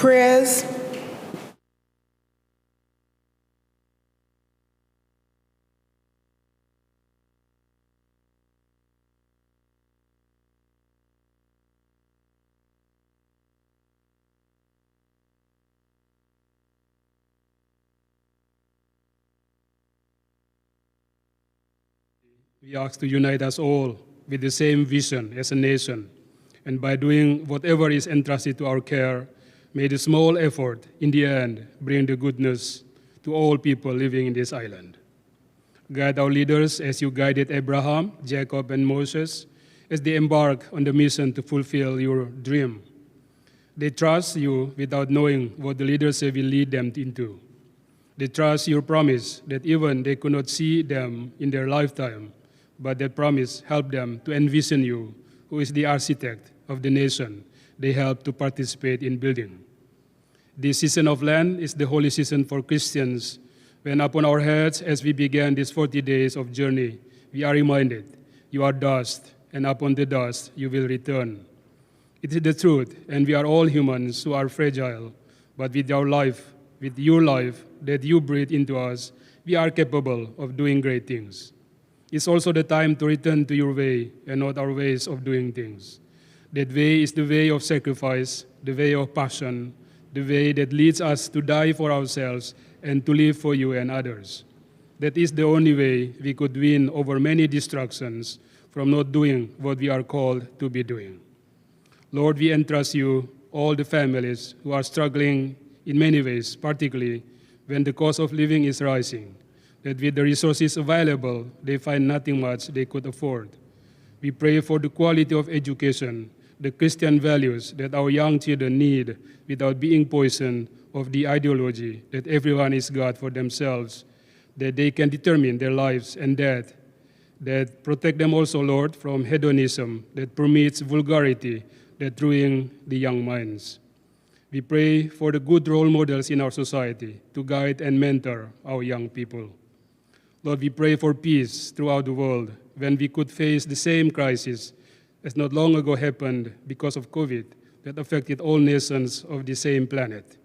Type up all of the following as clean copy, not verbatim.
Prayers. We ask to unite us all with the same vision as a nation, and by doing whatever is entrusted to our care, may the small effort in the end bring the goodness to all people living in this island. Guide our leaders as you guided Abraham, Jacob, and Moses as they embark on the mission to fulfill your dream. They trust you without knowing what the leadership will lead them into. They trust your promise that even they could not see them in their lifetime, but that promise helped them to envision you, who is the architect of the nation they help to participate in building. This season of Lent is the holy season for Christians, when upon our heads as we began these 40 days of journey, we are reminded, you are dust, and upon the dust you will return. It is the truth, and we are all humans who are fragile, but with your life that you breathe into us, we are capable of doing great things. It's also the time to return to your way and not our ways of doing things. That way is the way of sacrifice, the way of passion, the way that leads us to die for ourselves and to live for you and others. That is the only way we could win over many distractions from not doing what we are called to be doing. Lord, we entrust you all the families who are struggling in many ways, particularly when the cost of living is rising, that with the resources available, they find nothing much they could afford. We pray for the quality of education, the Christian values that our young children need without being poisoned of the ideology that everyone is God for themselves, that they can determine their lives and death, that protect them also, Lord, from hedonism that permits vulgarity that ruins the young minds. We pray for the good role models in our society to guide and mentor our young people. Lord, we pray for peace throughout the world when we could face the same crisis as not long ago happened because of COVID that affected all nations of the same planet.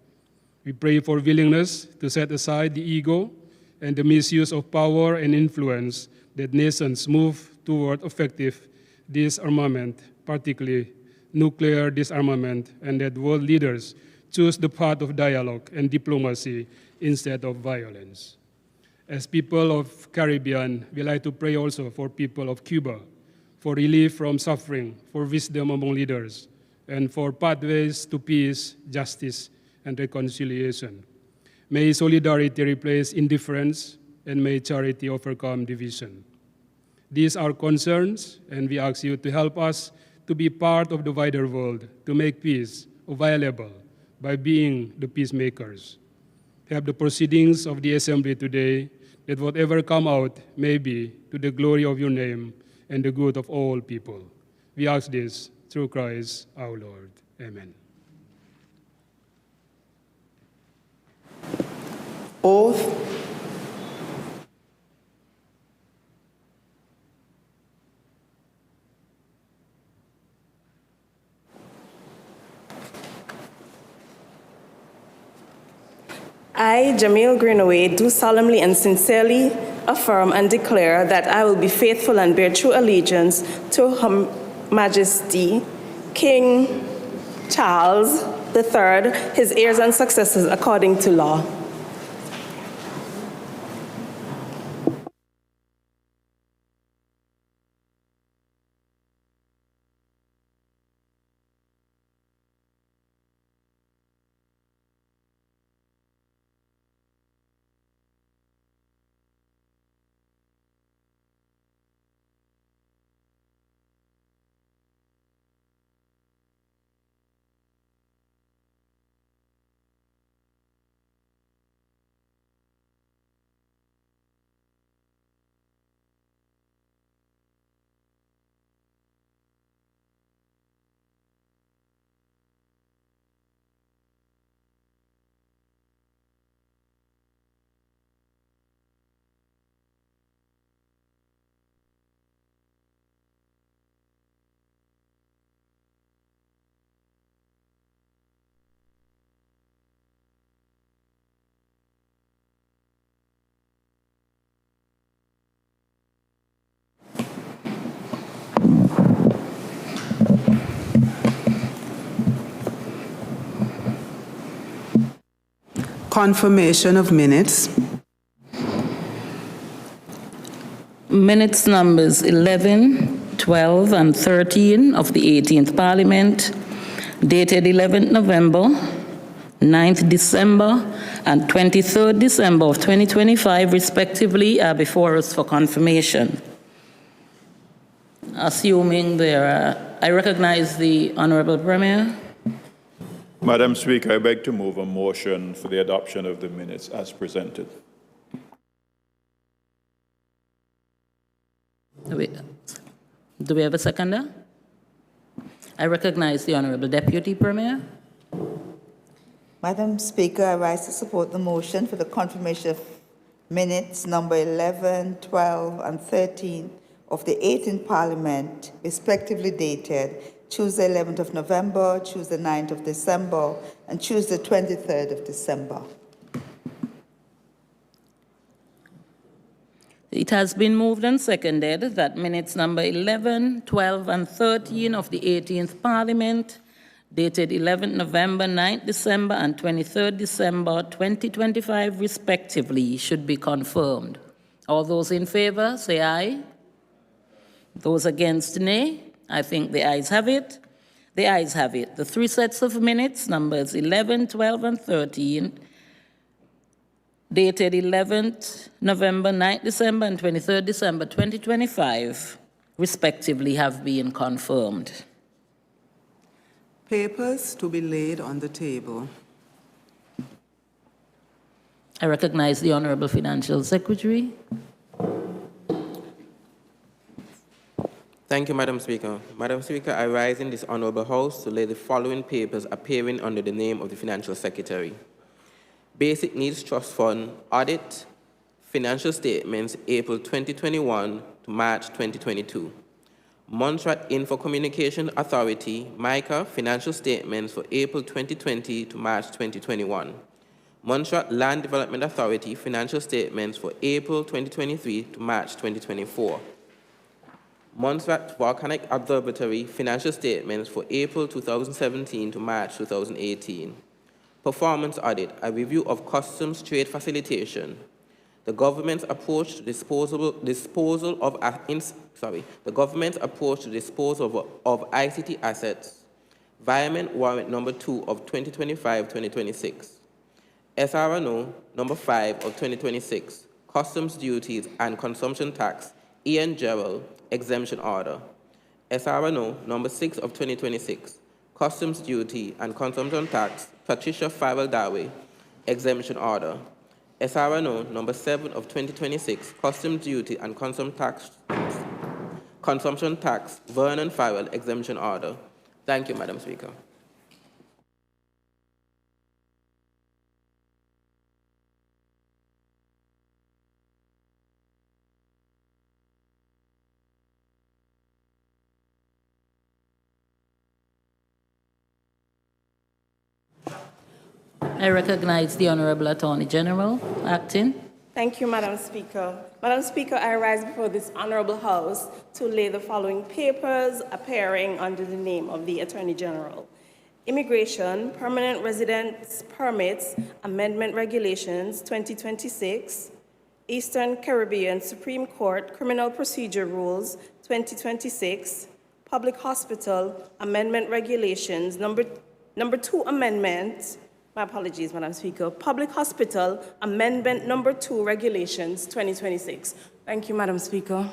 We pray for willingness to set aside the ego and the misuse of power and influence that nations move toward effective disarmament, particularly nuclear disarmament, and that world leaders choose the path of dialogue and diplomacy instead of violence. As people of Caribbean, we like to pray also for people of Cuba, for relief from suffering, for wisdom among leaders, and for pathways to peace, justice, and reconciliation. May solidarity replace indifference, and may charity overcome division. These are concerns, and we ask you to help us to be part of the wider world, to make peace available by being the peacemakers. Have the proceedings of the Assembly today, that whatever come out may be to the glory of your name and the good of all people. We ask this through Christ our Lord. Amen. Oath. I, Jamil Greenaway, do solemnly and sincerely affirm and declare that I will be faithful and bear true allegiance to Her Majesty King Charles III, his heirs and successors according to law. Confirmation of minutes. Minutes numbers 11, 12, and 13 of the 18th Parliament, dated 11th November, 9th December, and 23rd December of 2025, respectively, are before us for confirmation. Assuming there are, I recognize the Honorable Premier. Madam Speaker, I beg to move a motion for the adoption of the minutes as presented. Do we have a seconder? I recognize the Honorable Deputy Premier. Madam Speaker, I rise to support the motion for the confirmation of minutes number 11, 12, and 13 of the 18th Parliament, respectively dated Tuesday 11th of November, Tuesday 9th of December, and Tuesday 23rd of December. It has been moved and seconded that minutes number 11, 12, and 13 of the 18th Parliament, dated 11th November, 9th December, and 23rd December 2025, respectively, should be confirmed. All those in favor, say aye. Those against, nay. I think the ayes have it. The ayes have it. The three sets of minutes, numbers 11, 12, and 13, dated 11th November, 9th December, and 23rd December 2025, respectively, have been confirmed. Papers to be laid on the table. I recognize the Honorable Financial Secretary. Thank you, Madam Speaker. Madam Speaker, I rise in this honorable House to lay the following papers appearing under the name of the Financial Secretary. Basic Needs Trust Fund Audit, Financial Statements, April 2021 to March 2022. Montserrat Info Communication Authority, MICA, Financial Statements for April 2020 to March 2021. Montserrat Land Development Authority, Financial Statements for April 2023 to March 2024. Montserrat Volcanic Observatory, Financial Statements for April 2017 to March 2018. Performance Audit, a review of customs trade facilitation. The government's approach to disposal of ICT assets. Environment Warrant Number 2 of 2025-2026. SRNO Number 5 of 2026. Customs Duties and Consumption Tax. Ian Gerald, Exemption Order. SRNO Number 6 of 2026. Customs Duty and Consumption Tax. Patricia Farrell Darway, Exemption Order. SRNO Number 7 of 2026, Customs Duty and Consumption Tax, Vernon Farrell, Exemption Order. Thank you, Madam Speaker. I recognize the Honorable Attorney General, acting. Thank you, Madam Speaker. Madam Speaker, I rise before this honorable House to lay the following papers appearing under the name of the Attorney General. Immigration, Permanent Residence Permits, Amendment Regulations 2026, Eastern Caribbean Supreme Court Criminal Procedure Rules 2026, Public Hospital Amendment Regulations, number 2 amendment. My apologies, Madam Speaker. Public Hospital Amendment Number 2 Regulations 2026. Thank you, Madam Speaker.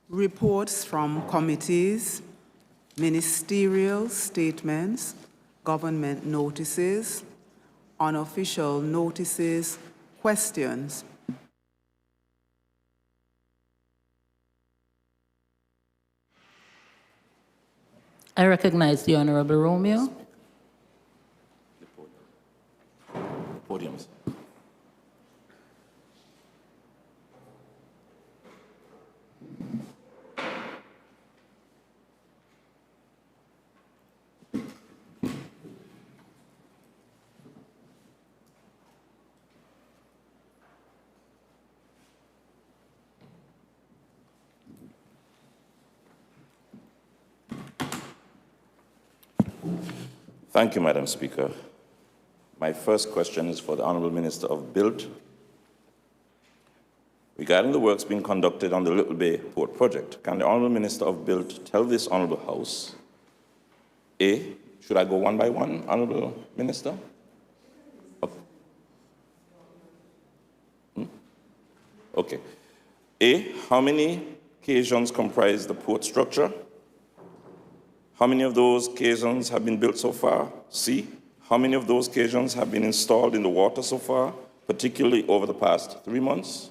Reports from committees, ministerial statements, government notices, unofficial notices, questions. I recognize the Honorable Romeo. Podiums. Thank you, Madam Speaker. My first question is for the Honourable Minister of Build. Regarding the works being conducted on the Little Bay Port Project, can the Honourable Minister of Build tell this Honourable House, A, should I go one by one, Honourable Minister? Okay. A, how many caissons comprise the port structure? How many of those caissons have been built so far? C, how many of those caissons have been installed in the water so far, particularly over the past 3 months?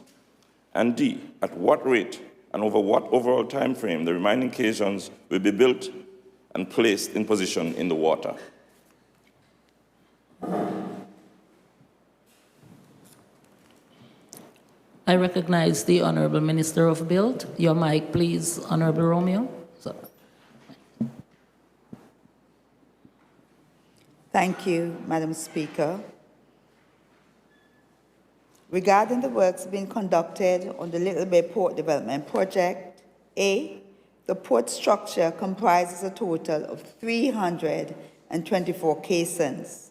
And D, at what rate and over what overall time frame the remaining caissons will be built and placed in position in the water? I recognize the Honourable Minister of Build. Your mic, please, Honourable Romeo. Thank you, Madam Speaker. Regarding the works being conducted on the Little Bay Port Development Project, A, the port structure comprises a total of 324 caissons.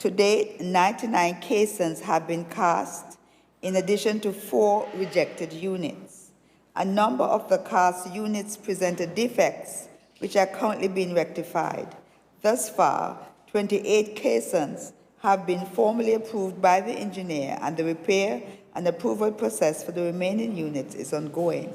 To date, 99 caissons have been cast, in addition to 4 rejected units. A number of the cast units presented defects, which are currently being rectified. Thus far, 28 caissons have been formally approved by the engineer, and the repair and approval process for the remaining units is ongoing.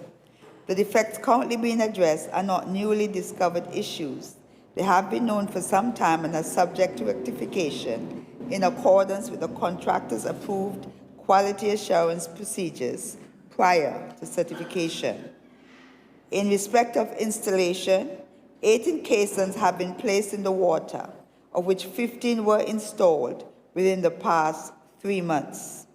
The defects currently being addressed are not newly discovered issues. They have been known for some time and are subject to rectification in accordance with the contractor's approved quality assurance procedures prior to certification. In respect of installation, 18 caissons have been placed in the water, of which 15 were installed within the past 3 months.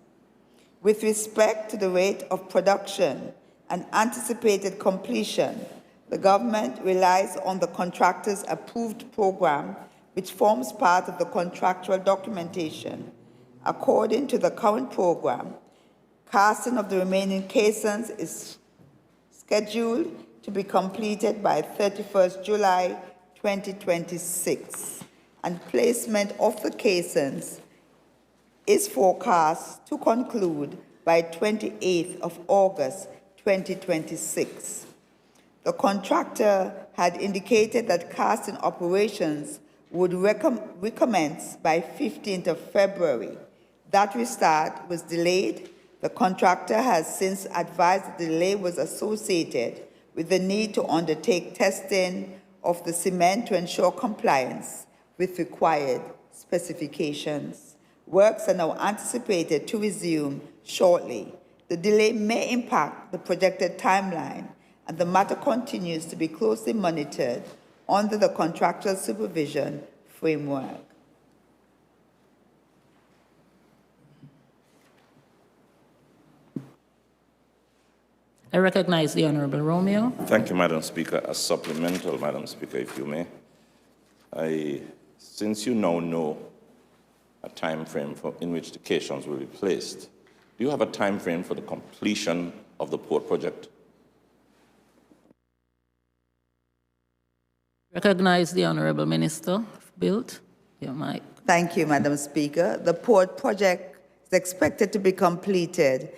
With respect to the rate of production and anticipated completion, the government relies on the contractor's approved program, which forms part of the contractual documentation. According to the current program, casting of the remaining caissons is scheduled to be completed by 31st July 2026, and placement of the caissons is forecast to conclude by 28th of August 2026. The contractor had indicated that casting operations would recommence by 15th of February. That restart was delayed. The contractor has since advised the delay was associated with the need to undertake testing of the cement to ensure compliance with required specifications. Works are now anticipated to resume shortly. The delay may impact the projected timeline, and the matter continues to be closely monitored under the contractual supervision framework. I recognize the Honourable Romeo. Thank you, Madam Speaker. A supplemental, Madam Speaker, if you may. Since you now know a time frame in which the caissons will be placed, do you have a time frame for the completion of the port project? Recognize the Honourable Minister of Build. Your mic. Thank you, Madam Speaker. The port project is expected to be completed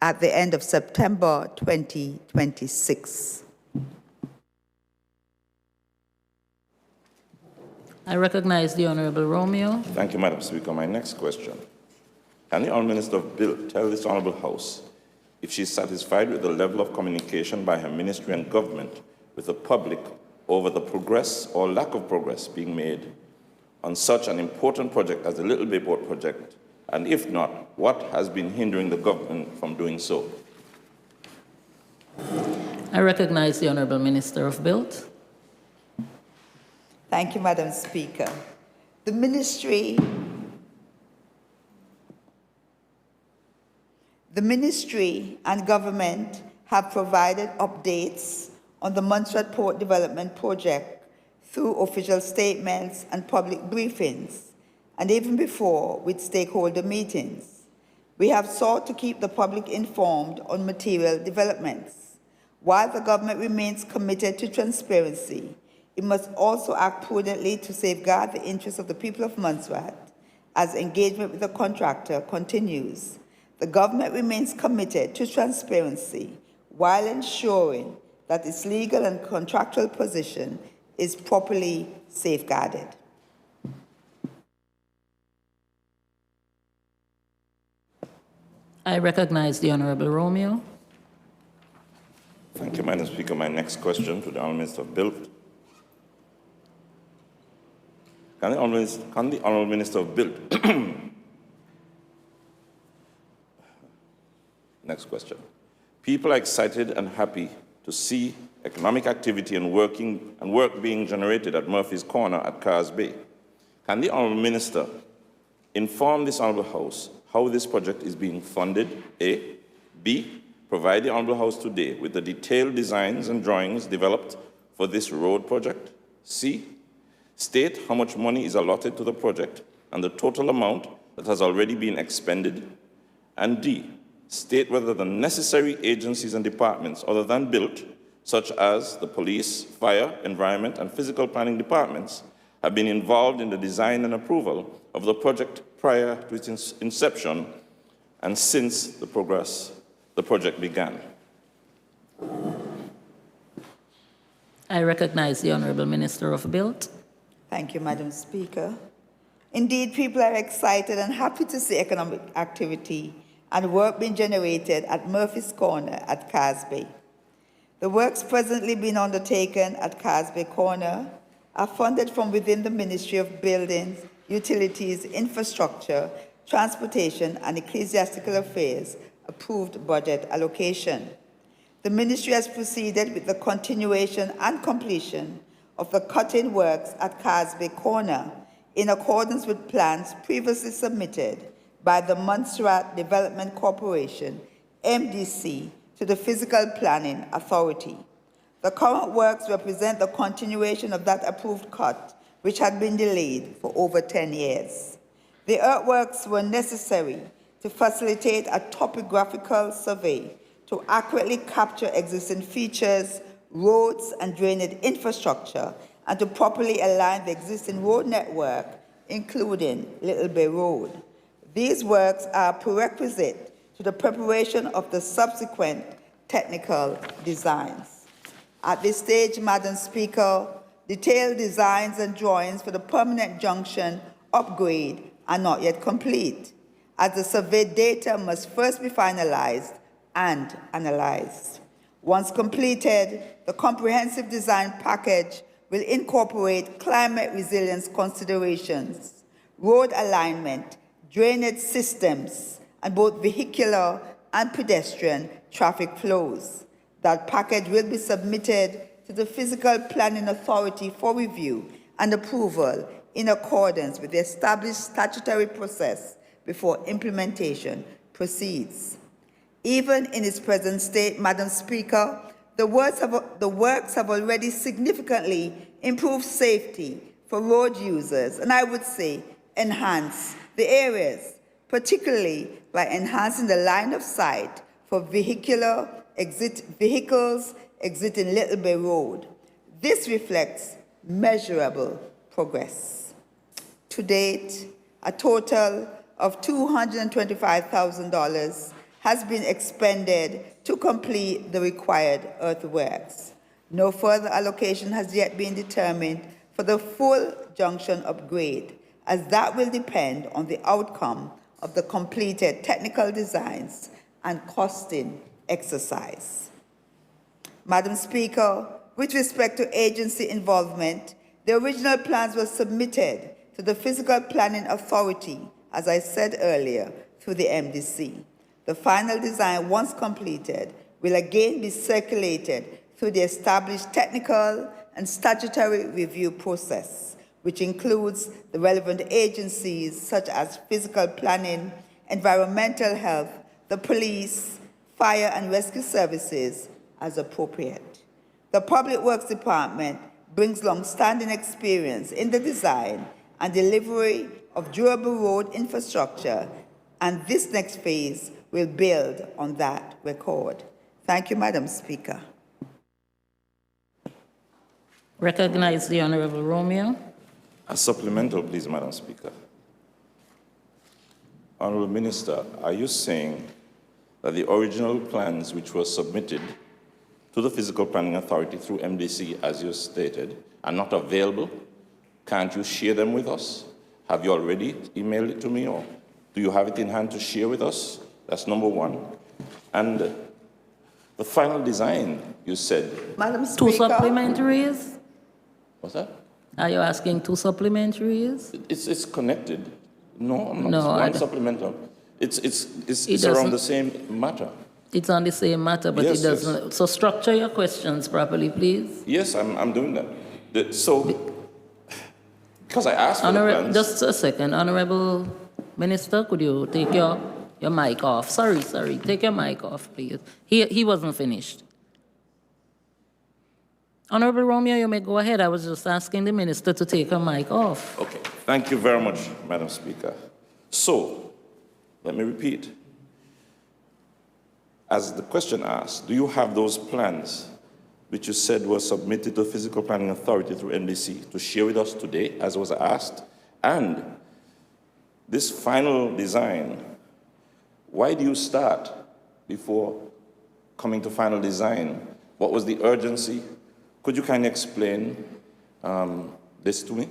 at the end of September 2026. I recognize the Honourable Romeo. Thank you, Madam Speaker. My next question. Can the Honourable Minister of Bill tell this Honourable House if she is satisfied with the level of communication by her ministry and government with the public over the progress or lack of progress being made on such an important project as the Little Bay Port project? And if not, what has been hindering the government from doing so? I recognize the Honourable Minister of Build. Thank you, Madam Speaker. The ministry and government have provided updates on the Montserrat Port Development Project through official statements and public briefings, and even before with stakeholder meetings. We have sought to keep the public informed on material developments. While the government remains committed to transparency, It must also act prudently to safeguard the interests of the people of Montserrat as engagement with the contractor continues. The government remains committed to transparency while ensuring that its legal and contractual position is properly safeguarded. I recognize the Honorable Romeo. Thank you, Madam Speaker. My next question to the Honourable Minister of Build. Can the Honourable Minister of Build next question. People are excited and happy to see economic activity and work being generated at Murphy's Corner at Cars Bay. Can the Honourable Minister inform this Honourable House how this project is being funded, A? B, provide the Honourable House today with the detailed designs and drawings developed for this road project. C, state how much money is allotted to the project and the total amount that has already been expended. And D, state whether the necessary agencies and departments other than built, such as the police, fire, environment, and physical planning departments, have been involved in the design and approval of the project prior to its inception and since the project began. I recognize the Honourable Minister of Build. Thank you, Madam Speaker. Indeed, people are excited and happy to see economic activity and work being generated at Murphy's Corner at Cars Bay. The works presently being undertaken at Cars Bay Corner are funded from within the Ministry of Buildings, Utilities, Infrastructure, Transportation, and Ecclesiastical Affairs approved budget allocation. The ministry has proceeded with the continuation and completion of the cutting works at Cars Bay Corner in accordance with plans previously submitted by the Montserrat Development Corporation, MDC, to the Physical Planning Authority. The current works represent the continuation of that approved cut, which had been delayed for over 10 years. The earthworks were necessary to facilitate a topographical survey to accurately capture existing features, roads, and drainage infrastructure, and to properly align the existing road network, including Little Bay Road. These works are a prerequisite to the preparation of the subsequent technical designs. At this stage, Madam Speaker, detailed designs and drawings for the permanent junction upgrade are not yet complete, as the surveyed data must first be finalized and analyzed. Once completed, the comprehensive design package will incorporate climate resilience considerations, road alignment, drainage systems, and both vehicular and pedestrian traffic flows. That package will be submitted to the Physical Planning Authority for review and approval in accordance with the established statutory process before implementation proceeds. Even in its present state, Madam Speaker, the works have already significantly improved safety for road users, and I would say enhance the areas, particularly by enhancing the line of sight for vehicles exiting Little Bay Road. This reflects measurable progress. To date, a total of $225,000 has been expended to complete the required earthworks. No further allocation has yet been determined for the full junction upgrade, as that will depend on the outcome of the completed technical designs and costing exercise. Madam Speaker, with respect to agency involvement, the original plans were submitted to the Physical Planning Authority, as I said earlier, through the MDC. The final design, once completed, will again be circulated through the established technical and statutory review process, which includes the relevant agencies such as physical planning, environmental health, the police, fire and rescue services as appropriate. The Public Works Department brings long-standing experience in the design and delivery of durable road infrastructure, and this next phase will build on that record. Thank you, Madam Speaker. Recognize the Honorable Romeo. A supplemental, please, Madam Speaker. Honorable Minister, are you saying that the original plans which were submitted to the Physical Planning Authority through MDC, as you stated, are not available? Can't you share them with us? Have you already emailed it to me, or do you have it in hand to share with us? That's number one. And the final design, you said. Madam Two Speaker. supplementaries? What's that? Are you asking two supplementaries? It's connected. No, I'm not. No, It's I one don't. supplemental. It's It around doesn't- the same matter. It's on the same matter, but Yes, it doesn't. So structure your questions properly, please. Yes, I'm doing that. Because I asked for the plans. Just a second. Honorable Minister, could you take your mic off? Sorry. Take your mic off, please. He wasn't finished. Honorable Romeo, you may go ahead. I was just asking the minister to take her mic off. Okay, thank you very much, Madam Speaker. So, let me repeat. As the question asked, do you have those plans which you said were submitted to the Physical Planning Authority through NDC to share with us today, as was asked? And this final design, why do you start before coming to final design? What was the urgency? Could you kindly explain this to me?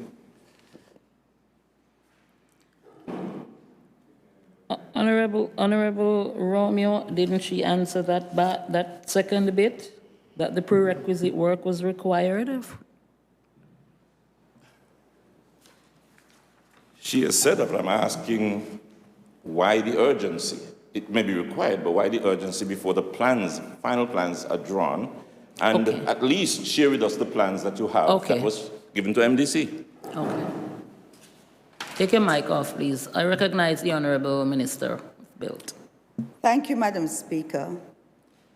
Honorable Romeo, didn't she answer that second bit, that the prerequisite work was required? She has said that, but I'm asking why the urgency? It may be required, but why the urgency before the plans, final plans are drawn? And Okay. at least share with us the plans that you have Okay. that was given to MDC. Okay. Take your mic off, please. I recognize the Honorable Minister of Build. Thank you, Madam Speaker.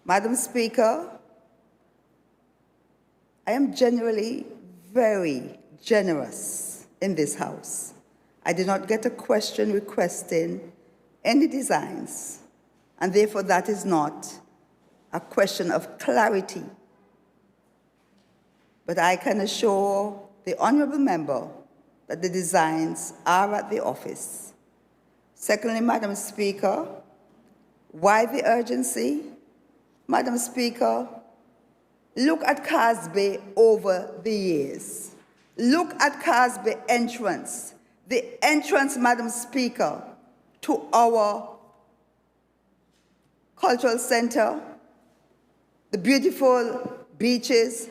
Madam Speaker, I am generally very generous in this House. I did not get a question requesting any designs, and therefore that is not a question of clarity. But I can assure the honorable member that the designs are at the office. Secondly, Madam Speaker, why the urgency? Madam Speaker, look at Casby over the years. Look at Casby entrance. The entrance, Madam Speaker, to our cultural center, the beautiful beaches,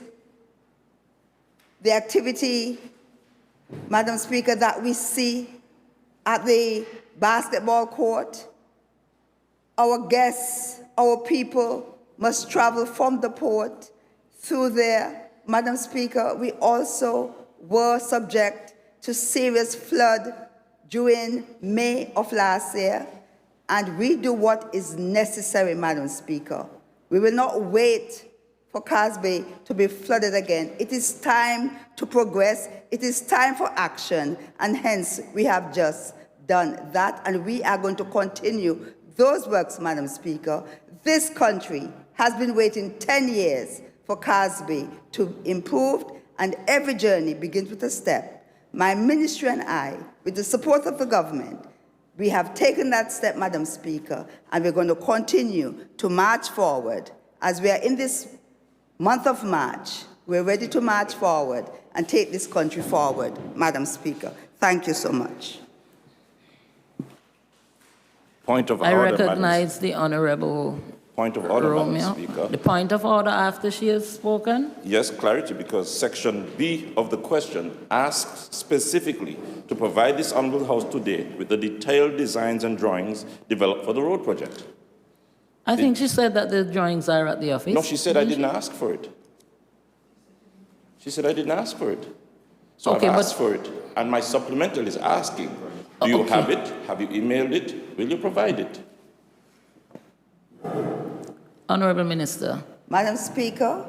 the activity, Madam Speaker, that we see at the basketball court. Our guests, our people must travel from the port through there. Madam Speaker, we also were subject to serious flood during May of last year, and we do what is necessary, Madam Speaker. We will not wait for Casby to be flooded again. It is time to progress. It is time for action, and hence we have just done that, and we are going to continue those works, Madam Speaker. This country has been waiting 10 years for Casby to improve, and every journey begins with a step. My ministry and I, with the support of the government, we have taken that step, Madam Speaker, and we're going to continue to march forward. As we are in this month of March, we're ready to march forward and take this country forward, Madam Speaker. Thank you so much. Point of I order, recognize the Honorable Point of order, Madam Romeo. Speaker. The point of order after she has spoken? Yes, clarity, because section B of the question asks specifically to provide this honorable House today with the detailed designs and drawings developed for the road project. I think she said that the drawings are at the office. No, she said I didn't ask for it. She said I didn't ask for it. So Okay, I've but- asked for it, and my supplemental is asking, do you Okay. have it? Have you emailed it? Will you provide it? Honorable Minister. Madam Speaker,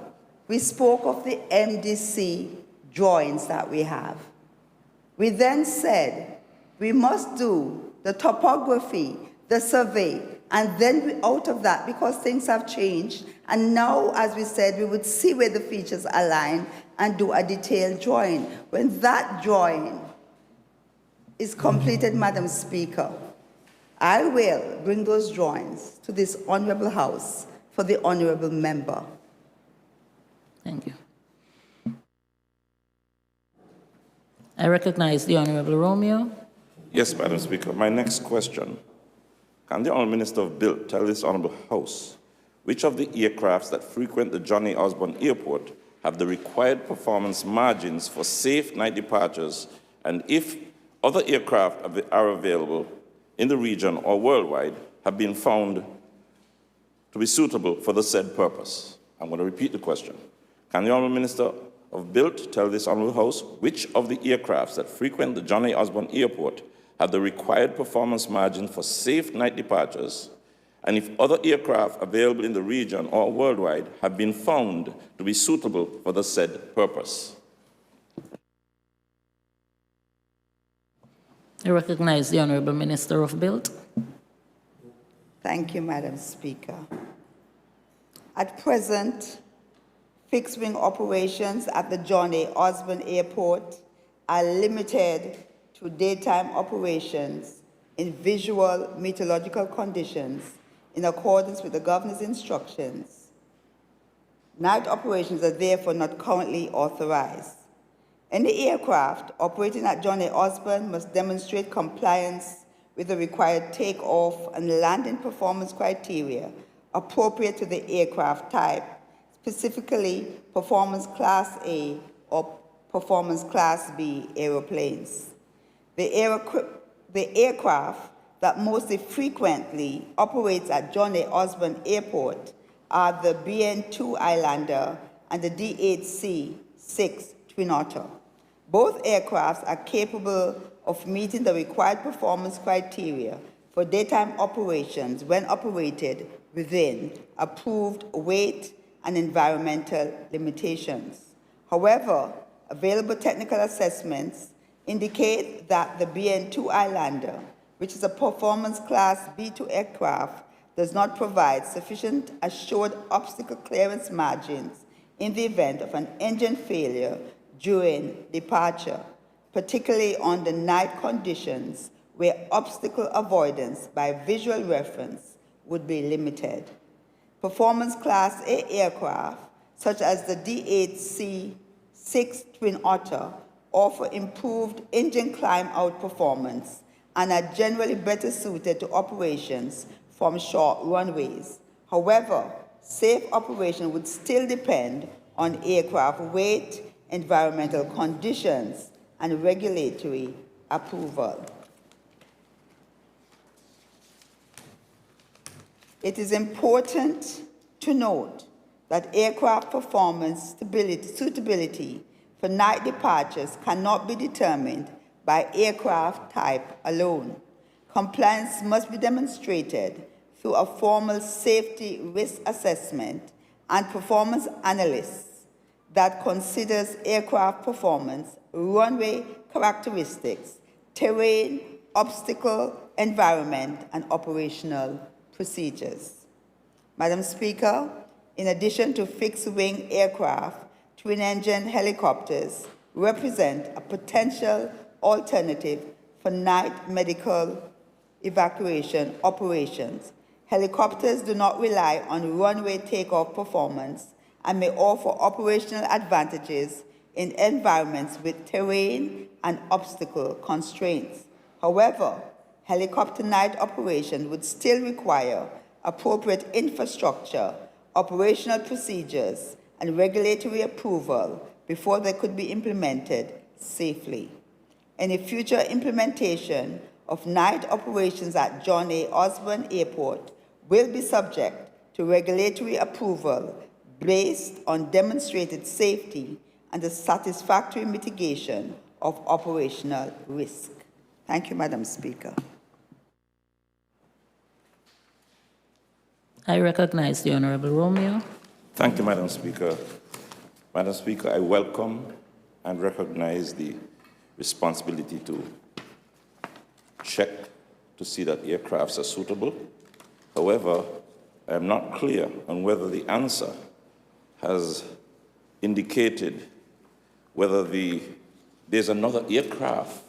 we spoke of the MDC drawings that we have. We then said we must do the topography, the survey, And then out of that, because things have changed, and now, as we said, we would see where the features align and do a detailed drawing. When that drawing is completed, Madam Speaker, I will bring those drawings to this honorable House for the honorable member. Thank you. I recognize the Honorable Romeo. Yes, Madam Speaker. My next question. Can the Honourable Minister of Build tell this Honourable House which of the aircrafts that frequent the John A. Osborne Airport have the required performance margins for safe night departures, and if other aircraft are available in the region or worldwide have been found to be suitable for the said purpose? I'm going to repeat the question. Can the Honourable Minister of Build tell this Honourable House which of the aircrafts that frequent the John A. Osborne Airport have the required performance margin for safe night departures, and if other aircraft available in the region or worldwide have been found to be suitable for the said purpose? I recognize the Honorable Minister of Build. Thank you, Madam Speaker. At present, fixed-wing operations at the John A. Osborne Airport are limited to daytime operations in visual meteorological conditions in accordance with the Governor's instructions. Night operations are therefore not currently authorized. Any aircraft operating at John A. Osborne must demonstrate compliance with the required takeoff and landing performance criteria appropriate to the aircraft type, specifically Performance Class A or Performance Class B aeroplanes. The aircraft that most frequently operates at John A. Osborne Airport are the BN-2 Islander and the DHC-6 Twin Otter. Both aircrafts are capable of meeting the required performance criteria for daytime operations when operated within approved weight and environmental limitations. However, available technical assessments indicate that the BN-2 Islander, which is a performance class B2 aircraft, does not provide sufficient assured obstacle clearance margins in the event of an engine failure during departure, particularly under night conditions where obstacle avoidance by visual reference would be limited. Performance Class A aircraft, such as the DHC-6 Twin Otter, offer improved engine climb-out performance and are generally better suited to operations from short runways. However, safe operation would still depend on aircraft weight, environmental conditions, and regulatory approval. It is important to note that aircraft performance suitability for night departures cannot be determined by aircraft type alone. Compliance must be demonstrated through a formal safety risk assessment and performance analysis that considers aircraft performance, runway characteristics, terrain, obstacle, environment, and operational procedures. Madam Speaker, in addition to fixed-wing aircraft, twin-engine helicopters represent a potential alternative for night medical evacuation operations. Helicopters do not rely on runway takeoff performance and may offer operational advantages in environments with terrain and obstacle constraints. However, helicopter night operation would still require appropriate infrastructure, operational procedures, and regulatory approval before they could be implemented safely. Any future implementation of night operations at John A. Osborne Airport will be subject to regulatory approval based on demonstrated safety and the satisfactory mitigation of operational risk. Thank you, Madam Speaker. I recognize the Honorable Romeo. Thank you, Madam Speaker. Madam Speaker, I welcome and recognize the responsibility to check to see that aircrafts are suitable However, I am not clear on whether the answer has indicated whether there's another aircraft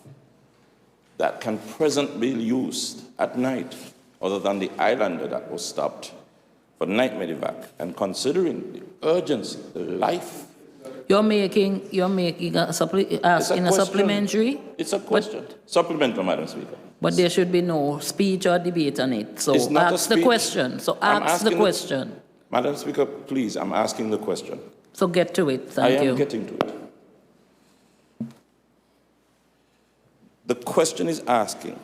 that can presently be used at night other than the Islander that was stopped for night medevac. And considering the urgency, the life. You're making asking a supplementary? It's a question. Supplemental, Madam Speaker. But there should be no speech or debate on it. So It's not a ask the speech. question. So ask the question. Madam Speaker, please, I'm asking the question. So get to it. Thank I you. am getting to it. The question is asking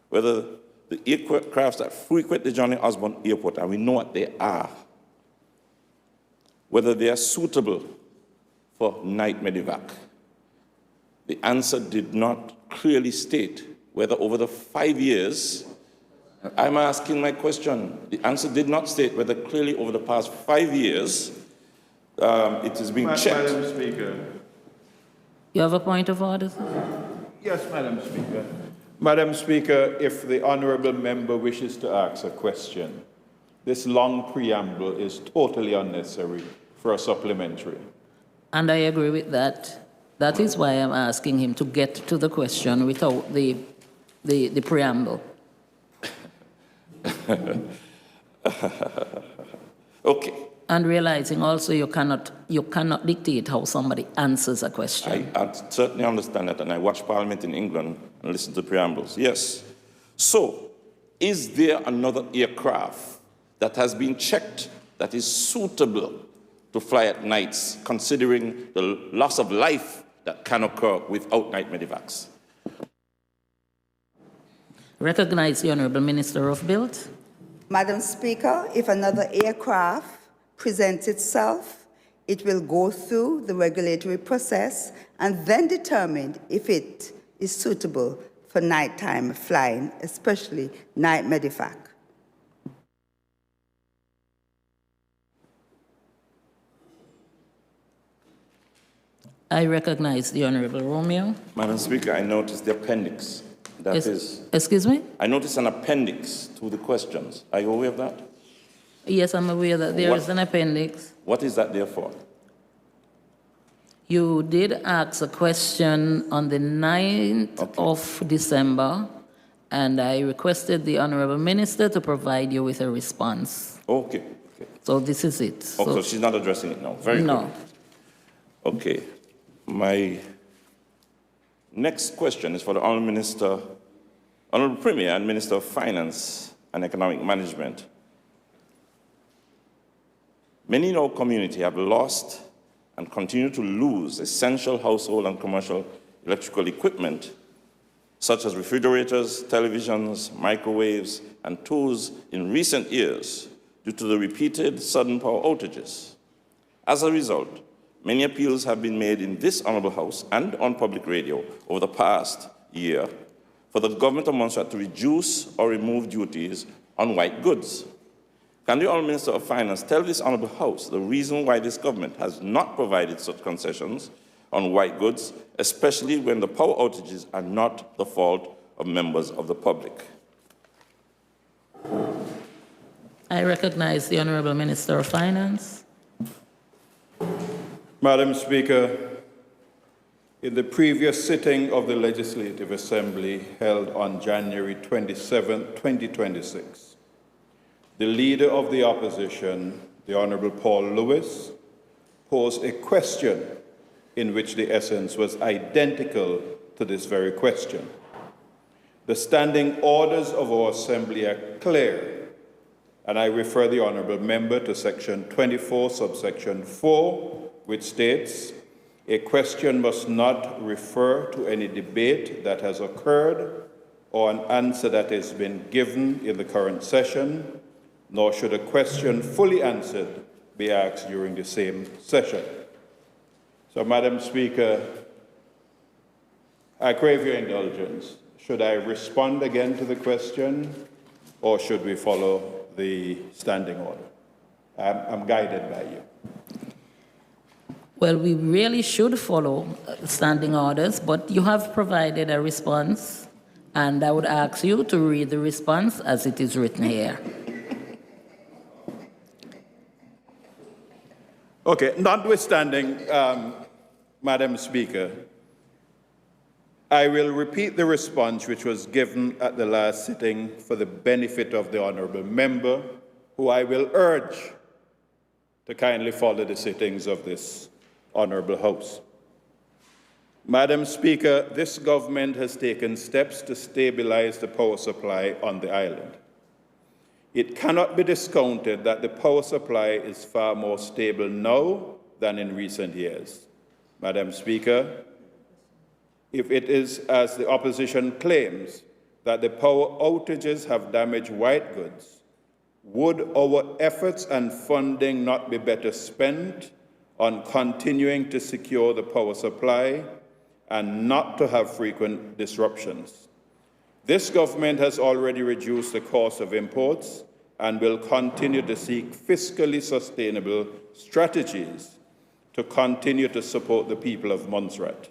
whether the aircrafts that frequent the Johnny Osborne Airport, and we know what they are, whether they are suitable for night medevac. The answer did not clearly state whether over the 5 years, I'm asking my question, the answer did not state whether clearly over the past 5 years, it is being checked. Madam Speaker. You have a point of order, sir? Yes, Madam Speaker. Madam Speaker, if the honourable member wishes to ask a question, this long preamble is totally unnecessary for a supplementary. And I agree with that. That is why I'm asking him to get to the question without the preamble. Okay. And realizing also you cannot dictate how somebody answers a question. I certainly understand that, and I watch Parliament in England and listen to preambles. Yes. So, is there another aircraft that has been checked that is suitable to fly at nights, considering the loss of life that can occur without night medevacs? Recognize the Honourable Minister of Build. Madam Speaker, if another aircraft presents itself, it will go through the regulatory process and then determine if it is suitable for nighttime flying, especially night medevac. I recognize the Honourable Romeo. Madam Speaker, I noticed the appendix. That is, Excuse me? I noticed an appendix to the questions. Are you aware of that? Yes, I'm aware that there is an appendix. What is that there for? You did ask a question on the 9th of December, and I requested the Honourable Minister to provide you with a response. Okay. So this is it. So she's not addressing it now. Very No. good. Okay. My next question is for the Honourable Premier and Minister of Finance and Economic Management. Many in our community have lost and continue to lose essential household and commercial electrical equipment, such as refrigerators, televisions, microwaves, and tools in recent years due to the repeated sudden power outages. As a result, many appeals have been made in this Honourable House and on public radio over the past year for the government of Montserrat to reduce or remove duties on white goods. Can the Honourable Minister of Finance tell this Honourable House the reason why this government has not provided such concessions on white goods, especially when the power outages are not the fault of members of the public? I recognize the Honourable Minister of Finance. Madam Speaker, in the previous sitting of the Legislative Assembly held on January 27, 2026, the Leader of the Opposition, the Honourable Paul Lewis, posed a question in which the essence was identical to this very question. The standing orders of our Assembly are clear, and I refer the Honourable Member to Section 24, subsection 4, which states, "A question must not refer to any debate that has occurred or an answer that has been given in the current session, nor should a question fully answered be asked during the same session." So, Madam Speaker, I crave your indulgence. Should I respond again to the question, or should we follow the standing order? I'm guided by you. Well, we really should follow standing orders, but you have provided a response, and I would ask you to read the response as it is written here. Okay, notwithstanding, Madam Speaker, I will repeat the response which was given at the last sitting for the benefit of the honourable member, who I will urge to kindly follow the sittings of this honourable House. Madam Speaker, this government has taken steps to stabilise the power supply on the island. It cannot be discounted that the power supply is far more stable now than in recent years. Madam Speaker, if it is, as the opposition claims, that the power outages have damaged white goods, would our efforts and funding not be better spent on continuing to secure the power supply and not to have frequent disruptions? This government has already reduced the cost of imports and will continue to seek fiscally sustainable strategies to continue to support the people of Montserrat.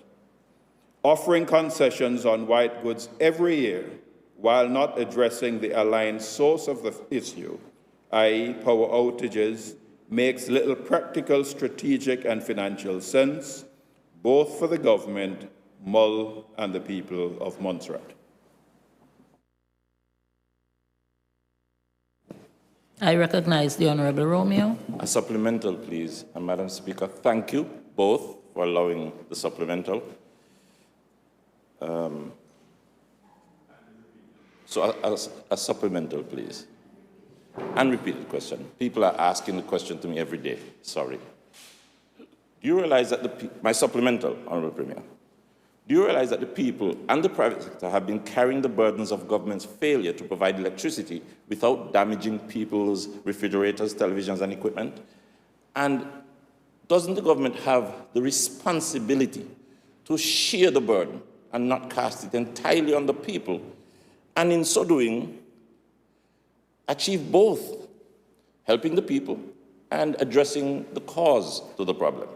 Offering concessions on white goods every year while not addressing the aligned source of the issue, i.e. power outages, makes little practical, strategic and financial sense, both for the government, MUL and the people of Montserrat. I recognize the Honourable Romeo. A supplemental, please. And Madam Speaker, thank you both for allowing the supplemental. So a supplemental, please. And repeat the question. People are asking the question to me every day. Sorry. Do you realize that my supplemental, Honourable Premier, do you realize that the people and the private sector have been carrying the burdens of government's failure to provide electricity without damaging people's refrigerators, televisions, and equipment? And doesn't the government have the responsibility to share the burden and not cast it entirely on the people, and in so doing, achieve both helping the people and addressing the cause to the problem?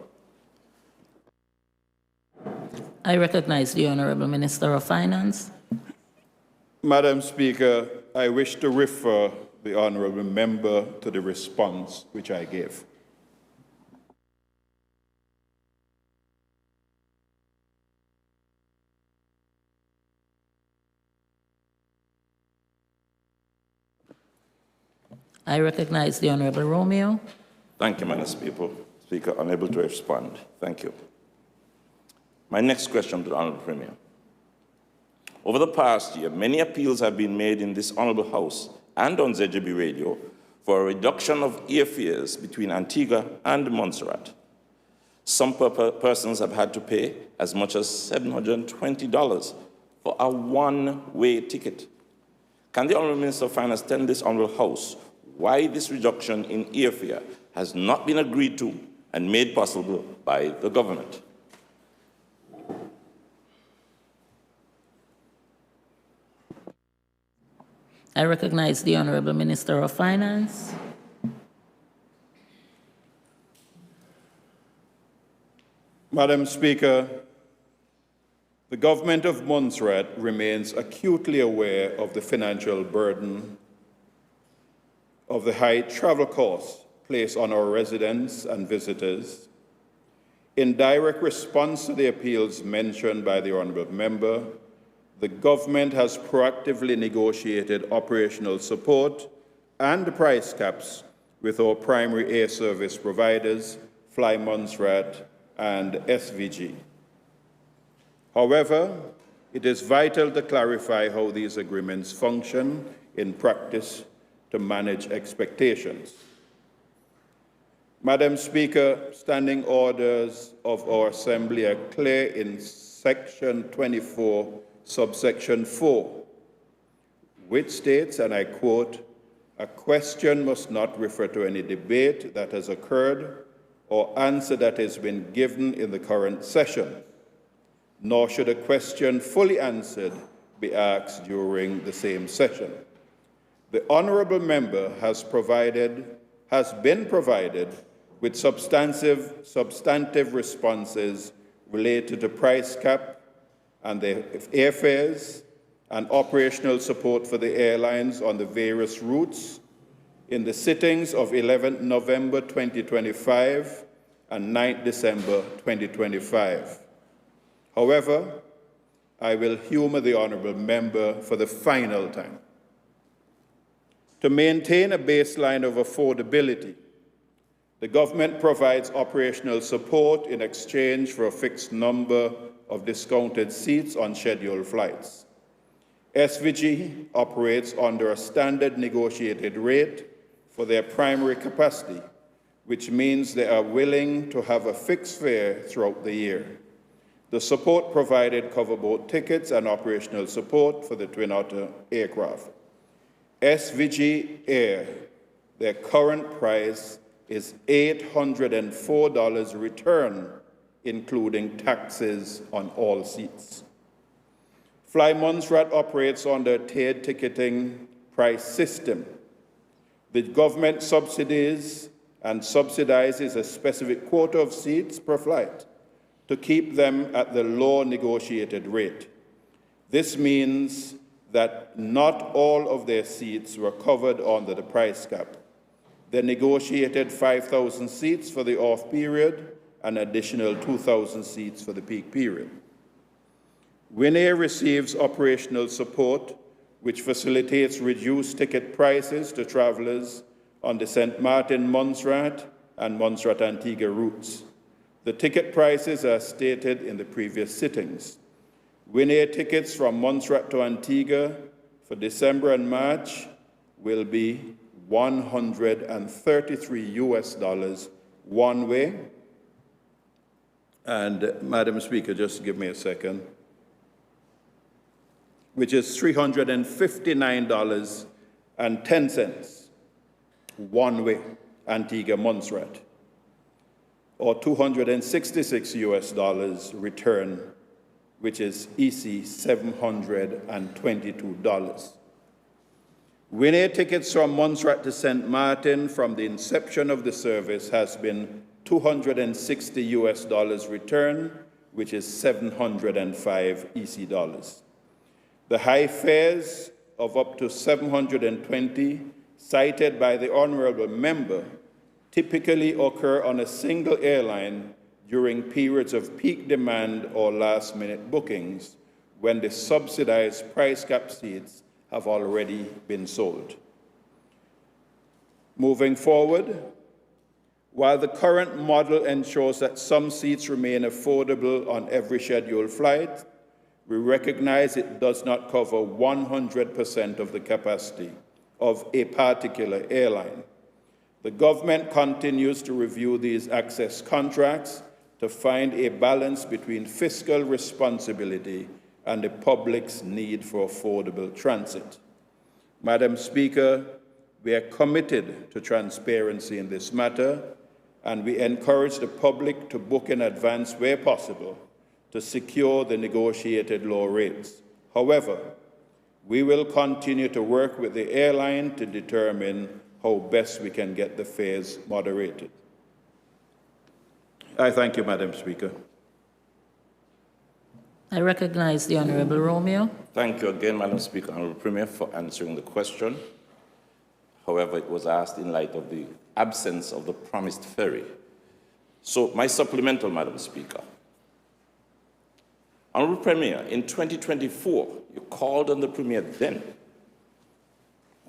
I recognize the Honourable Minister of Finance. Madam Speaker, I wish to refer the honourable member to the response which I gave. I recognize the Honourable Romeo. Thank you, Madam Speaker. Unable to respond. Thank you. My next question to the Honourable Premier. Over the past year, many appeals have been made in this Honourable House and on ZJB Radio for a reduction of airfares between Antigua and Montserrat. Some persons have had to pay as much as $720 for a one-way ticket. Can the Honourable Minister of Finance tell this Honourable House why this reduction in airfare has not been agreed to and made possible by the government? I recognize the Honourable Minister of Finance. Madam Speaker, the government of Montserrat remains acutely aware of the financial burden of the high travel costs placed on our residents and visitors. In direct response to the appeals mentioned by the honourable member, the government has proactively negotiated operational support and price caps with our primary air service providers, Fly Montserrat and SVG. However, it is vital to clarify how these agreements function in practice to manage expectations. Madam Speaker, standing orders of our Assembly are clear in Section 24, subsection 4, which states, and I quote, "A question must not refer to any debate that has occurred or answer that has been given in the current session, nor should a question fully answered be asked during the same session." The honourable member has been provided with substantive responses related to price cap and the airfares and operational support for the airlines on the various routes in the sittings of 11 November 2025 and 9 December 2025. However, I will humor the honourable member for the final time. To maintain a baseline of affordability, the government provides operational support in exchange for a fixed number of discounted seats on scheduled flights. SVG operates under a standard negotiated rate for their primary capacity, which means they are willing to have a fixed fare throughout the year. The support provided cover both tickets and operational support for the Twin Otter aircraft. SVG Air, their current price is $804 return, including taxes on all seats. Fly Montserrat operates under a tiered ticketing price system. The government subsidizes a specific quota of seats per flight to keep them at the low negotiated rate. This means that not all of their seats were covered under the price cap. They negotiated 5,000 seats for the off period and additional 2,000 seats for the peak period. Winair receives operational support, which facilitates reduced ticket prices to travelers on the St. Martin Montserrat and Montserrat Antigua routes. The ticket prices are stated in the previous sittings. Winair tickets from Montserrat to Antigua for December and March will be $133 one way. And Madam Speaker, just give me a second, which is $359.10 one way, Antigua Montserrat, or $266 return, which is EC $722. Winair tickets from Montserrat to St. Martin from the inception of the service has been $260 return, which is 705 EC dollars. The high fares of up to 720 cited by the honourable member typically occur on a single airline during periods of peak demand or last-minute bookings when the subsidized price cap seats have already been sold. Moving forward, while the current model ensures that some seats remain affordable on every scheduled flight, we recognize it does not cover 100% of the capacity of a particular airline. The government continues to review these access contracts to find a balance between fiscal responsibility and the public's need for affordable transit. Madam Speaker, we are committed to transparency in this matter, and we encourage the public to book in advance where possible to secure the negotiated low rates. However, we will continue to work with the airline to determine how best we can get the fares moderated. I thank you, Madam Speaker. I recognize the Honourable Romeo. Thank you again, Madam Speaker, Honourable Premier, for answering the question. However, it was asked in light of the absence of the promised ferry. So my supplemental, Madam Speaker. Honourable Premier, in 2024, you called on the Premier then,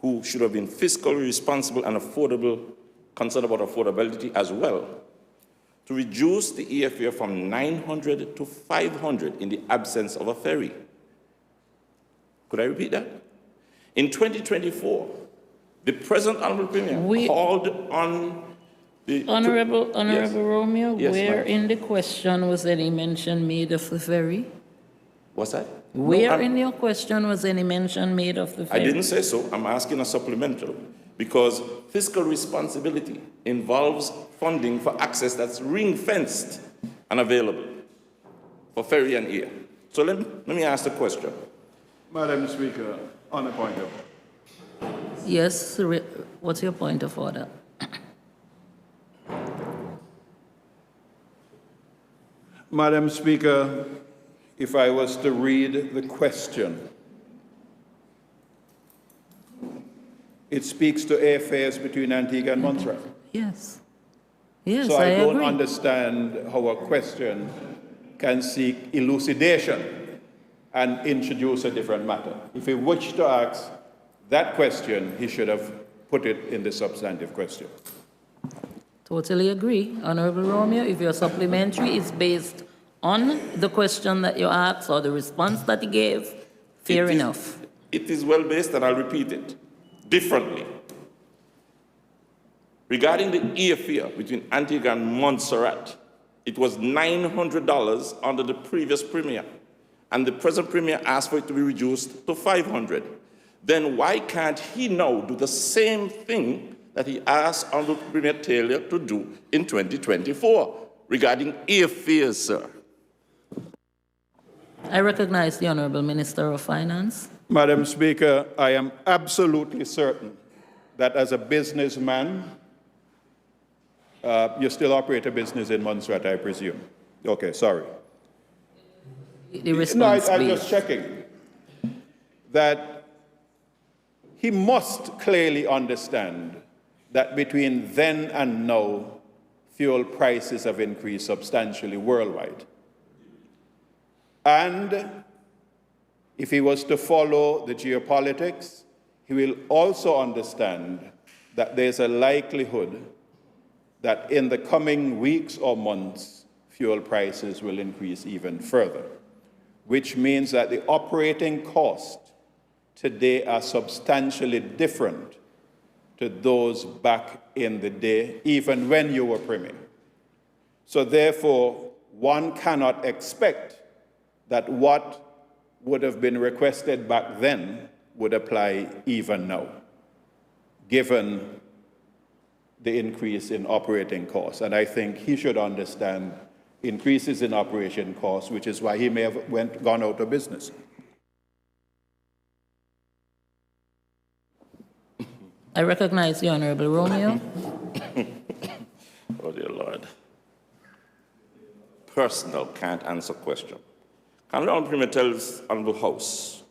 who should have been fiscally responsible and affordable, concerned about affordability as well, to reduce the airfare from 900 to 500 in the absence of a ferry. Could I repeat that? In 2024, the present Honourable Premier called on the... Honourable Yes. Romeo, Yes, where ma'am. in the question was any mention made of the ferry? What's that? Where in your question was any mention made of the ferry? I didn't say so. I'm asking a supplemental because fiscal responsibility involves funding for access that's ring-fenced and available for ferry and air. So let me ask the question. Madam Speaker, on a point of Yes, what's your point of order? Madam Speaker, if I was to read the question, it speaks to airfares between Antigua and Montserrat. Yes. Yes, So I don't agree. understand how a question can seek elucidation and introduce a different matter. If he wished to ask that question, he should have put it in the substantive question. Totally agree. Honorable Romeo, if your supplementary is based on the question that you asked or the response that he gave, fair enough. It is well based, and I'll repeat it differently. Regarding the airfare between Antigua and Montserrat, it was $900 under the previous premier, and the present premier asked for it to be reduced to $500. Then why can't he now do the same thing that he asked Honorable Premier Taylor to do in 2024 regarding airfares, sir? I recognize the Honorable Minister of Finance. Madam Speaker, I am absolutely certain that as a businessman, you still operate a business in Montserrat, I presume. Okay, sorry. The response, I'm please. just checking that he must clearly understand that between then and now, fuel prices have increased substantially worldwide. And if he was to follow the geopolitics, he will also understand that there's a likelihood that in the coming weeks or months, fuel prices will increase even further, which means that the operating costs today are substantially different to those back in the day, even when you were premier. So therefore, one cannot expect that what would have been requested back then would apply even now, given the increase in operating costs. And I think he should understand increases in operation costs, which is why he may have gone out of business. I recognize the Honorable Romeo. Oh, dear Lord. Personal can't answer question. Can the Honorable Premier tell us, Honorable House,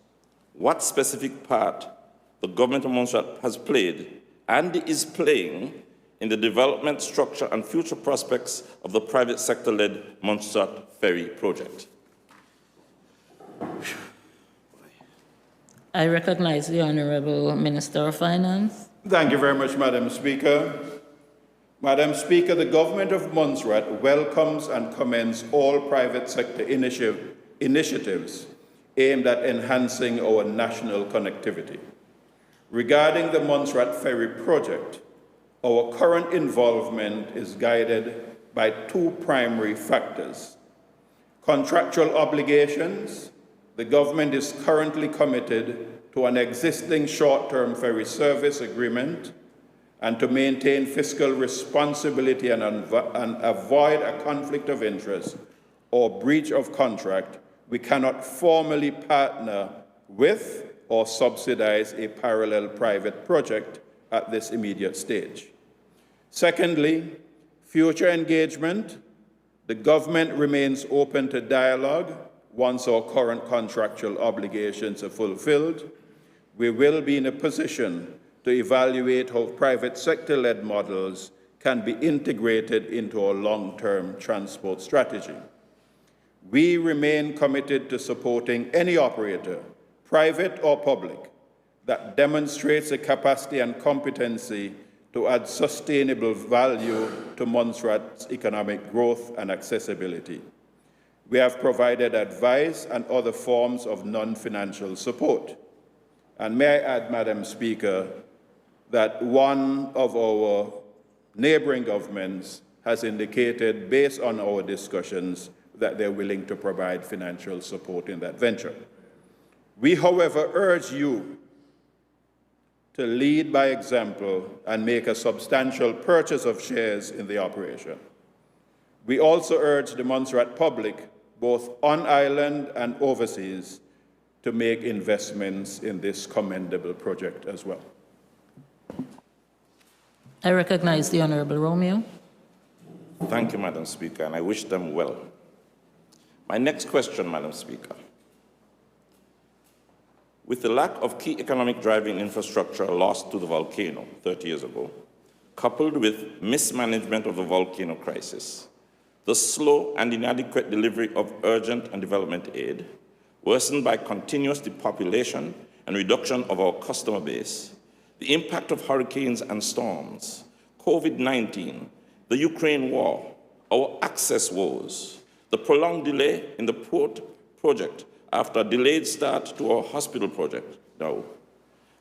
what specific part the government of Montserrat has played and is playing in the development, structure, and future prospects of the private sector-led Montserrat Ferry project? I recognize the Honorable Minister of Finance. Thank you very much, Madam Speaker. Madam Speaker, the government of Montserrat welcomes and commends all private sector initiatives aimed at enhancing our national connectivity. Regarding the Montserrat Ferry project, our current involvement is guided by two primary factors. Contractual obligations. The government is currently committed to an existing short-term ferry service agreement and to maintain fiscal responsibility and avoid a conflict of interest or breach of contract, we cannot formally partner with or subsidize a parallel private project at this immediate stage. Secondly, future engagement. The government remains open to dialogue once our current contractual obligations are fulfilled. We will be in a position to evaluate how private sector-led models can be integrated into our long-term transport strategy. We remain committed to supporting any operator, private or public, that demonstrates a capacity and competency to add sustainable value to Montserrat's economic growth and accessibility. We have provided advice and other forms of non-financial support. And may I add, Madam Speaker, that one of our neighboring governments has indicated, based on our discussions, that they're willing to provide financial support in that venture. We, however, urge you to lead by example and make a substantial purchase of shares in the operation. We also urge the Montserrat public, both on island and overseas, to make investments in this commendable project as well. I recognize the Honorable Romeo. Thank you, Madam Speaker, and I wish them well. My next question, Madam Speaker. With the lack of key economic driving infrastructure lost to the volcano 30 years ago, coupled with mismanagement of the volcano crisis, the slow and inadequate delivery of urgent and development aid, worsened by continuous depopulation and reduction of our customer base, the impact of hurricanes and storms, COVID-19, the Ukraine war, our access woes, the prolonged delay in the port project after a delayed start to our hospital project now,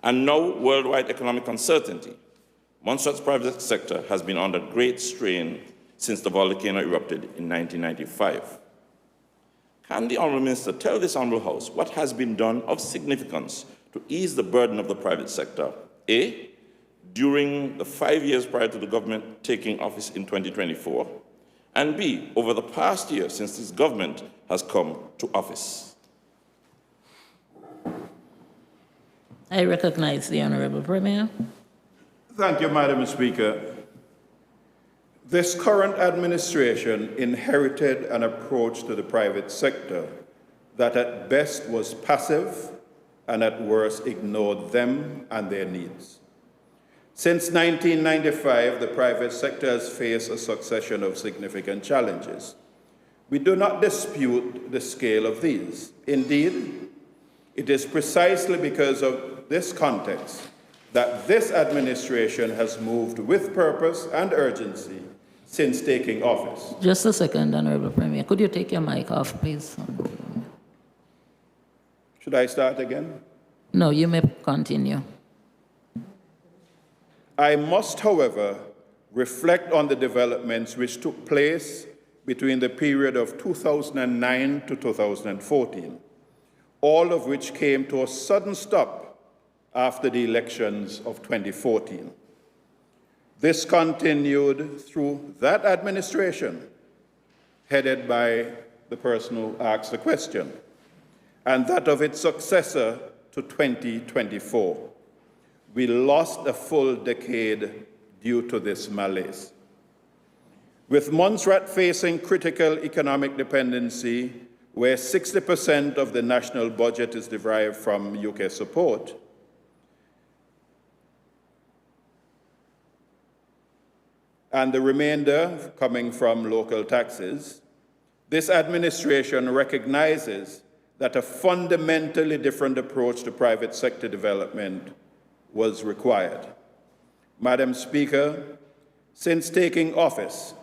and now worldwide economic uncertainty. Montserrat's private sector has been under great strain since the volcano erupted in 1995. Can the Honourable Minister tell this Honourable House what has been done of significance to ease the burden of the private sector, A, during the 5 years prior to the government taking office in 2024, and B, over the past year since this government has come to office? I recognize the Honourable Premier. Thank you, Madam Speaker. This current administration inherited an approach to the private sector that at best was passive and at worst ignored them and their needs. Since 1995, the private sector has faced a succession of significant challenges. We do not dispute the scale of these. Indeed, it is precisely because of this context that this administration has moved with purpose and urgency since taking office. Just a second, Honourable Premier. Could you take your mic off, please? Should I start again? No, you may continue. I must, however, reflect on the developments which took place between the period of 2009 to 2014, all of which came to a sudden stop after the elections of 2014. This continued through that administration, headed by the person who asked the question, and that of its successor to 2024. We lost a full decade due to this malaise. With Montserrat facing critical economic dependency, where 60% of the national budget is derived from UK support, and the remainder coming from local taxes, this administration recognizes that a fundamentally different approach to private sector development was required. Madam Speaker, since taking office,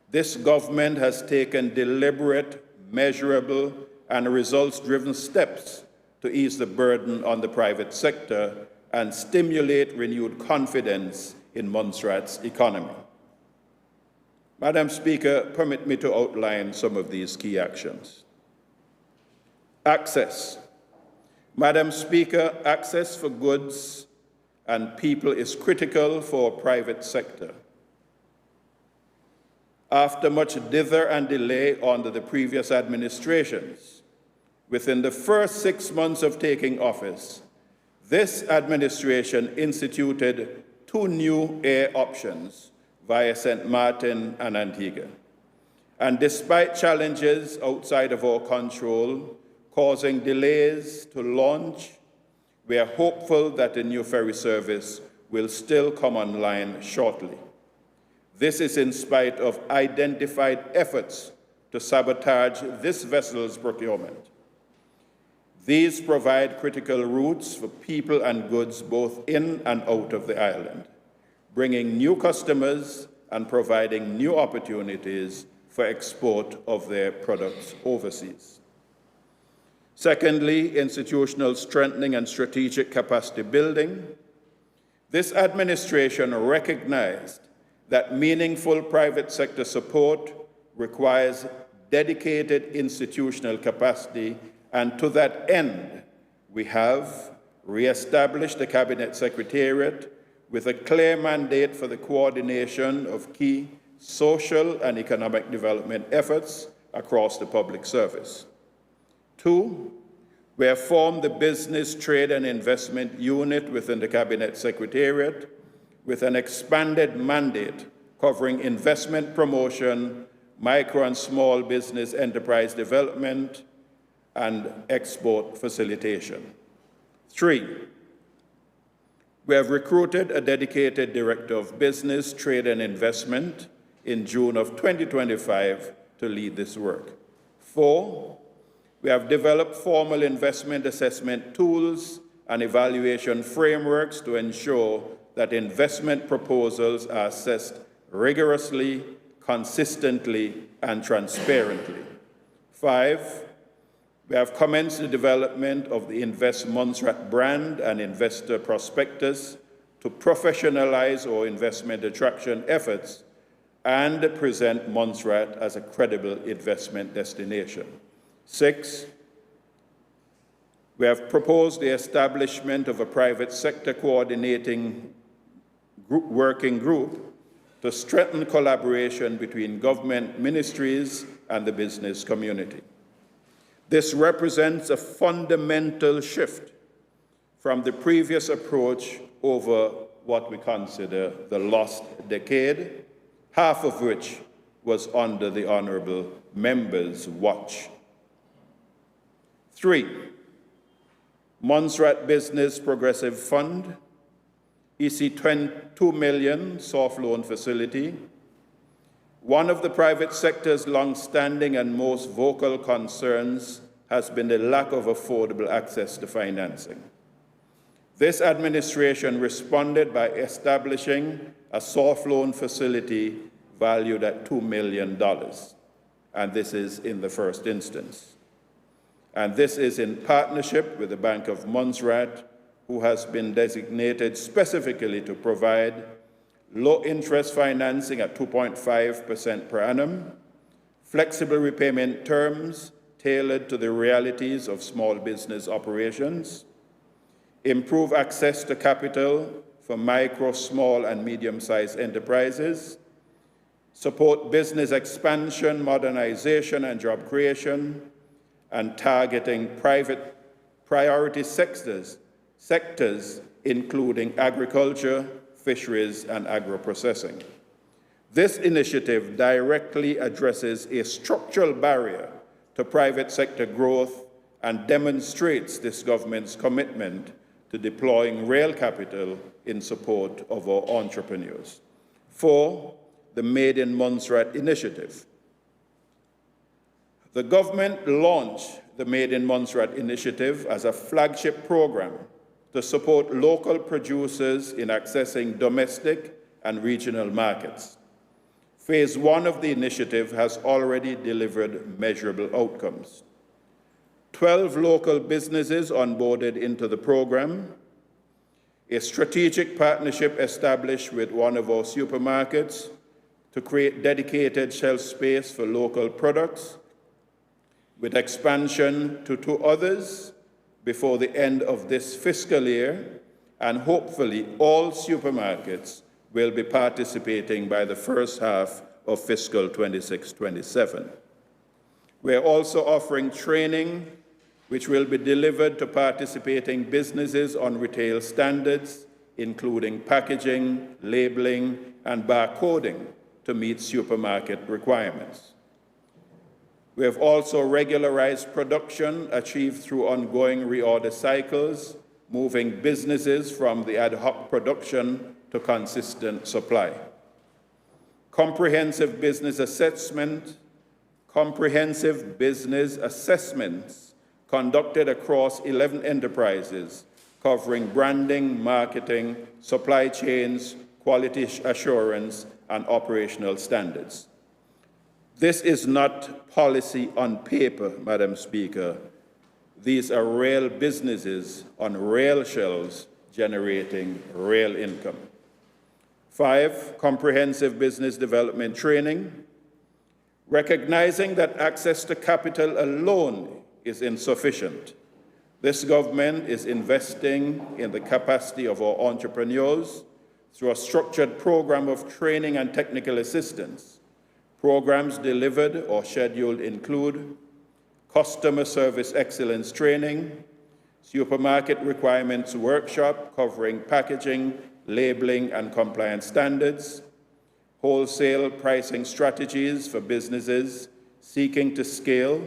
this government has taken deliberate, measurable, and results-driven steps to ease the burden on the private sector and stimulate renewed confidence in Montserrat's economy. Madam Speaker, permit me to outline some of these key actions. Access. Madam Speaker, access for goods and people is critical for the private sector. After much dither and delay under the previous administrations, within the first 6 months of taking office, this administration instituted 2 new air options via St. Martin and Antigua. And despite challenges outside of our control, causing delays to launch, we are hopeful that the new ferry service will still come online shortly. This is in spite of identified efforts to sabotage this vessel's procurement. These provide critical routes for people and goods both in and out of the island, bringing new customers and providing new opportunities for export of their products overseas. Secondly, institutional strengthening and strategic capacity building. This administration recognized that meaningful private sector support requires dedicated institutional capacity, and to that end, we have re-established the Cabinet Secretariat with a clear mandate for the coordination of key social and economic development efforts across the public service. 2, we have formed the Business, Trade and Investment Unit within the Cabinet Secretariat with an expanded mandate covering investment promotion, micro and small business enterprise development, and export facilitation. 3, We have recruited a dedicated Director of Business, Trade and Investment in June of 2025 to lead this work. 4, we have developed formal investment assessment tools and evaluation frameworks to ensure that investment proposals are assessed rigorously, consistently, and transparently. 5, we have commenced the development of the Invest Montserrat brand and investor prospectus to professionalize our investment attraction efforts and present Montserrat as a credible investment destination. 6, we have proposed the establishment of a private sector coordinating working group to strengthen collaboration between government ministries and the business community. This represents a fundamental shift from the previous approach over what we consider the lost decade, half of which was under the honorable member's watch. 3, Montserrat Business Progressive Fund, EC 2 million soft loan facility. One of the private sector's long-standing and most vocal concerns has been the lack of affordable access to financing. This administration responded by establishing a soft loan facility valued at $2 million, and this is in the first instance. And this is in partnership with the Bank of Montserrat, who has been designated specifically to provide low-interest financing at 2.5% per annum, flexible repayment terms tailored to the realities of small business operations, improve access to capital for micro, small, and medium-sized enterprises, support business expansion, modernization, and job creation, and targeting private priority sectors including agriculture, fisheries, and agro-processing. This initiative directly addresses a structural barrier to private sector growth and demonstrates this government's commitment to deploying real capital in support of our entrepreneurs. 4, the Made in Montserrat initiative. The government launched the Made in Montserrat initiative as a flagship program to support local producers in accessing domestic and regional markets. Phase 1 of the initiative has already delivered measurable outcomes. 12 local businesses onboarded into the program, a strategic partnership established with one of our supermarkets to create dedicated shelf space for local products, with expansion to 2 others before the end of this fiscal year, and hopefully all supermarkets will be participating by the first half of fiscal 26-27. We are also offering training which will be delivered to participating businesses on retail standards, including packaging, labeling, and barcoding to meet supermarket requirements. We have also regularized production achieved through ongoing reorder cycles, moving businesses from the ad hoc production to consistent supply. Comprehensive business assessments conducted across 11 enterprises, covering branding, marketing, supply chains, quality assurance, and operational standards. This is not policy on paper, Madam Speaker. These are real businesses on real shelves generating real income. 5, comprehensive business development training. Recognizing that access to capital alone is insufficient, this government is investing in the capacity of our entrepreneurs through a structured program of training and technical assistance. Programs delivered or scheduled include customer service excellence training, supermarket requirements workshop covering packaging, labeling, and compliance standards, wholesale pricing strategies for businesses seeking to scale,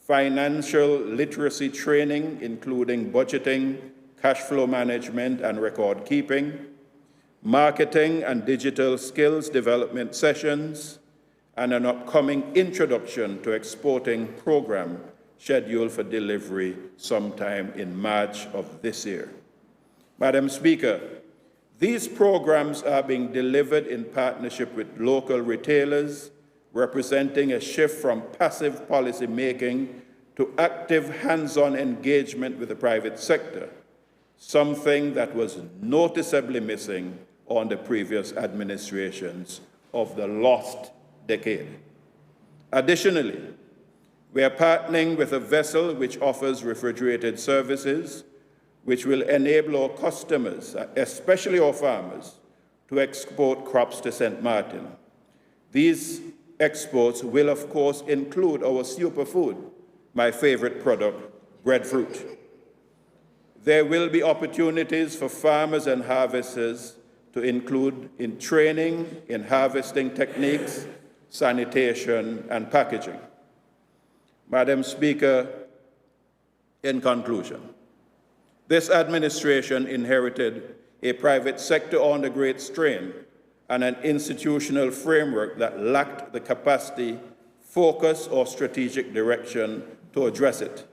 financial literacy training, including budgeting, cash flow management and record keeping, marketing and digital skills development sessions, and an upcoming introduction to exporting program scheduled for delivery sometime in March of this year. Madam Speaker, these programs are being delivered in partnership with local retailers, representing a shift from passive policy making to active hands-on engagement with the private sector, something that was noticeably missing on the previous administrations of the lost decade. Additionally, we are partnering with a vessel which offers refrigerated services, which will enable our customers, especially our farmers, to export crops to St. Martin. These exports will, of course, include our superfood, my favorite product, breadfruit. There will be opportunities for farmers and harvesters to include in training in harvesting techniques, sanitation, and packaging. Madam Speaker, in conclusion, this administration inherited a private sector under great strain and an institutional framework that lacked the capacity, focus, or strategic direction to address it.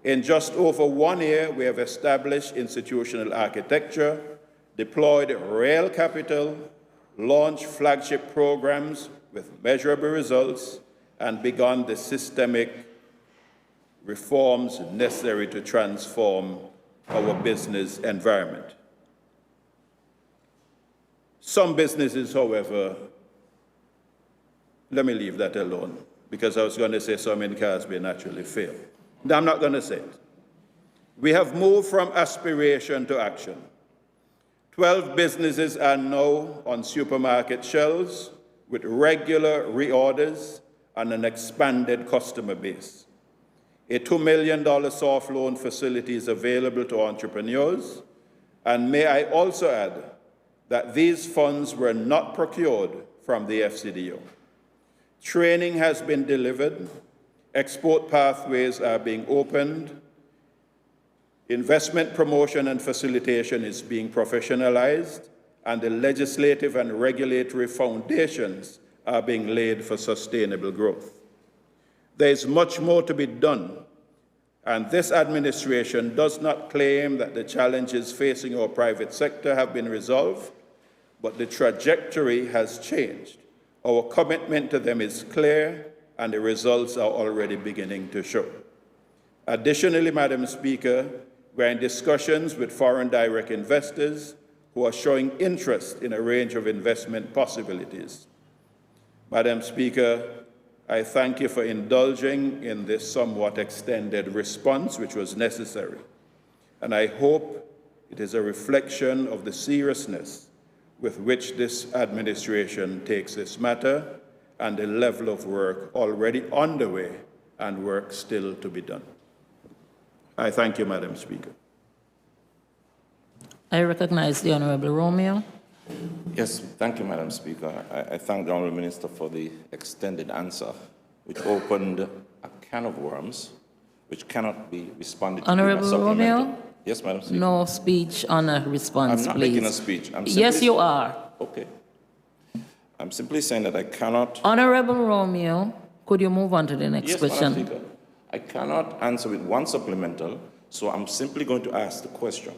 In just over 1 year, we have established institutional architecture, deployed real capital, launched flagship programs with measurable results, and begun the systemic reforms necessary to transform our business environment. Some businesses, however, let me leave that alone, because I was going to say some in Casby naturally fail. I'm not going to say it. We have moved from aspiration to action. 12 businesses are now on supermarket shelves with regular reorders and an expanded customer base. A $2 million soft loan facility is available to entrepreneurs, and may I also add that these funds were not procured from the FCDO. Training has been delivered, export pathways are being opened, investment promotion and facilitation is being professionalized, and the legislative and regulatory foundations are being laid for sustainable growth. There is much more to be done, and this administration does not claim that the challenges facing our private sector have been resolved, but the trajectory has changed. Our commitment to them is clear, and the results are already beginning to show. Additionally, Madam Speaker, we're in discussions with foreign direct investors who are showing interest in a range of investment possibilities. Madam Speaker, I thank you for indulging in this somewhat extended response, which was necessary, and I hope it is a reflection of the seriousness with which this administration takes this matter and the level of work already underway and work still to be done. I thank you, Madam Speaker. I recognize the Honorable Romeo. Yes, thank you, Madam Speaker. I thank the Honourable Minister for the extended answer, which opened a can of worms, which cannot be responded to. Honourable Romeo? Yes, Madam Speaker. No speech on a response, I'm not please. making a speech. Yes, you are. Okay. I'm simply saying that I cannot... Honourable Romeo, could you move on to the next Yes, question? Madam Speaker. I cannot answer with one supplemental, so I'm simply going to ask the question.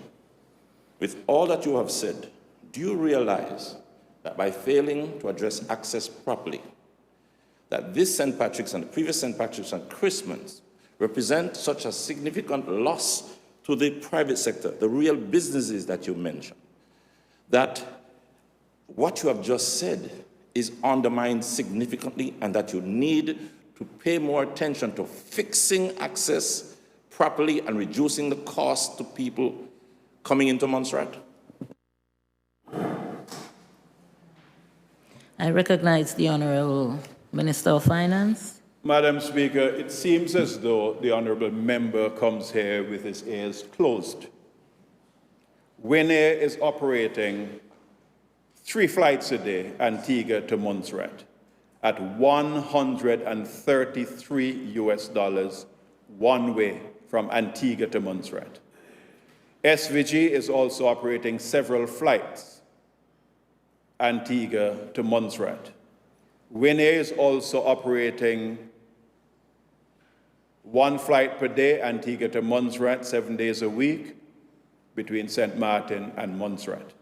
With all that you have said, do you realize that by failing to address access properly, that this St. Patrick's and the previous St. Patrick's and Christmas represent such a significant loss to the private sector, the real businesses that you mentioned, that what you have just said is undermined significantly and that you need to pay more attention to fixing access properly and reducing the cost to people coming into Montserrat? I recognize the Honourable Minister of Finance. Madam Speaker, it seems as though the honourable member comes here with his ears closed. Winair is operating 3 flights a day, Antigua to Montserrat, at $133 one way from Antigua to Montserrat. SVG is also operating several flights, Antigua to Montserrat. Winair is also operating one flight per day, Antigua to Montserrat, 7 days a week, between St. Martin and Montserrat.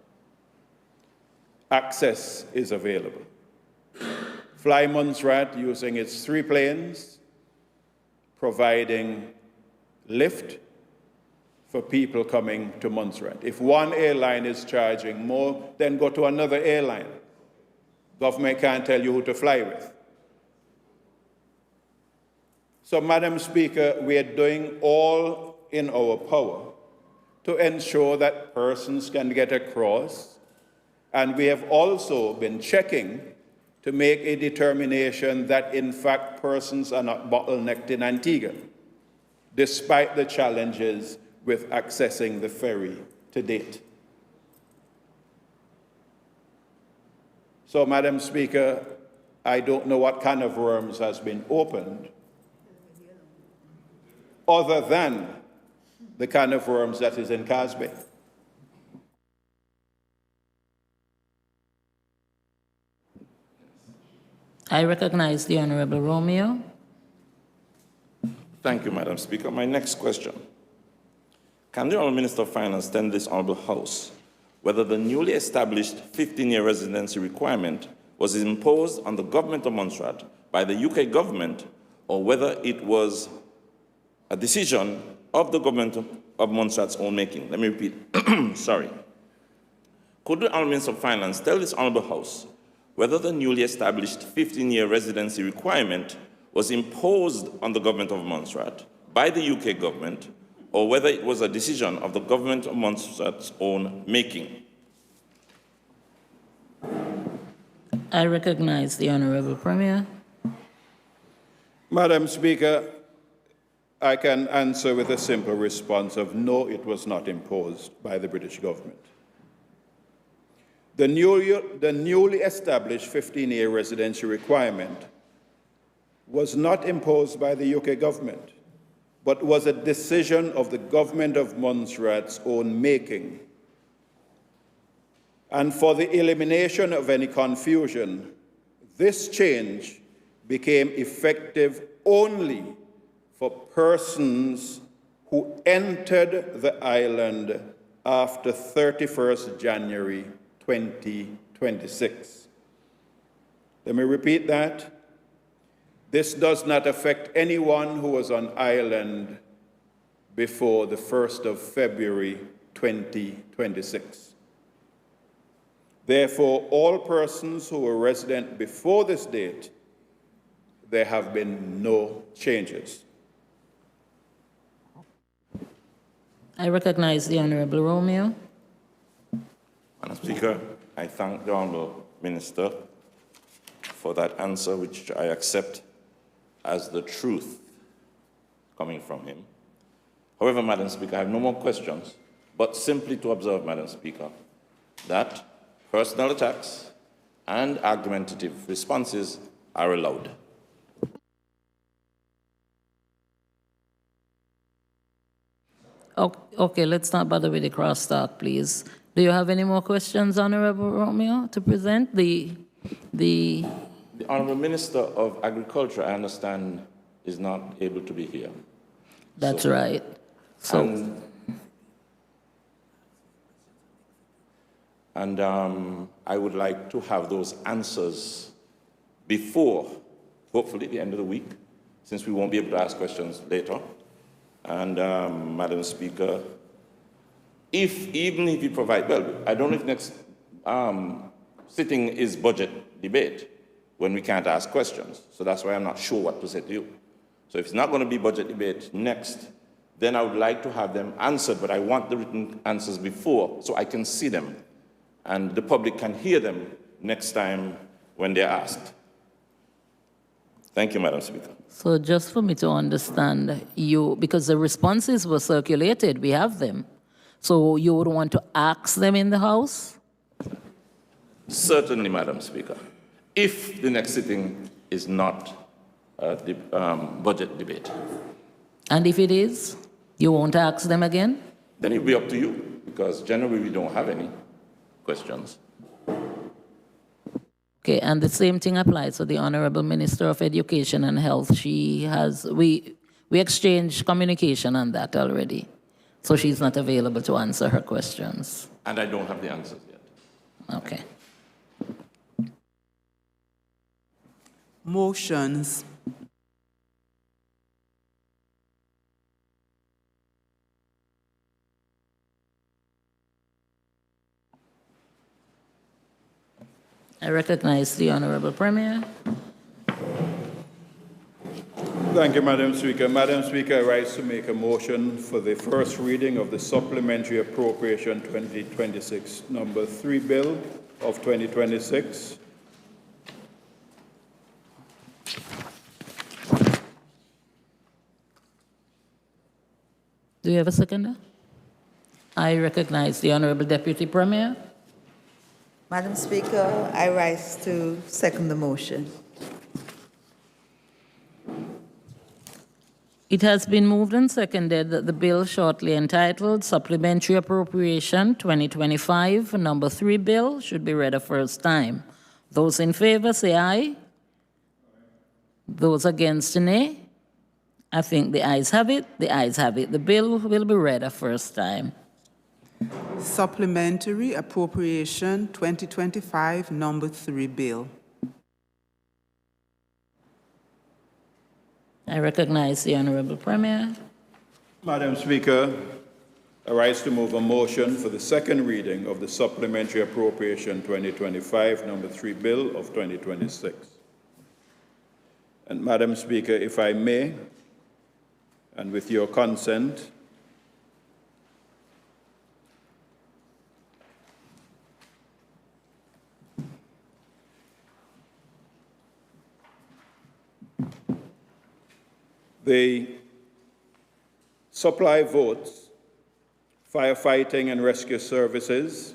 Access is available. Fly Montserrat using its 3 planes, providing lift for people coming to Montserrat. If one airline is charging more, then go to another airline. Government can't tell you who to fly with. So, Madam Speaker, we are doing all in our power to ensure that persons can get across, and we have also been checking to make a determination that, in fact, persons are not bottlenecked in Antigua, despite the challenges with accessing the ferry to date. So, Madam Speaker, I don't know what kind of worms has been opened, other than the kind of worms that is in Casby. I recognize the Honorable Romeo. Thank you, Madam Speaker. My next question. Can the Honourable Minister of Finance tell this Honourable House whether the newly established 15-year residency requirement was imposed on the Government of Montserrat by the UK government, or whether it was a decision of the Government of Montserrat's own making? Let me repeat. Sorry. Could the Honourable Minister of Finance tell this Honourable House whether the newly established 15-year residency requirement was imposed on the Government of Montserrat by the UK government, or whether it was a decision of the Government of Montserrat's own making? I recognize the Honorable Premier. Madam Speaker, I can answer with a simple response of no, it was not imposed by the British government. The newly established 15-year residency requirement was not imposed by the UK government, but was a decision of the Government of Montserrat's own making. And for the elimination of any confusion, this change became effective only for persons who entered the island after 31st January 2026. Let me repeat that. This does not affect anyone who was on island before the 1st of February 2026. Therefore, all persons who were resident before this date, there have been no changes. I recognize the Honorable Romeo. Madam Speaker, I thank the Honourable Minister for that answer, which I accept as the truth coming from him. However, Madam Speaker, I have no more questions, but simply to observe, Madam Speaker, that personal attacks and argumentative responses are allowed. Okay, let's not bother with the crosstalk, please. Do you have any more questions, Honorable Romeo, to present? The Honourable Minister of Agriculture, I understand, is not able to be here. That's right. So, and I would like to have those answers before, hopefully, the end of the week, since we won't be able to ask questions later. And, Madam Speaker, even if you provide, well, I don't know if next sitting is budget debate when we can't ask questions. So that's why I'm not sure what to say to you. So if it's not going to be budget debate next, then I would like to have them answered, but I want the written answers before so I can see them and the public can hear them next time when they're asked. Thank you, Madam Speaker. so just for me to understand, because the responses were circulated, we have them. So you would want to ask them in the House? Certainly, Madam Speaker. If the next sitting is not the budget debate. And if it is, you won't ask them again? Then it'll be up to you, because generally we don't have any questions. Okay, and the same thing applies to the Honorable Minister of Education and Health. We exchanged communication on that already. So she's not available to answer her questions. And I don't have the answers yet. Okay. Motions. I recognize the Honorable Premier. Thank you, Madam Speaker. Madam Speaker, I rise to make a motion for the first reading of the Supplementary Appropriation 2026 Number 3 Bill of 2026. Do you have a seconder? I recognize the Honorable Deputy Premier. Madam Speaker, I rise to second the motion. It has been moved and seconded that the bill shortly entitled Supplementary Appropriation 2025, Number 3 Bill, should be read a first time. Those in favor say aye. Those against, nay. I think the ayes have it. The ayes have it. The bill will be read a first time. Supplementary Appropriation 2025, Number 3 Bill. I recognize the Honorable Premier. Madam Speaker, I rise to move a motion for the second reading of the Supplementary Appropriation 2025 Number 3 Bill of 2026. And Madam Speaker, if I may, and with your consent, the supply votes, firefighting and rescue services,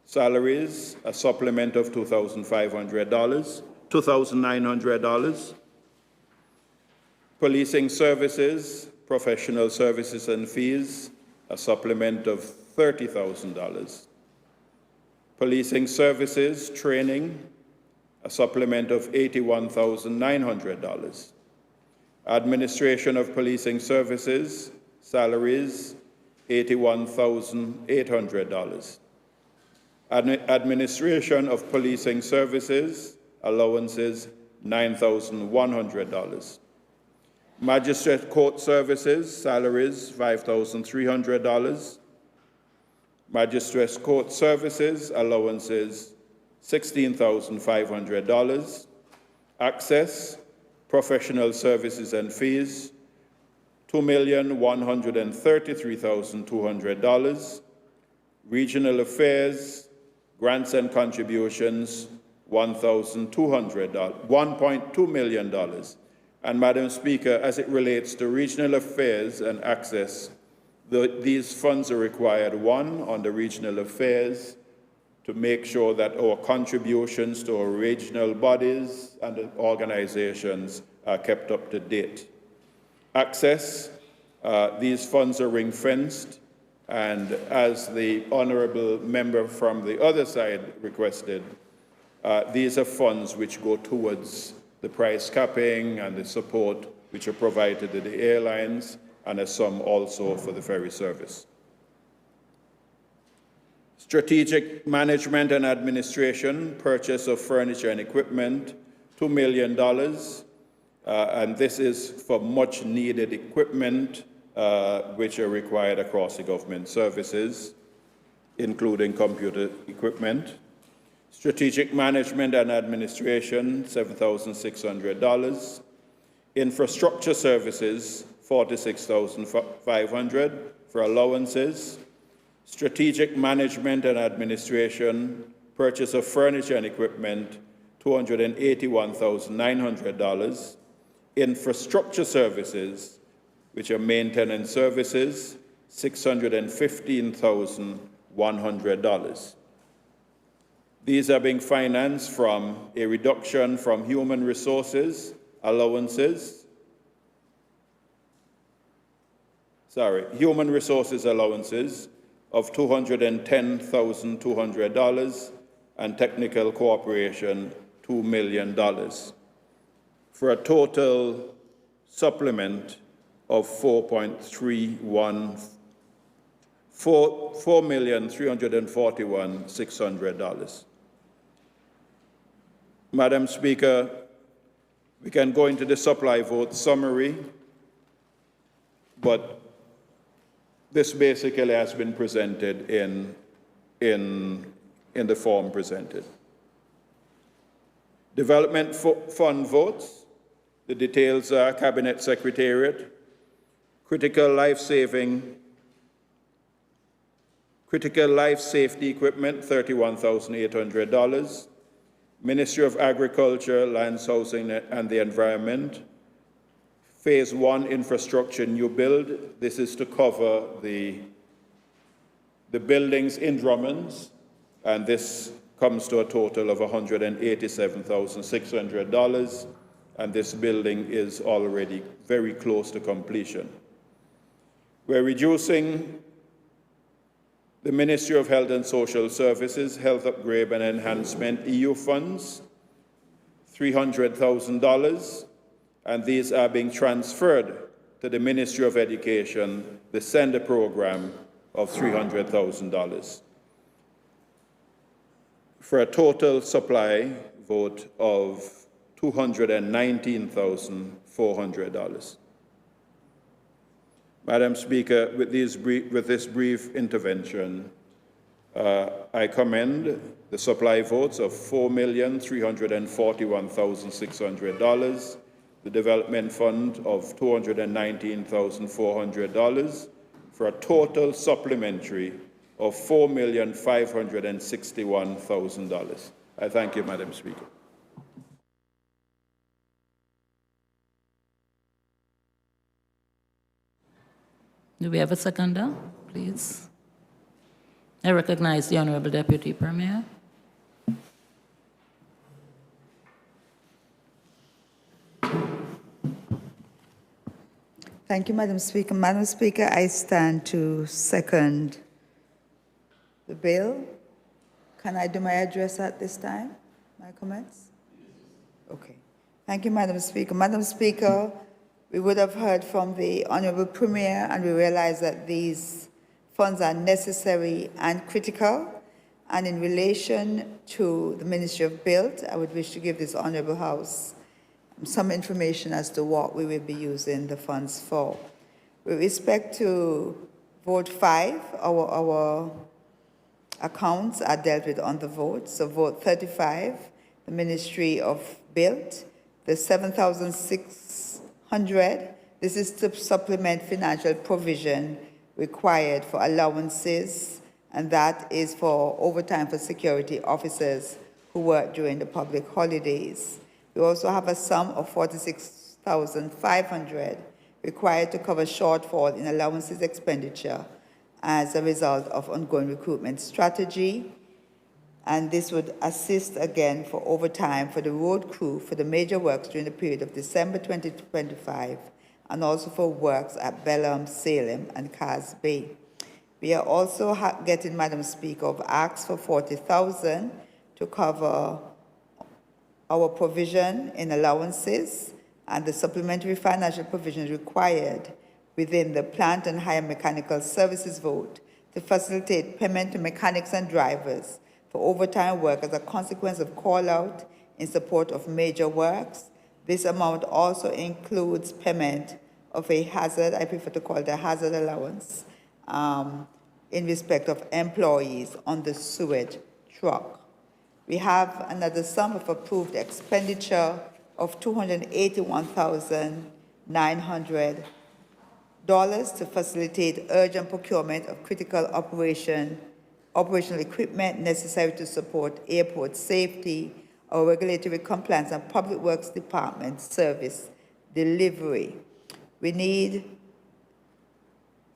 salaries, a supplement of $2,900, policing services, professional services and fees, a supplement of $30,000, policing services, training, a supplement of $81,900, administration of policing services, salaries, $81,800. Administration of policing services, allowances, $9,100. Magistrate court services, salaries, $5,300. Magistrate court services, allowances, $16,500. Access, professional services and fees, $2,133,200. Regional affairs, grants and contributions, $1.2 million. And Madam Speaker, as it relates to regional affairs and access, these funds are required, one, on the regional affairs, to make sure that our contributions to our regional bodies and organizations are kept up to date. Access, these funds are ring-fenced, and as the honorable member from the other side requested, these are funds which go towards the price capping and the support which are provided to the airlines, and a sum also for the ferry service. Strategic management and administration, purchase of furniture and equipment, $2 million, and this is for much needed equipment which are required across the government services, including computer equipment. Strategic management and administration, $7,600. Infrastructure services, $46,500 for allowances. Strategic management and administration, purchase of furniture and equipment, $281,900. Infrastructure services, which are maintenance services, $615,100. These are being financed from a reduction from human resources, allowances, human resources allowances of $210,200 and technical cooperation $2 million for a total supplement of $4,341,600. Madam Speaker, we can go into the supply vote summary, but this basically has been presented in the form presented. Development Fund votes, the details are Cabinet Secretariat, critical life safety equipment, $31,800. Ministry of Agriculture, Lands, Housing and the Environment, Phase 1 infrastructure new build. This is to cover the buildings in Drummonds, and this comes to a total of $187,600, and this building is already very close to completion. We're reducing the Ministry of Health and Social Services, Health Upgrade and Enhancement EU funds, $300,000, and these are being transferred to the Ministry of Education, the Sender program of $300,000, for a total supply vote of $219,400. Madam Speaker, with this brief intervention, I commend the supply votes of $4,341,600, the Development Fund of $219,400, for a total supplementary of $4,561,000. I thank you, Madam Speaker. Do we have a seconder, please? I recognize the Honorable Deputy Premier. Thank you, Madam Speaker. Madam Speaker, I stand to second the bill. Can I do my address at this time, my comments? Okay. Thank you, Madam Speaker. Madam Speaker, we would have heard from the Honorable Premier, and we realize that these funds are necessary and critical. And in relation to the Ministry of Build, I would wish to give this Honorable House some information as to what we will be using the funds for. With respect to vote 5, our accounts are dealt with on the vote. So vote 35, the Ministry of Build, the 7,600, this is to supplement financial provision required for allowances, and that is for overtime for security officers who work during the public holidays. We also have a sum of $46,500 required to cover shortfall in allowances expenditure as a result of ongoing recruitment strategy. And this would assist again for overtime for the road crew for the major works during the period of December 2025, and also for works at Bellam, Salem, and Cars Bay. We are also getting, Madam Speaker, of acts for $40,000 to cover our provision in allowances and the supplementary financial provisions required within the plant and hire mechanical services vote to facilitate payment to mechanics and drivers for overtime work as a consequence of call-out in support of major works. This amount also includes payment of a hazard, I prefer to call it a hazard allowance, in respect of employees on the sewage truck. We have another sum of approved expenditure of $281,900 to facilitate urgent procurement of critical operational equipment necessary to support airport safety, our regulatory compliance, and Public Works Department service delivery. We need,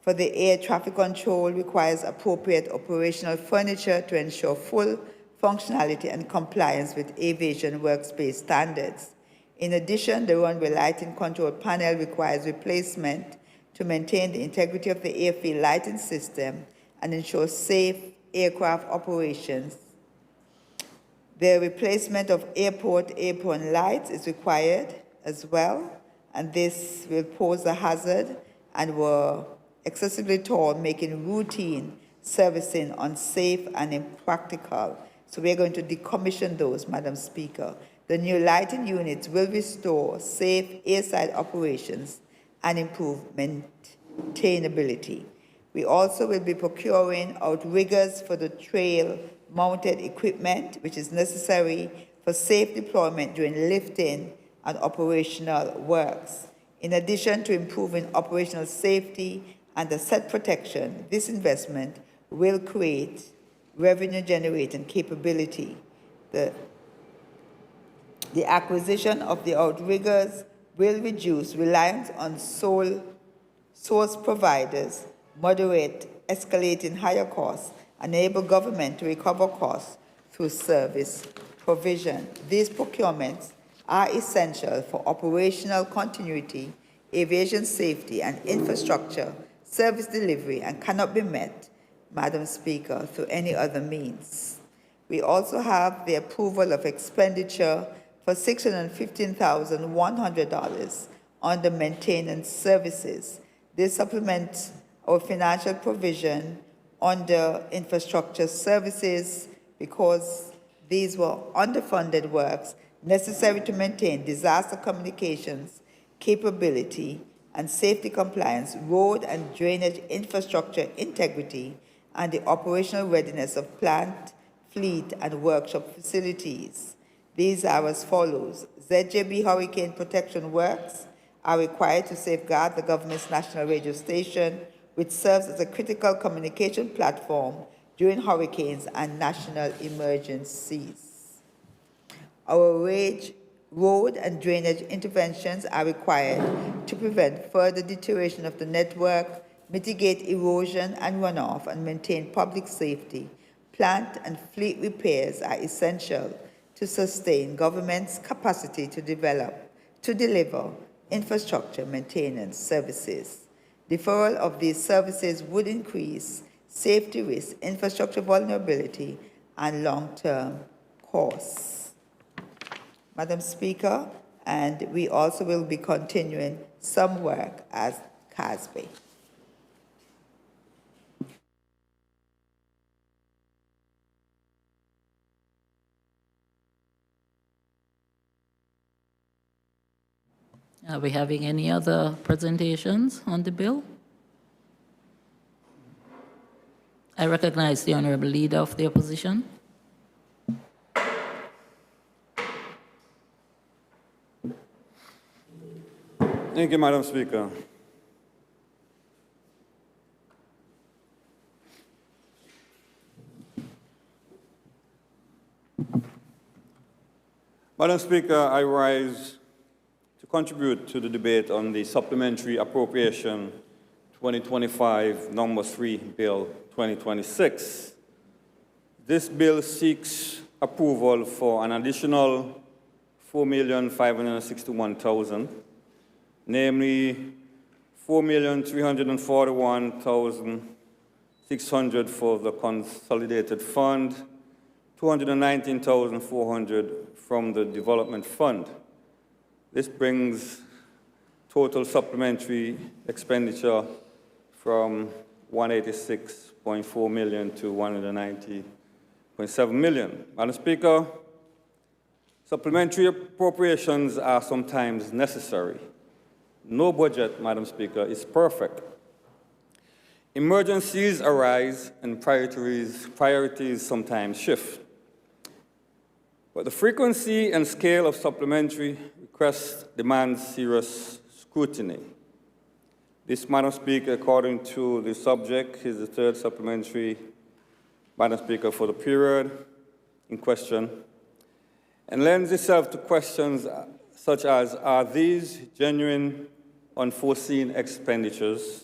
for the air traffic control, requires appropriate operational furniture to ensure full functionality and compliance with aviation workspace standards. In addition, the runway lighting control panel requires replacement to maintain the integrity of the airfield lighting system and ensure safe aircraft operations. The replacement of airport apron lights is required as well, and this will pose a hazard and were excessively tall, making routine servicing unsafe and impractical. So we're going to decommission those, Madam Speaker. The new lighting units will restore safe airside operations and improve maintainability. We also will be procuring outriggers for the trail-mounted equipment, which is necessary for safe deployment during lifting and operational works. In addition to improving operational safety and asset protection, this investment will create revenue-generating capability. The acquisition of the outriggers will reduce reliance on sole source providers, moderate escalating higher costs, enable government to recover costs through service provision. These procurements are essential for operational continuity, aviation safety, and infrastructure service delivery and cannot be met, Madam Speaker, through any other means. We also have the approval of expenditure for $615,100 under maintenance services. This supplements our financial provision under infrastructure services because these were underfunded works necessary to maintain disaster communications capability and safety compliance, road and drainage infrastructure integrity, and the operational readiness of plant, fleet, and workshop facilities. These are as follows. ZJB hurricane protection works are required to safeguard the government's national radio station, which serves as a critical communication platform during hurricanes and national emergencies. Our road and drainage interventions are required to prevent further deterioration of the network, mitigate erosion and runoff, and maintain public safety. Plant and fleet repairs are essential to sustain government's capacity to deliver infrastructure maintenance services. Deferral of these services would increase safety risks, infrastructure vulnerability, and long-term costs. Madam Speaker, and we also will be continuing some work as CASB. Are we having any other presentations on the bill? I recognize the Honorable Leader of the Opposition. Thank you, Madam Speaker. Madam Speaker, I rise to contribute to the debate on the Supplementary Appropriation 2025, Number 3, Bill 2026. This bill seeks approval for an additional $4,561,000, namely $4,341,600 for the Consolidated Fund, $219,400 from the Development Fund. This brings total supplementary expenditure from $186.4 million to $190.7 million. Madam Speaker, supplementary appropriations are sometimes necessary. No budget, Madam Speaker, is perfect. Emergencies arise and priorities sometimes shift. But the frequency and scale of supplementary requests demands serious scrutiny. This, Madam Speaker, according to the subject, is the third supplementary, Madam Speaker, for the period in question, and lends itself to questions such as, are these genuine unforeseen expenditures,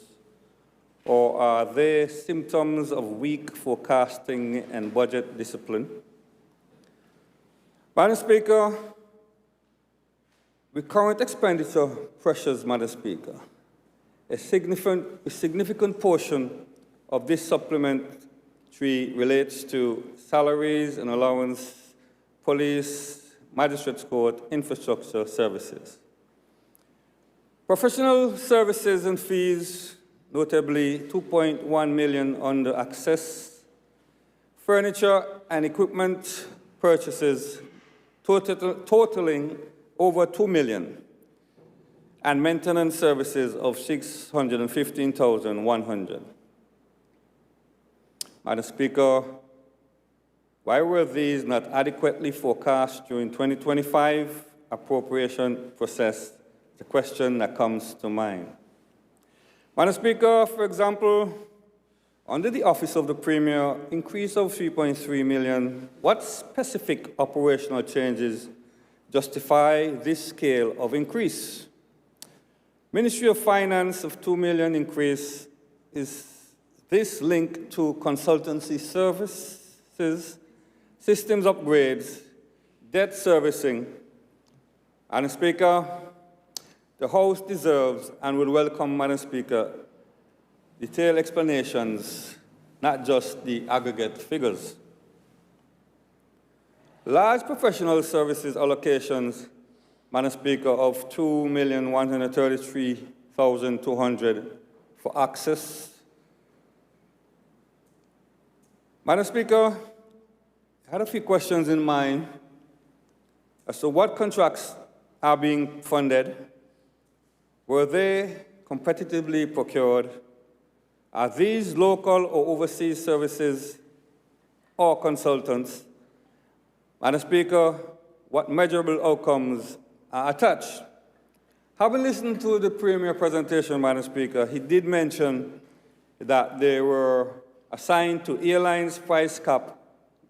or are they symptoms of weak forecasting and budget discipline? Madam Speaker, with current expenditure pressures, Madam Speaker, A significant portion of this supplementary relates to salaries and allowance, police, magistrates court, infrastructure services. Professional services and fees, notably 2.1 million under access, furniture and equipment purchases totaling over 2 million, and maintenance services of 615,100. Madam Speaker, why were these not adequately forecast during 2025 appropriation process? The question that comes to mind. Madam Speaker, for example, under the Office of the Premier, increase of 3.3 million, what specific operational changes justify this scale of increase? Ministry of Finance of 2 million increase, is this linked to consultancy services, systems upgrades, debt servicing? Madam Speaker, the House deserves and will welcome, Madam Speaker, detailed explanations, not just the aggregate figures. Large professional services allocations, Madam Speaker, of 2,133,200 for access. Madam Speaker, I had a few questions in mind as to what contracts are being funded. Were they competitively procured? Are these local or overseas services or consultants? Madam Speaker, what measurable outcomes are attached? Having listened to the Premier presentation, Madam Speaker, he did mention that they were assigned to airlines, price cap,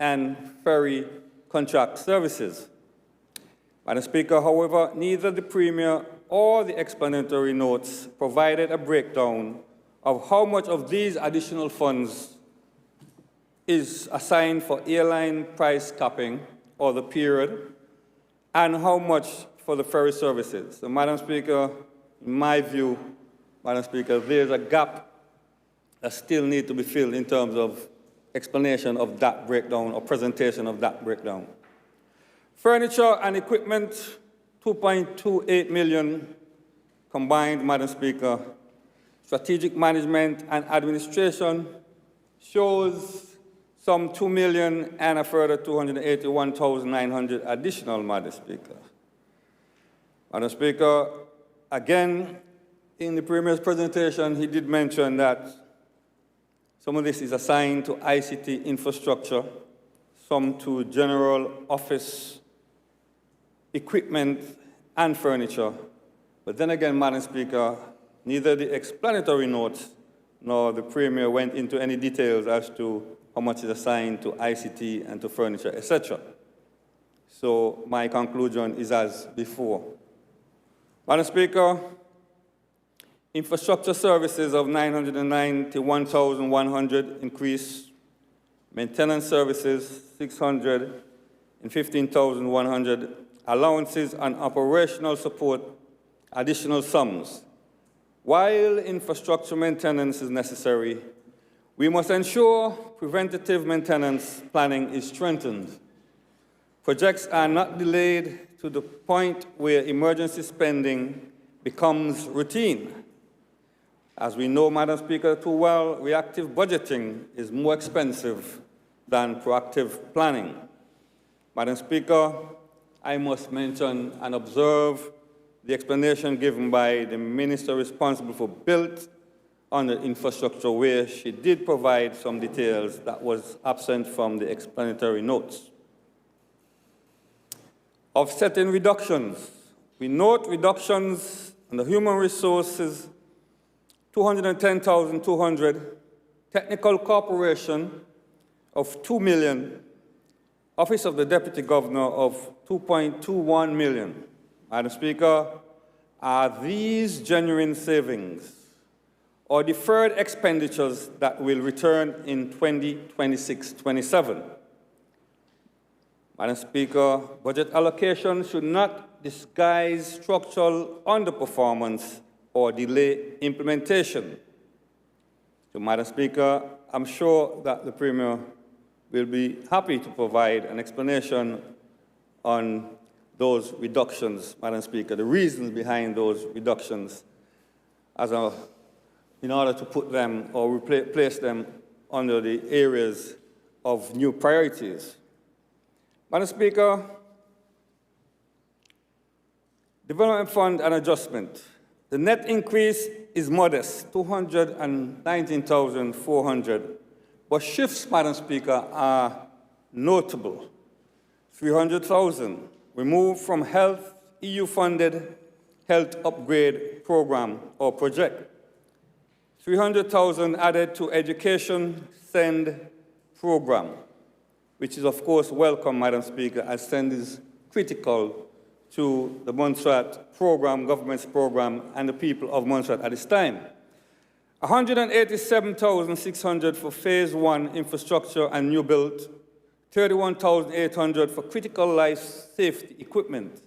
and ferry contract services. Madam Speaker, however, neither the Premier or the explanatory notes provided a breakdown of how much of these additional funds is assigned for airline price capping or the period, and how much for the ferry services. So, Madam Speaker, in my view, Madam Speaker, there's a gap that still needs to be filled in terms of explanation of that breakdown or presentation of that breakdown. Furniture and equipment, 2.28 million combined, Madam Speaker. Strategic management and administration shows some 2 million and a further 281,900 additional, Madam Speaker. Madam Speaker, again, in the Premier's presentation, he did mention that some of this is assigned to ICT infrastructure, some to general office equipment and furniture. But then again, Madam Speaker, neither the explanatory notes nor the Premier went into any details as to how much is assigned to ICT and to furniture, etc. So my conclusion is as before. Madam Speaker, infrastructure services of 991,100 increase, maintenance services 615,100, allowances and operational support additional sums. While infrastructure maintenance is necessary, we must ensure preventative maintenance planning is strengthened. Projects are not delayed to the point where emergency spending becomes routine. As we know, Madam Speaker, too well, reactive budgeting is more expensive than proactive planning. Madam Speaker, I must mention and observe the explanation given by the Minister responsible for built on the infrastructure, where she did provide some details that was absent from the explanatory notes. Offsetting reductions. We note reductions in the human resources, 210,200, technical cooperation of 2 million, Office of the Deputy Governor of 2.21 million. Madam Speaker, are these genuine savings or deferred expenditures that will return in 2026-27? Madam Speaker, budget allocation should not disguise structural underperformance or delay implementation. So, Madam Speaker, I'm sure that the Premier will be happy to provide an explanation on those reductions, Madam Speaker, the reasons behind those reductions in order to put them or place them under the areas of new priorities. Madam Speaker, Development Fund and adjustment. The net increase is modest, 219,400, but shifts, Madam Speaker, are notable. 300,000 removed from health, EU-funded health upgrade program or project. 300,000 added to education SEND program, which is of course welcome, Madam Speaker, as SEND is critical to the Montserrat program, government's program, and the people of Montserrat at this time. 187,600 for phase 1 infrastructure and new build, 31,800 for critical life safety equipment.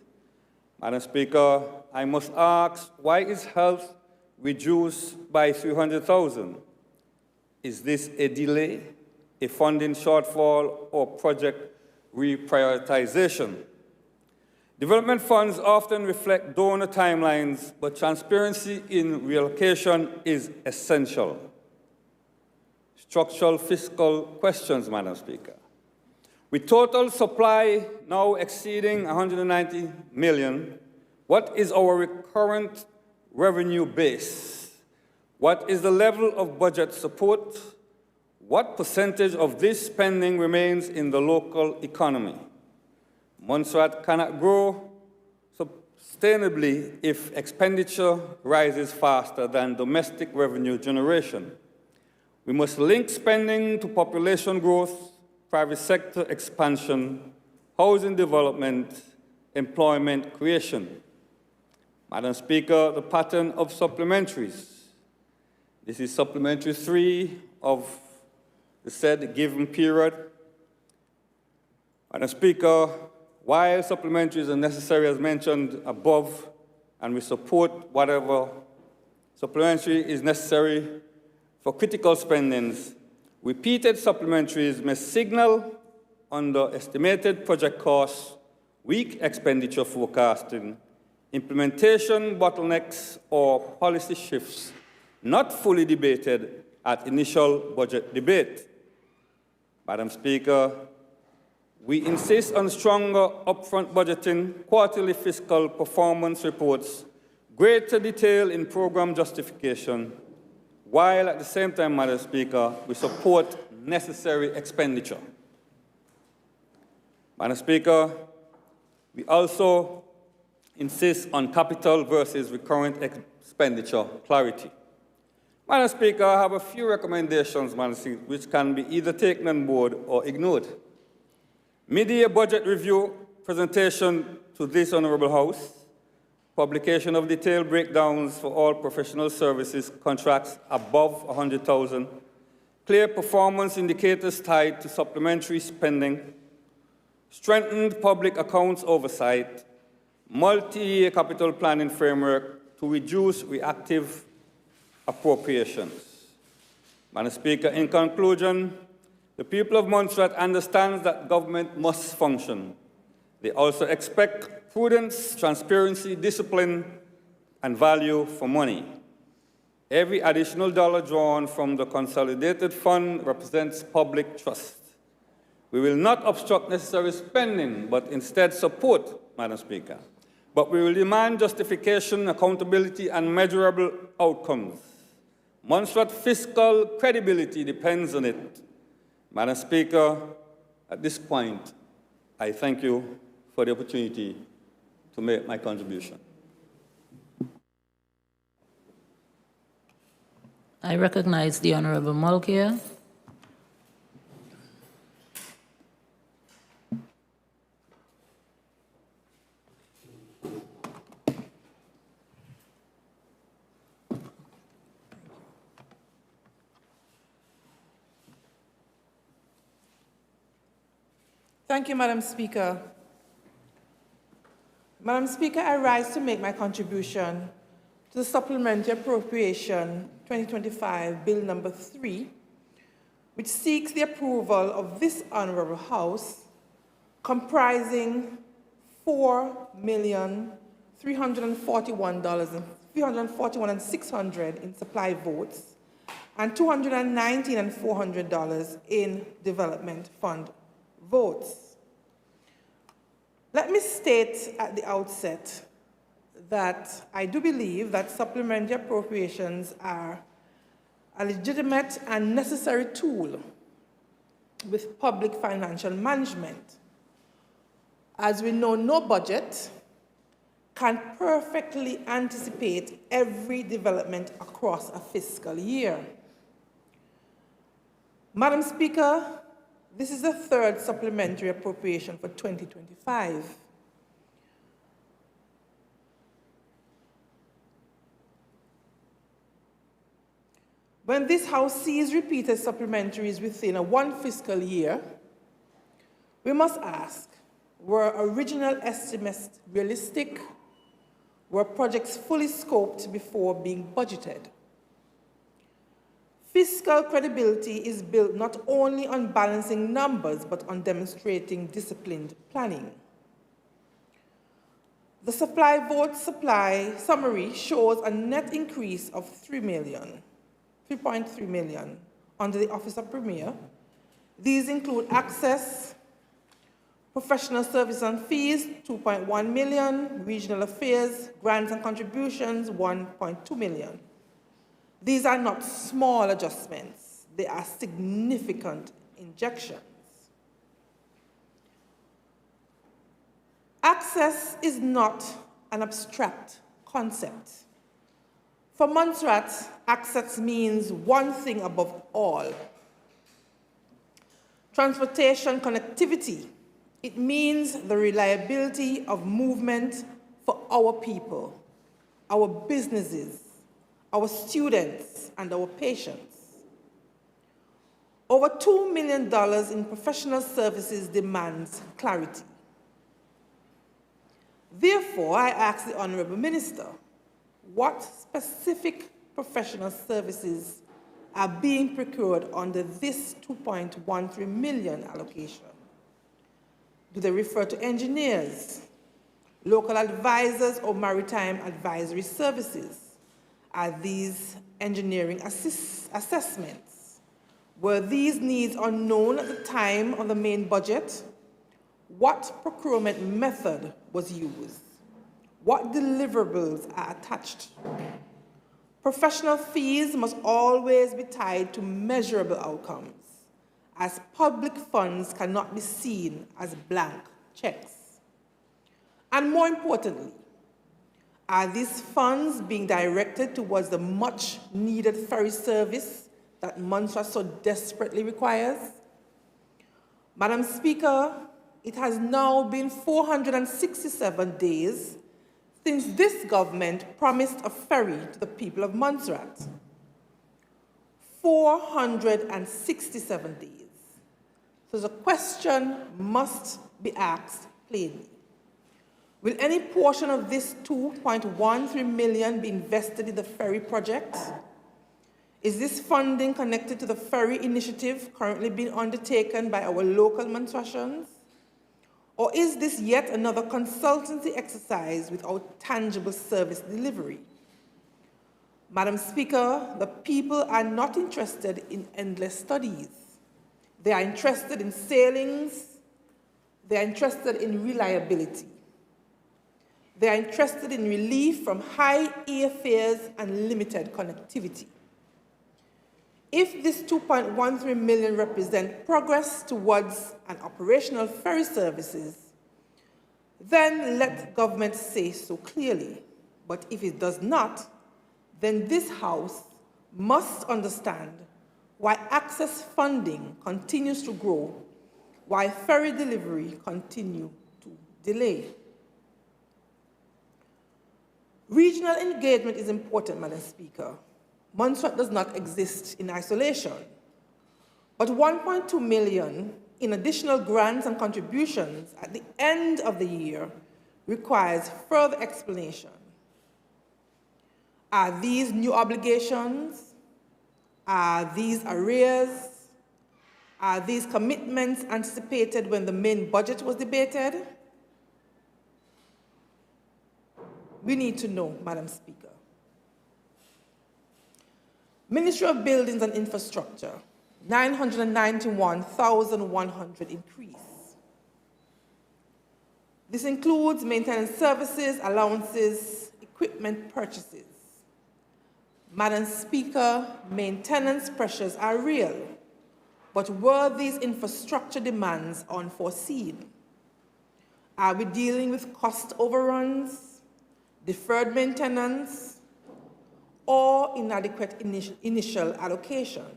Madam Speaker, I must ask, why is health reduced by 300,000? Is this a delay, a funding shortfall, or project reprioritization? Development funds often reflect donor timelines, but transparency in reallocation is essential. Structural fiscal questions, Madam Speaker. With total supply now exceeding 190 million, what is our recurrent revenue base? What is the level of budget support? What percentage of this spending remains in the local economy? Montserrat cannot grow sustainably if expenditure rises faster than domestic revenue generation. We must link spending to population growth, private sector expansion, housing development, employment creation. Madam Speaker, the pattern of supplementaries. This is supplementary 3 of the said given period. Madam Speaker, while supplementaries are necessary as mentioned above, and we support whatever supplementary is necessary for critical spendings, repeated supplementaries may signal underestimated project costs, weak expenditure forecasting, implementation bottlenecks, or policy shifts not fully debated at initial budget debate. Madam Speaker, we insist on stronger upfront budgeting, quarterly fiscal performance reports, greater detail in program justification, while at the same time, Madam Speaker, we support necessary expenditure. Madam Speaker, we also insist on capital versus recurrent expenditure clarity. Madam Speaker, I have a few recommendations, Madam Speaker, which can be either taken on board or ignored. Mid-year budget review presentation to this Honourable House, publication of detailed breakdowns for all professional services contracts above 100,000, clear performance indicators tied to supplementary spending, strengthened public accounts oversight, multi-year capital planning framework to reduce reactive appropriations. Madam Speaker, in conclusion, the people of Montserrat understand that government must function. They also expect prudence, transparency, discipline, and value for money. Every additional dollar drawn from the consolidated fund represents public trust. We will not obstruct necessary spending, but instead support, Madam Speaker. But we will demand justification, accountability, and measurable outcomes. Montserrat fiscal credibility depends on it. Madam Speaker, at this point, I thank you for the opportunity to make my contribution. I recognize the Honourable Mulcair. Thank you, Madam Speaker. Madam Speaker, I rise to make my contribution to the Supplementary Appropriation 2025 Bill number 3, which seeks the approval of this Honourable House, comprising $4,341,600 in supply votes and $219,400 in development fund votes. Let me state at the outset that I do believe that supplementary appropriations are a legitimate and necessary tool with public financial management. As we know, no budget can perfectly anticipate every development across a fiscal year. Madam Speaker, this is the third supplementary appropriation for 2025. When this House sees repeated supplementaries within one fiscal year, we must ask, were original estimates realistic? Were projects fully scoped before being budgeted? Fiscal credibility is built not only on balancing numbers, but on demonstrating disciplined planning. The supply vote supply summary shows a net increase of $3.3 million under the Office of Premier. These include access, professional service and fees, $2.1 million, regional affairs, grants and contributions, $1.2 million. These are not small adjustments, they are significant injections. Access is not an abstract concept. For Montserrat, access means one thing above all: transportation connectivity. It means the reliability of movement for our people, our businesses, our students, and our patients. Over $2 million in professional services demands clarity. Therefore, I ask the Honourable Minister, what specific professional services are being procured under this $2.13 million allocation? Do they refer to engineers, local advisors, or maritime advisory services? Are these engineering assessments? Were these needs unknown at the time of the main budget? What procurement method was used? What deliverables are attached? Professional fees must always be tied to measurable outcomes, as public funds cannot be seen as blank checks. And more importantly, are these funds being directed towards the much-needed ferry service that Montserrat so desperately requires? Madam Speaker, it has now been 467 days since this government promised a ferry to the people of Montserrat. 467 days. So the question must be asked plainly. Will any portion of this $2.13 million be invested in the ferry project? Is this funding connected to the ferry initiative currently being undertaken by our local Montserratians? Or is this yet another consultancy exercise without tangible service delivery? Madam Speaker, the people are not interested in endless studies. They are interested in sailings. They are interested in reliability. They are interested in relief from high airfares and limited connectivity. If this $2.13 million represents progress towards an operational ferry services, then let government say so clearly. But if it does not, then this House must understand why access funding continues to grow, why ferry delivery continues to delay. Regional engagement is important, Madam Speaker. Montserrat does not exist in isolation. But $1.2 million in additional grants and contributions at the end of the year requires further explanation. Are these new obligations? Are these arrears? Are these commitments anticipated when the main budget was debated? We need to know, Madam Speaker. Ministry of Buildings and Infrastructure, 991,100 increase. This includes maintenance services, allowances, equipment purchases. Madam Speaker, maintenance pressures are real, but were these infrastructure demands unforeseen? Are we dealing with cost overruns, deferred maintenance, or inadequate initial allocations?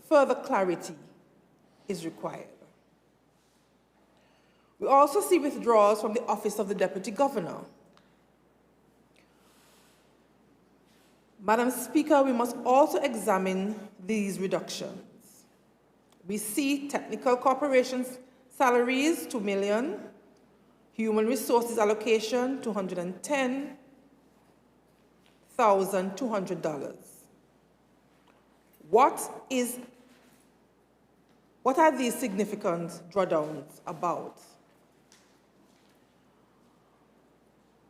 Further clarity is required. We also see withdrawals from the Office of the Deputy Governor. Madam Speaker, we must also examine these reductions. We see technical corporations salaries, $2 million, human resources allocation, $210,200. What are these significant drawdowns about?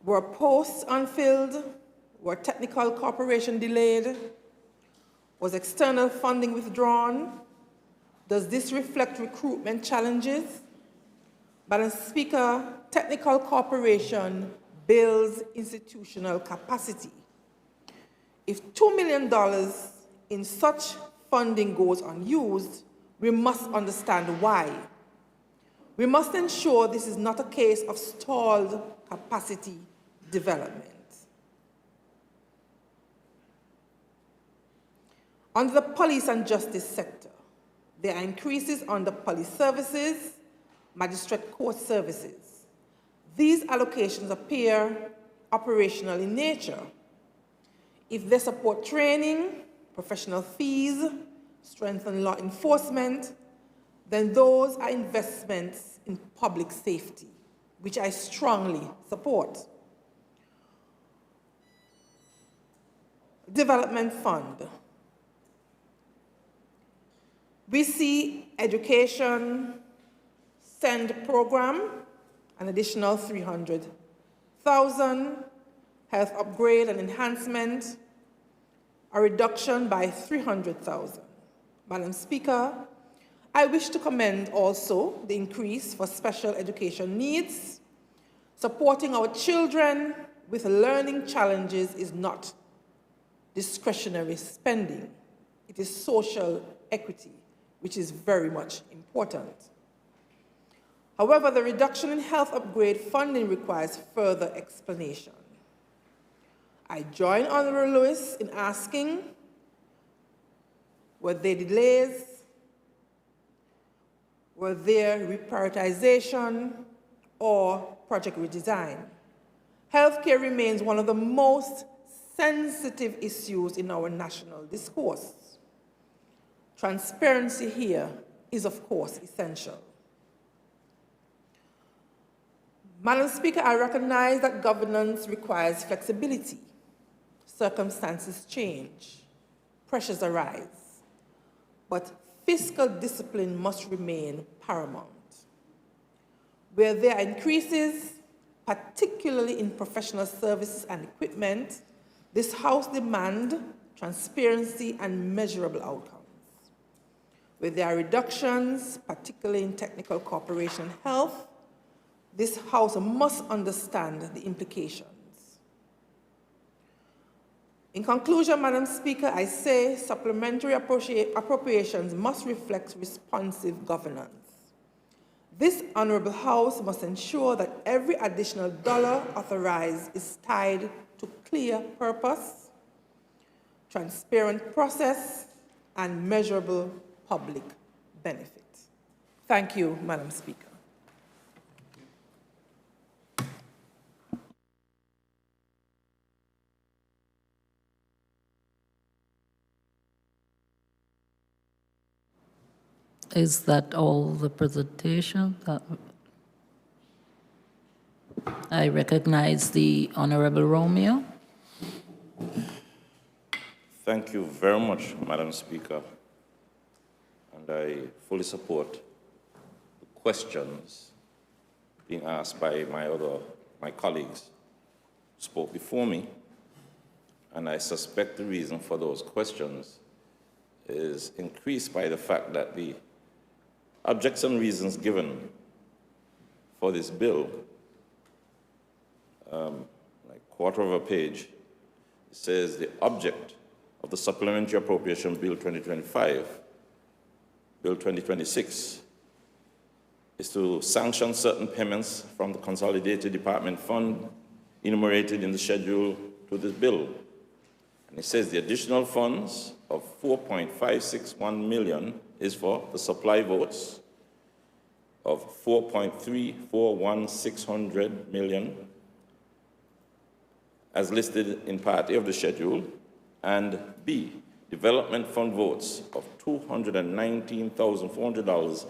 Were posts unfilled? Were technical corporation delayed? Was external funding withdrawn? Does this reflect recruitment challenges? Madam Speaker, technical corporation builds institutional capacity. If $2 million in such funding goes unused, we must understand why. We must ensure this is not a case of stalled capacity development. Under the police and justice sector, there are increases under police services, magistrate court services. These allocations appear operational in nature. If they support training, professional fees, strengthen law enforcement, then those are investments in public safety, which I strongly support. Development Fund. We see education SEND program, an additional $300,000, health upgrade and enhancement, a reduction by $300,000. Madam Speaker, I wish to commend also the increase for special education needs. Supporting our children with learning challenges is not discretionary spending. It is social equity, which is very much important. However, the reduction in health upgrade funding requires further explanation. I join Honorable Lewis in asking, were there delays? Were there reprioritization or project redesign? Healthcare remains one of the most sensitive issues in our national discourse. Transparency here is, of course, essential. Madam Speaker, I recognize that governance requires flexibility. Circumstances change, pressures arise, but fiscal discipline must remain paramount. Where there are increases, particularly in professional services and equipment, this House demands transparency and measurable outcomes. Where there are reductions, particularly in technical corporation health, this House must understand the implications. In conclusion, Madam Speaker, I say supplementary appropriations must reflect responsive governance. This Honourable House must ensure that every additional dollar authorized is tied to clear purpose, transparent process, and measurable public benefit. Thank you, Madam Speaker. Is that all the presentation? I recognize the Honorable Romeo. Thank you very much, Madam Speaker. And I fully support the questions being asked by my colleagues who spoke before me. And I suspect the reason for those questions is increased by the fact that the objection reasons given for this bill, like quarter of a page, it says the object of the Supplementary Appropriation Bill 2025, Bill 2026, is to sanction certain payments from the Consolidated Department Fund enumerated in the schedule to this bill. And it says the additional funds of $4.561 million is for the supply votes of $4.341,600 million as listed in Part A of the schedule, and B, development fund votes of $219,400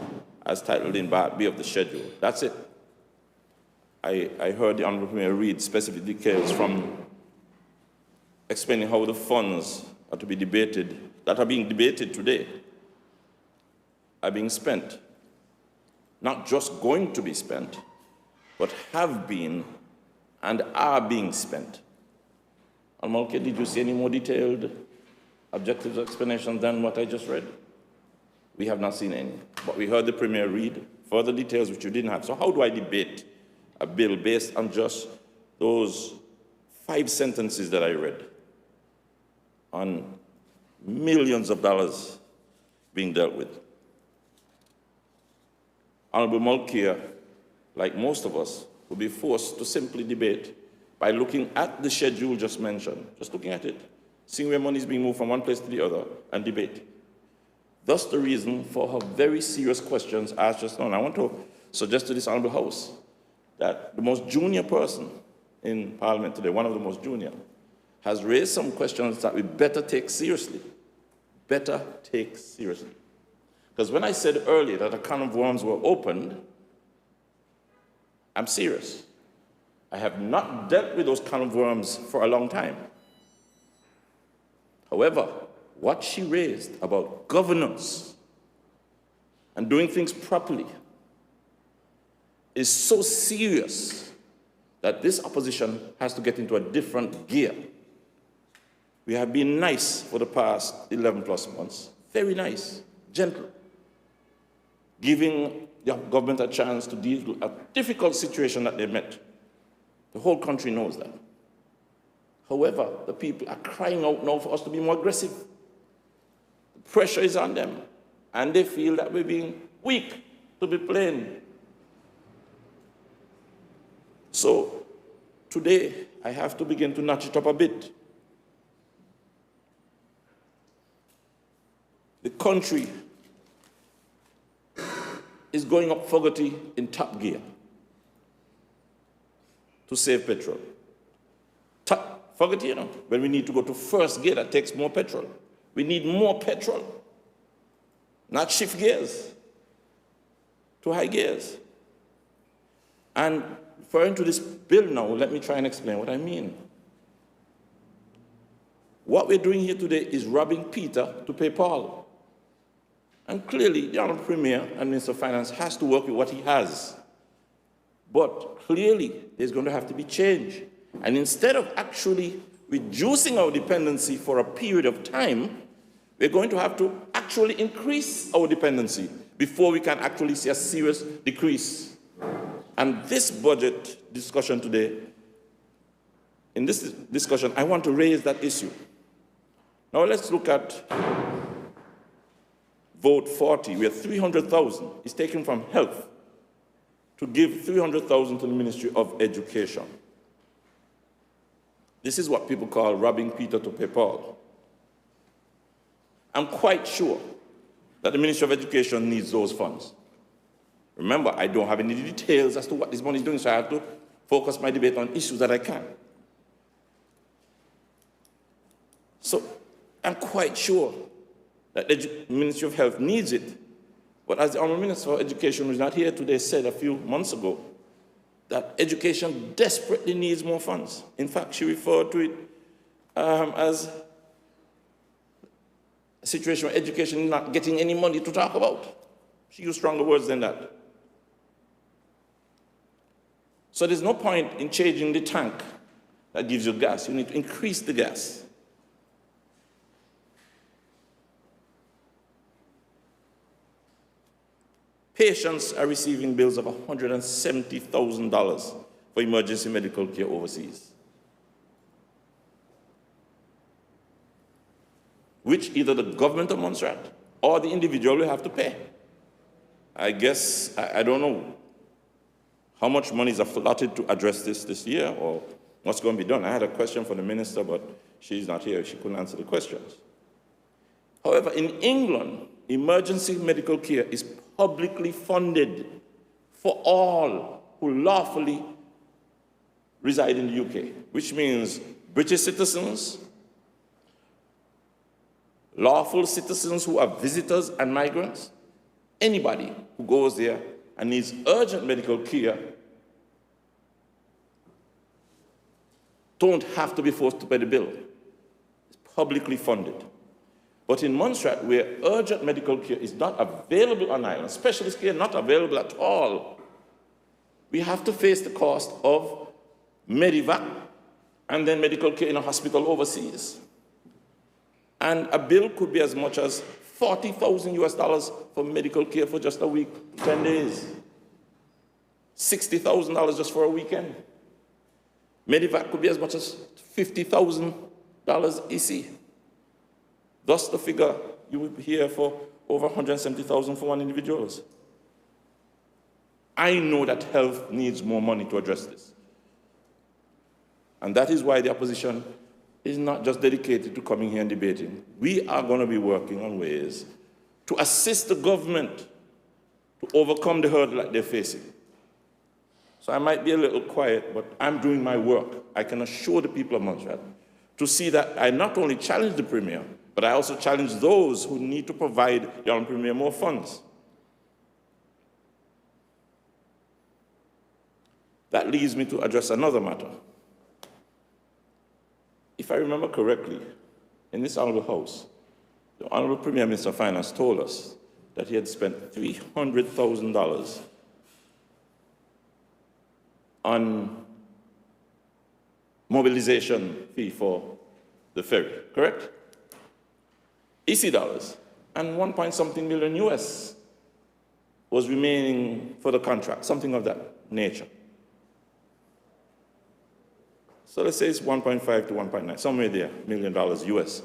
as titled in Part B of the schedule. That's it. I heard the Honorable Premier read specific details from explaining how the funds are to be debated, that are being debated today, are being spent. Not just going to be spent, but have been and are being spent. Almalke, did you see any more detailed objective explanations than what I just read? We have not seen any, but we heard the Premier read further details which you didn't have. So how do I debate a bill based on just those 5 sentences that I read on millions of dollars being dealt with? Honorable Mulcair, like most of us, will be forced to simply debate by looking at the schedule just mentioned, just looking at it, seeing where money is being moved from one place to the other, and debate. Thus the reason for her very serious questions asked just now. And I want to suggest to this Honorable House that the most junior person in Parliament today, one of the most junior, has raised some questions that we better take seriously. Better take seriously. Because when I said earlier that a can of worms were opened, I'm serious. I have not dealt with those can of worms for a long time. However, what she raised about governance and doing things properly is so serious that this opposition has to get into a different gear. We have been nice for the past 11 plus months, very nice, gentle, giving the government a chance to deal with a difficult situation that they met. The whole country knows that. However, the people are crying out now for us to be more aggressive. The pressure is on them, and they feel that we're being weak, to be plain. So today, I have to begin to notch it up a bit. The country is going up Fogarty in top gear to save petrol. Fogarty, when we need to go to first gear, that takes more petrol. We need more petrol, not shift gears to high gears. And referring to this bill now, let me try and explain what I mean. What we're doing here today is robbing Peter to pay Paul. And clearly, the Honourable Premier and Minister of Finance has to work with what he has. But clearly, there's going to have to be change. And instead of actually reducing our dependency for a period of time, we're going to have to actually increase our dependency before we can actually see a serious decrease. And this budget discussion today, in this discussion, I want to raise that issue. Now let's look at vote 40, where 300,000 is taken from health to give 300,000 to the Ministry of Education. This is what people call robbing Peter to pay Paul. I'm quite sure that the Ministry of Education needs those funds. Remember, I don't have any details as to what this money is doing, so I have to focus my debate on issues that I can. So I'm quite sure that the Ministry of Health needs it. But as the Honourable Minister for Education, who is not here today, said a few months ago, that education desperately needs more funds. In fact, she referred to it as a situation where education is not getting any money to talk about. She used stronger words than that. So there's no point in changing the tank that gives you gas. You need to increase the gas. Patients are receiving bills of $170,000 for emergency medical care overseas, which either the government of Montserrat or the individual will have to pay. I guess, I don't know how much money is allotted to address this year or what's going to be done. I had a question for the minister, but she's not here. She couldn't answer the questions. However, in England, emergency medical care is publicly funded for all who lawfully reside in the UK, which means British citizens, lawful citizens who are visitors and migrants, anybody who goes there and needs urgent medical care don't have to be forced to pay the bill. It's publicly funded. But in Montserrat, where urgent medical care is not available on island, specialist care not available at all, we have to face the cost of Medivac and then medical care in a hospital overseas. And a bill could be as much as $40,000 for medical care for just a week, 10 days. $60,000 just for a weekend. Medivac could be as much as $50,000 EC. Thus the figure you will hear for over $170,000 for one individual. I know that health needs more money to address this. And that is why the opposition is not just dedicated to coming here and debating. We are going to be working on ways to assist the government to overcome the hurdle that they're facing. So I might be a little quiet, but I'm doing my work. I can assure the people of Montserrat to see that I not only challenge the Premier, but I also challenge those who need to provide the Honourable Premier more funds. That leads me to address another matter. If I remember correctly, in this Honourable House, the Honourable Premier Minister of Finance told us that he had spent $300,000 on mobilization fee for the ferry, correct? EC dollars, and 1-point-something million US was remaining for the contract, something of that nature. So let's say it's 1.5 to 1.9, somewhere there, $1 million US.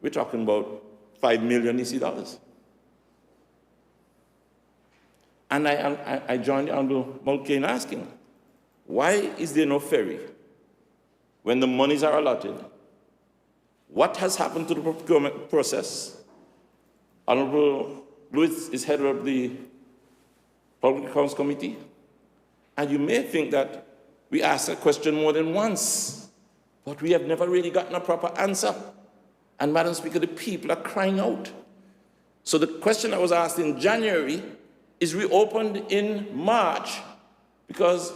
We're talking about 5 million EC dollars. And I joined the Honourable Mulcahy in asking, why is there no ferry when the monies are allotted? What has happened to the procurement process? Honourable Lewis is head of the Public Accounts Committee, and you may think that we asked a question more than once, but we have never really gotten a proper answer. And Madam Speaker, the people are crying out. So the question that was asked in January is reopened in March because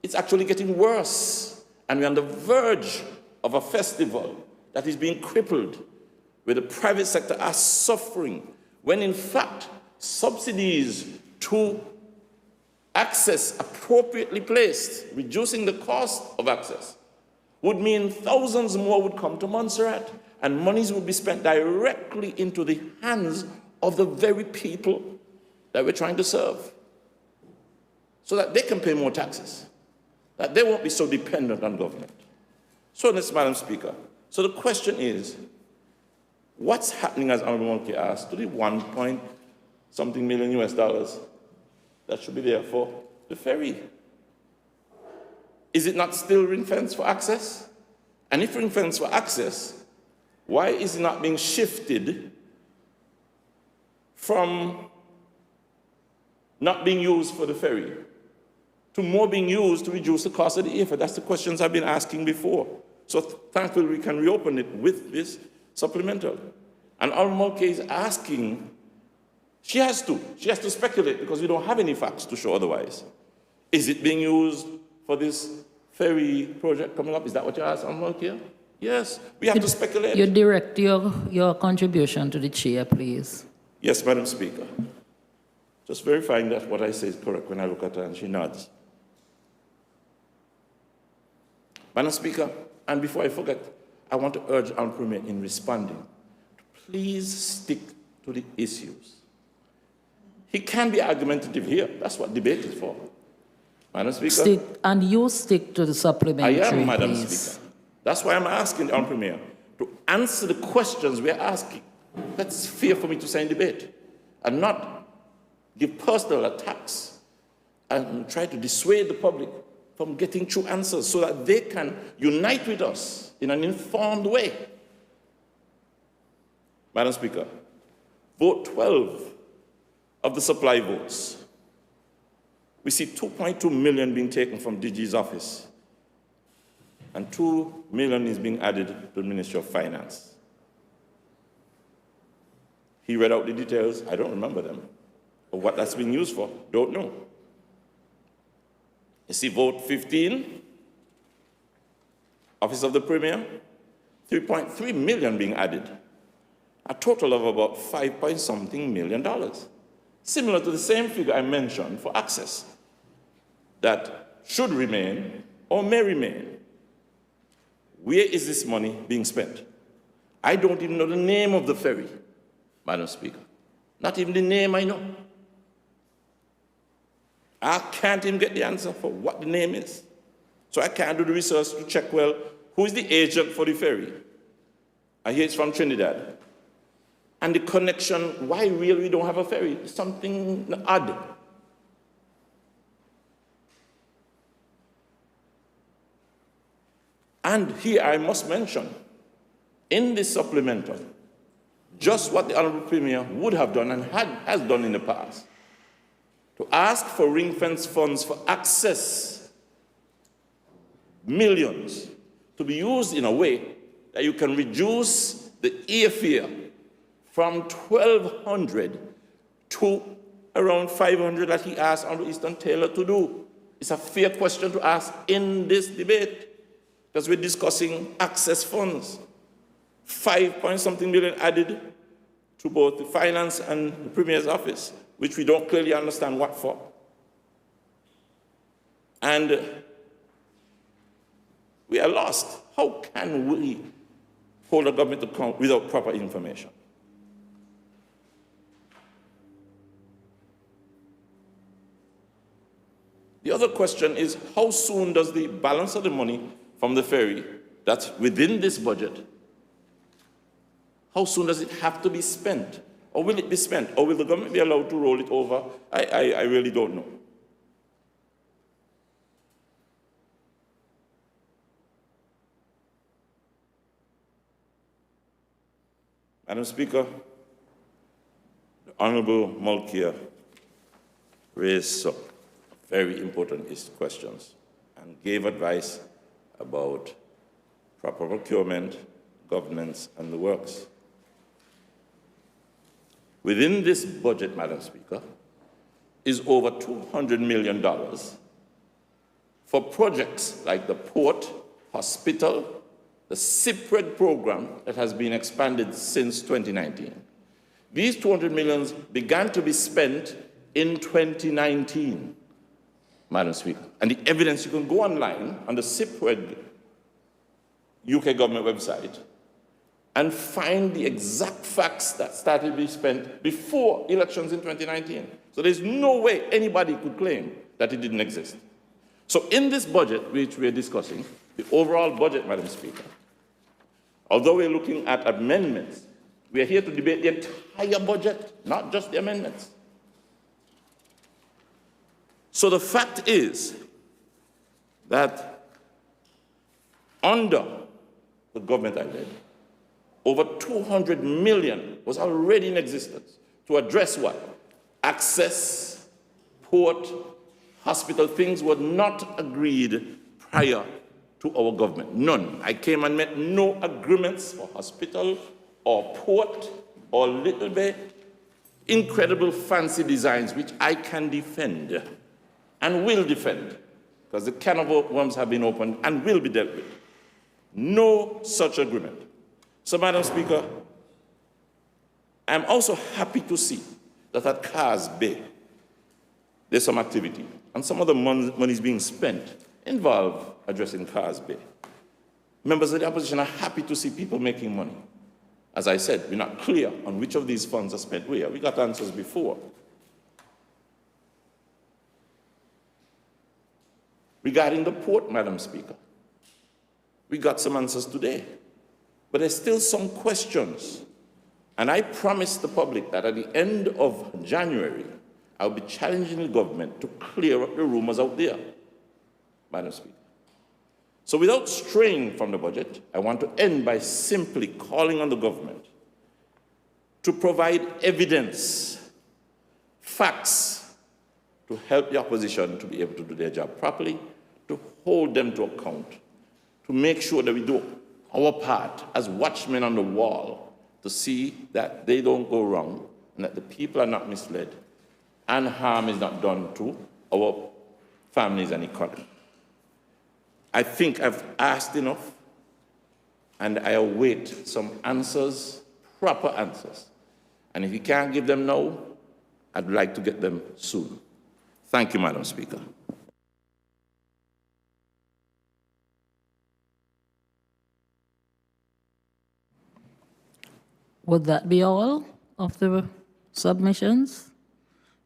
it's actually getting worse. And we're on the verge of a festival that is being crippled, where the private sector are suffering, when in fact subsidies to access appropriately placed, reducing the cost of access, would mean thousands more would come to Montserrat, and monies would be spent directly into the hands of the very people that we're trying to serve, so that they can pay more taxes, that they won't be so dependent on government. So, Madam Speaker, so the question is, what's happening, as Honourable Mulcahy asked, to the 1-point-something million US dollars that should be there for the ferry? Is it not still ring-fenced for access? And if ring-fenced for access, why is it not being shifted from not being used for the ferry to more being used to reduce the cost of the airfare? That's the questions I've been asking before. So thankfully we can reopen it with this supplemental. And Honourable Mulcahy is asking, she has to speculate because we don't have any facts to show otherwise. Is it being used for this ferry project coming up? Is that what you're asking, Malkia? Yes, we have to speculate. You direct your contribution to the chair, please. Yes, Madam Speaker. Just verifying that what I say is correct when I look at her and she nods. Madam Speaker, and before I forget, I want to urge Honourable Premier in responding to please stick to the issues. He can be argumentative here. That's what debate is for. Madam Speaker. And you stick to the supplementary, I am, Madam please. Speaker. That's why I'm asking the Honourable Premier to answer the questions we are asking. That's fair for me to say in debate, and not give personal attacks and try to dissuade the public from getting true answers so that they can unite with us in an informed way. Madam Speaker, vote 12 of the supply votes. We see 2.2 million being taken from DG's office, and 2 million is being added to the Ministry of Finance. He read out the details. I don't remember them. But what that's being used for, don't know. You see, vote 15, Office of the Premier, 3.3 million being added, a total of about $5-point-something million, similar to the same figure I mentioned for access, that should remain or may remain. Where is this money being spent? I don't even know the name of the ferry, Madam Speaker. Not even the name I know. I can't even get the answer for what the name is. So I can't do the research to check, well, who is the agent for the ferry? I hear it's from Trinidad. And the connection, why really we don't have a ferry? It's something odd. And here I must mention, in this supplemental, just what the Honourable Premier would have done and has done in the past, to ask for ring-fence funds for access, millions, to be used in a way that you can reduce the airfare from 1,200 to around 500 that he asked Honourable Easton Taylor to do. It's a fair question to ask in this debate, because we're discussing access funds. 5-point-something million added to both the finance and the Premier's office, which we don't clearly understand what for. And we are lost. How can we hold a government to account without proper information? The other question is, how soon does the balance of the money from the ferry that's within this budget, how soon does it have to be spent? Or will it be spent? Or will the government be allowed to roll it over? I really don't know. Madam Speaker, the Honourable Malkia raised some very important questions and gave advice about proper procurement, governance, and the works. Within this budget, Madam Speaker, is over $200 million for projects like the port, hospital, the CIPRED program that has been expanded since 2019. These $200 million began to be spent in 2019, Madam Speaker. And the evidence, you can go online on the CIPRED UK government website and find the exact facts that started to be spent before elections in 2019. So there's no way anybody could claim that it didn't exist. So in this budget, which we're discussing, the overall budget, Madam Speaker, although we're looking at amendments, we're here to debate the entire budget, not just the amendments. So the fact is that under the government I led, over 200 million was already in existence to address what? Access, port, hospital. Things were not agreed prior to our government. None. I came and met no agreements for hospital or port or little bit incredible fancy designs which I can defend and will defend, because the can of worms have been opened and will be dealt with. No such agreement. So, Madam Speaker, I'm also happy to see that at Cars Bay, there's some activity, and some of the money is being spent involved addressing Cars Bay. Members of the opposition are happy to see people making money. As I said, we're not clear on which of these funds are spent where. We got answers before. Regarding the port, Madam Speaker, we got some answers today, but there's still some questions. And I promised the public that at the end of January, I'll be challenging the government to clear up the rumors out there, Madam Speaker. So without straying from the budget, I want to end by simply calling on the government to provide evidence, facts, to help the opposition to be able to do their job properly, to hold them to account, to make sure that we do our part as watchmen on the wall to see that they don't go wrong and that the people are not misled and harm is not done to our families and economy. I think I've asked enough, and I await some answers, proper answers. And if you can't give them now, I'd like to get them soon. Thank you, Madam Speaker. Would that be all of the submissions?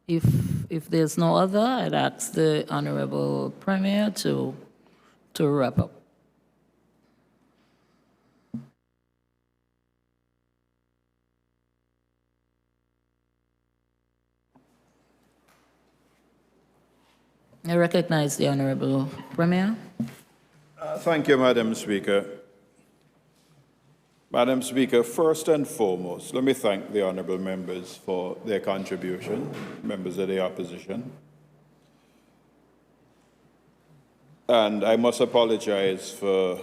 If there's no other, I'd ask the Honorable Premier to wrap up. I recognize the Honorable Premier. Thank you, Madam Speaker. Madam Speaker, first and foremost, let me thank the honourable members for their contribution, members of the opposition. And I must apologize for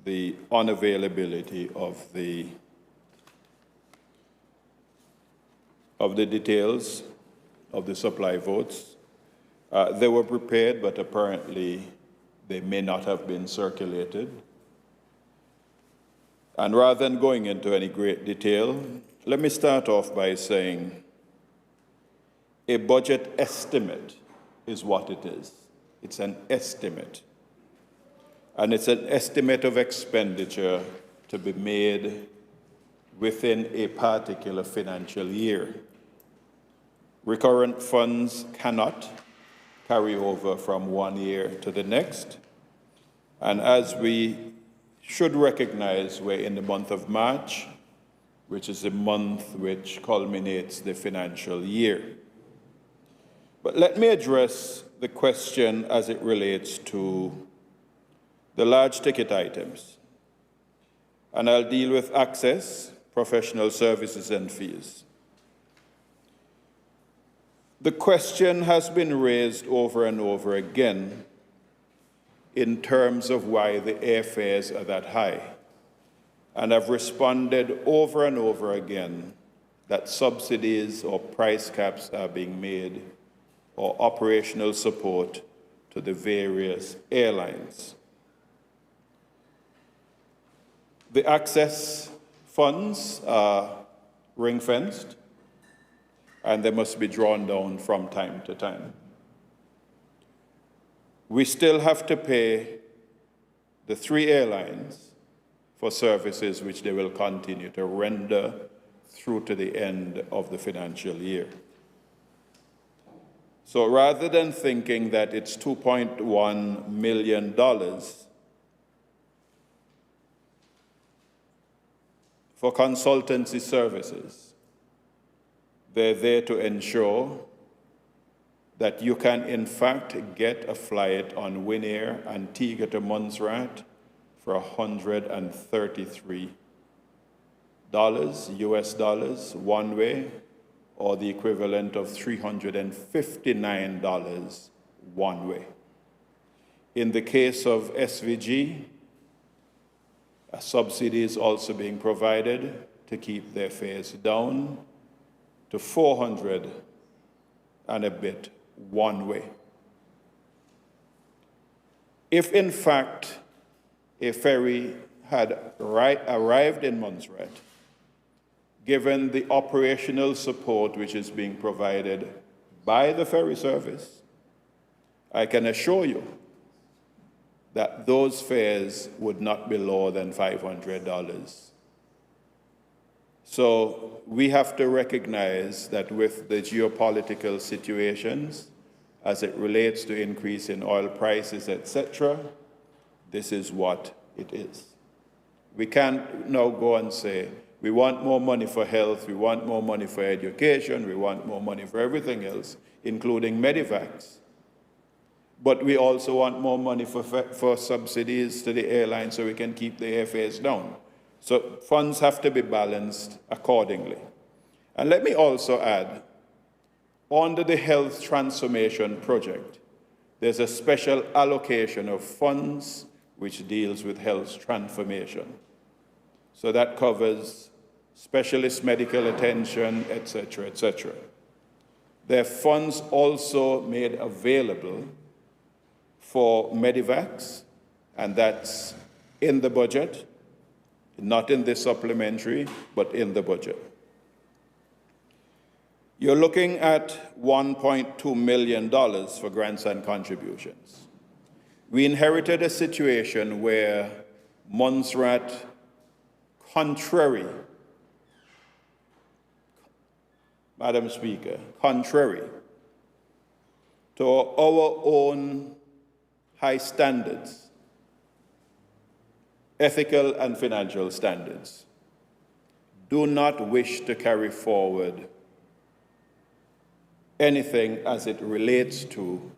the unavailability of the details of the supply votes. They were prepared, but apparently they may not have been circulated. And rather than going into any great detail, let me start off by saying a budget estimate is what it is. It's an estimate. And it's an estimate of expenditure to be made within a particular financial year. Recurrent funds cannot carry over from one year to the next. And as we should recognize, we're in the month of March, which is the month which culminates the financial year. But let me address the question as it relates to the large ticket items. And I'll deal with access, professional services, and fees. The question has been raised over and over again in terms of why the airfares are that high. And I've responded over and over again that subsidies or price caps are being made or operational support to the various airlines. The access funds are ring-fenced, and they must be drawn down from time to time. We still have to pay the 3 airlines for services which they will continue to render through to the end of the financial year. So rather than thinking that it's $2.1 million for consultancy services, they're there to ensure that you can, in fact, get a flight on Winair Antigua to Montserrat for $133 US dollars one way, or the equivalent of $359 one way. In the case of SVG, a subsidy is also being provided to keep their fares down to $400 and a bit one way. If in fact a ferry had arrived in Montserrat, given the operational support which is being provided by the ferry service, I can assure you that those fares would not be lower than $500. So we have to recognize that with the geopolitical situations, as it relates to increase in oil prices, etc., this is what it is. We can't now go and say, we want more money for health, we want more money for education, we want more money for everything else, including Medivacs. But we also want more money for subsidies to the airlines so we can keep the airfares down. So funds have to be balanced accordingly. And let me also add, under the Health Transformation Project, there's a special allocation of funds which deals with health transformation. So that covers specialist medical attention, etc., etc. There are funds also made available for Medivacs, and that's in the budget, not in the supplementary, but in the budget. You're looking at $1.2 million for grants and contributions. We inherited a situation where Montserrat, contrary, Madam Speaker, contrary to our own high standards, ethical and financial standards, do not wish to carry forward anything as it relates to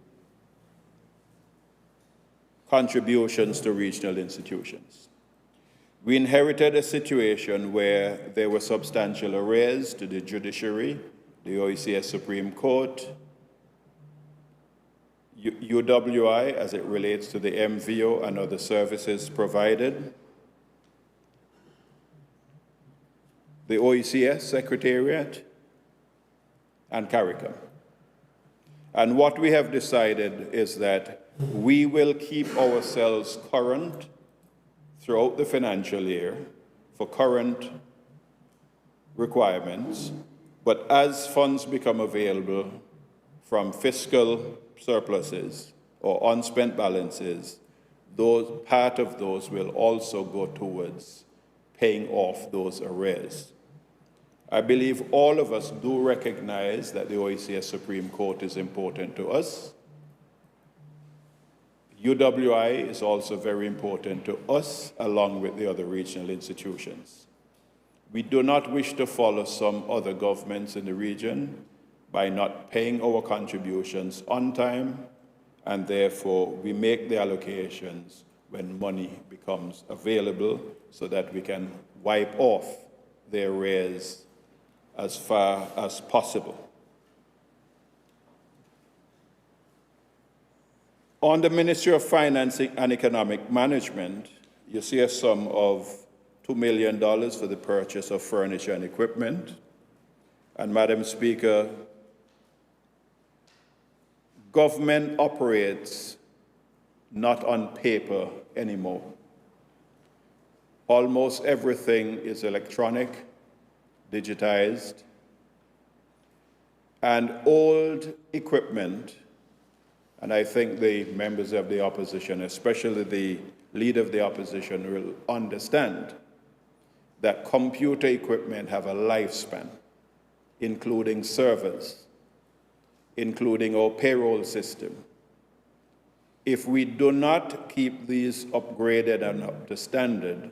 contributions to regional institutions. We inherited a situation where there were substantial arrears to the judiciary, the OECS Supreme Court, UWI as it relates to the MVO and other services provided, the OECS Secretariat, and CARICOM. And what we have decided is that we will keep ourselves current throughout the financial year for current requirements, but as funds become available from fiscal surpluses or unspent balances, part of those will also go towards paying off those arrears. I believe all of us do recognize that the OECS Supreme Court is important to us. UWI is also very important to us, along with the other regional institutions. We do not wish to follow some other governments in the region by not paying our contributions on time, and therefore we make the allocations when money becomes available so that we can wipe off the arrears as far as possible. On the Ministry of Finance and Economic Management, you see a sum of $2 million for the purchase of furniture and equipment. And Madam Speaker, government operates not on paper anymore. Almost everything is electronic, digitized, and old equipment, and I think the members of the opposition, especially the leader of the opposition, will understand that computer equipment have a lifespan, including servers, including our payroll system. If we do not keep these upgraded and up to standard,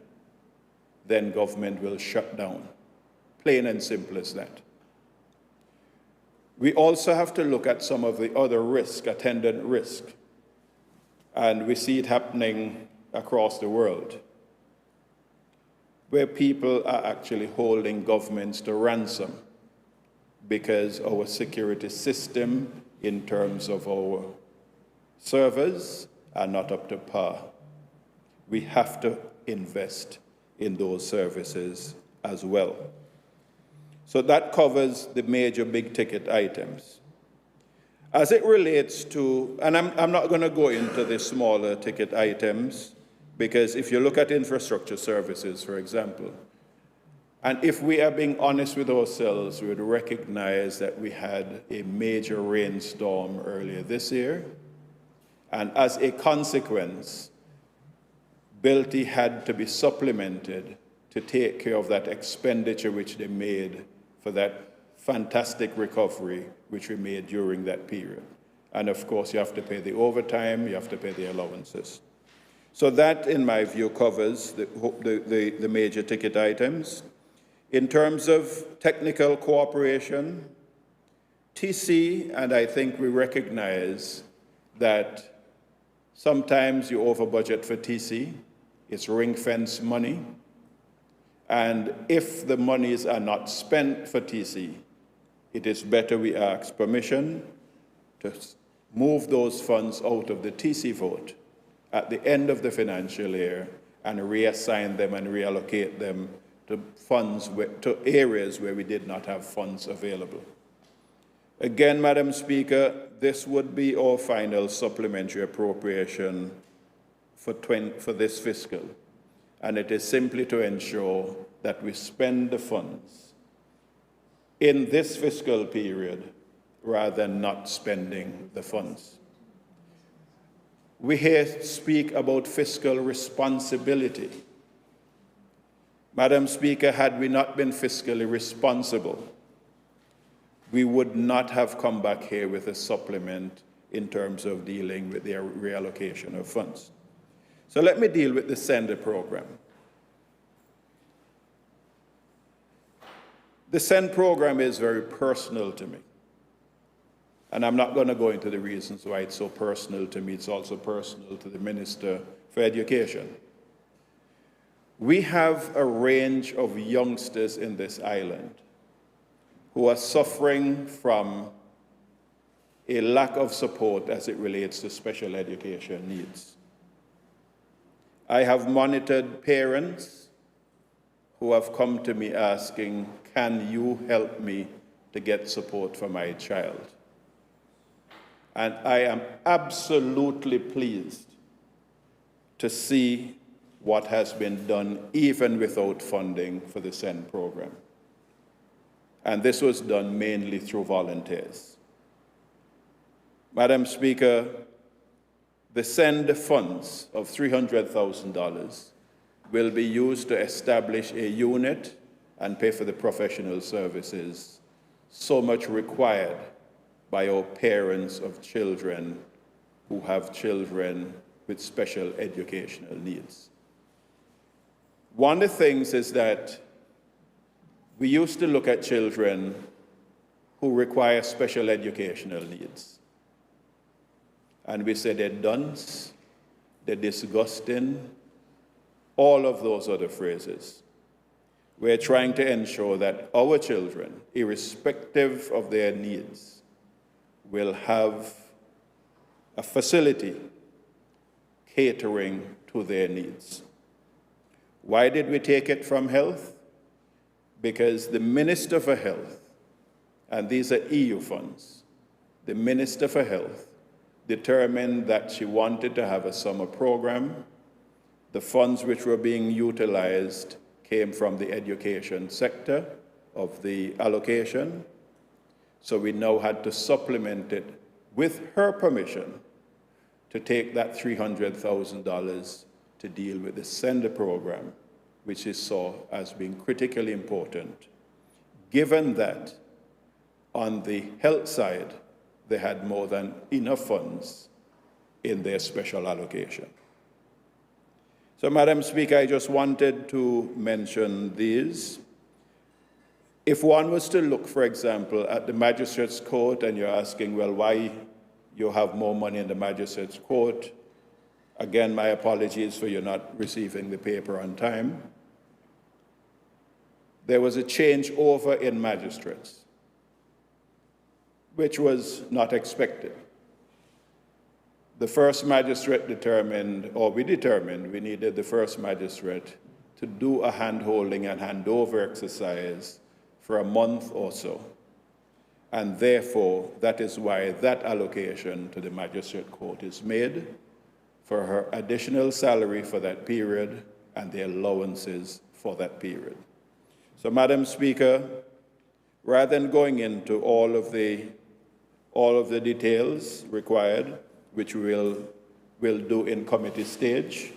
then government will shut down. Plain and simple as that. We also have to look at some of the other risk, attendant risk, and we see it happening across the world, where people are actually holding governments to ransom because our security system in terms of our servers are not up to par. We have to invest in those services as well. So that covers the major big ticket items. As it relates to, and I'm not going to go into the smaller ticket items, because if you look at infrastructure services, for example, and if we are being honest with ourselves, we would recognize that we had a major rainstorm earlier this year, and as a consequence, BILTI had to be supplemented to take care of that expenditure which they made for that fantastic recovery which we made during that period. And of course, you have to pay the overtime, you have to pay the allowances. So that, in my view, covers the major ticket items. In terms of technical cooperation, TC, and I think we recognize that sometimes you over budget for TC, it's ring-fence money, and if the monies are not spent for TC, it is better we ask permission to move those funds out of the TC vote at the end of the financial year and reassign them and reallocate them to funds, to areas where we did not have funds available. Again, Madam Speaker, this would be our final supplementary appropriation for this fiscal, and it is simply to ensure that we spend the funds in this fiscal period rather than not spending the funds. We here speak about fiscal responsibility. Madam Speaker, had we not been fiscally responsible, we would not have come back here with a supplement in terms of dealing with the reallocation of funds. So let me deal with the sender program. The SEND program is very personal to me. And I'm not going to go into the reasons why it's so personal to me. It's also personal to the Minister for Education. We have a range of youngsters in this island who are suffering from a lack of support as it relates to special education needs. I have monitored parents who have come to me asking, can you help me to get support for my child? And I am absolutely pleased to see what has been done even without funding for the SEND program. And this was done mainly through volunteers. Madam Speaker, the SEND funds of $300,000 will be used to establish a unit and pay for the professional services so much required by our parents of children who have children with special educational needs. One of the things is that we used to look at children who require special educational needs. And we say they're dunce, they're disgusting, all of those other phrases. We're trying to ensure that our children, irrespective of their needs, will have a facility catering to their needs. Why did we take it from health? Because the Minister for Health, and these are EU funds, the Minister for Health determined that she wanted to have a summer program. The funds which were being utilized came from the education sector of the allocation. So we now had to supplement it with her permission to take that $300,000 to deal with the sender program, which is saw as being critically important, given that on the health side, they had more than enough funds in their special allocation. So, Madam Speaker, I just wanted to mention these. If one was to look, for example, at the Magistrates' Court, and you're asking, well, why you have more money in the Magistrates' Court, again, my apologies for you not receiving the paper on time. There was a change over in magistrates, which was not expected. The first magistrate determined, or we determined, we needed the first magistrate to do a hand-holding and handover exercise for a month or so. and therefore that is why that allocation to the magistrate court is made for her additional salary for that period and the allowances for that period. So, Madam Speaker, rather than going into all of the details required, which we'll do in committee stage,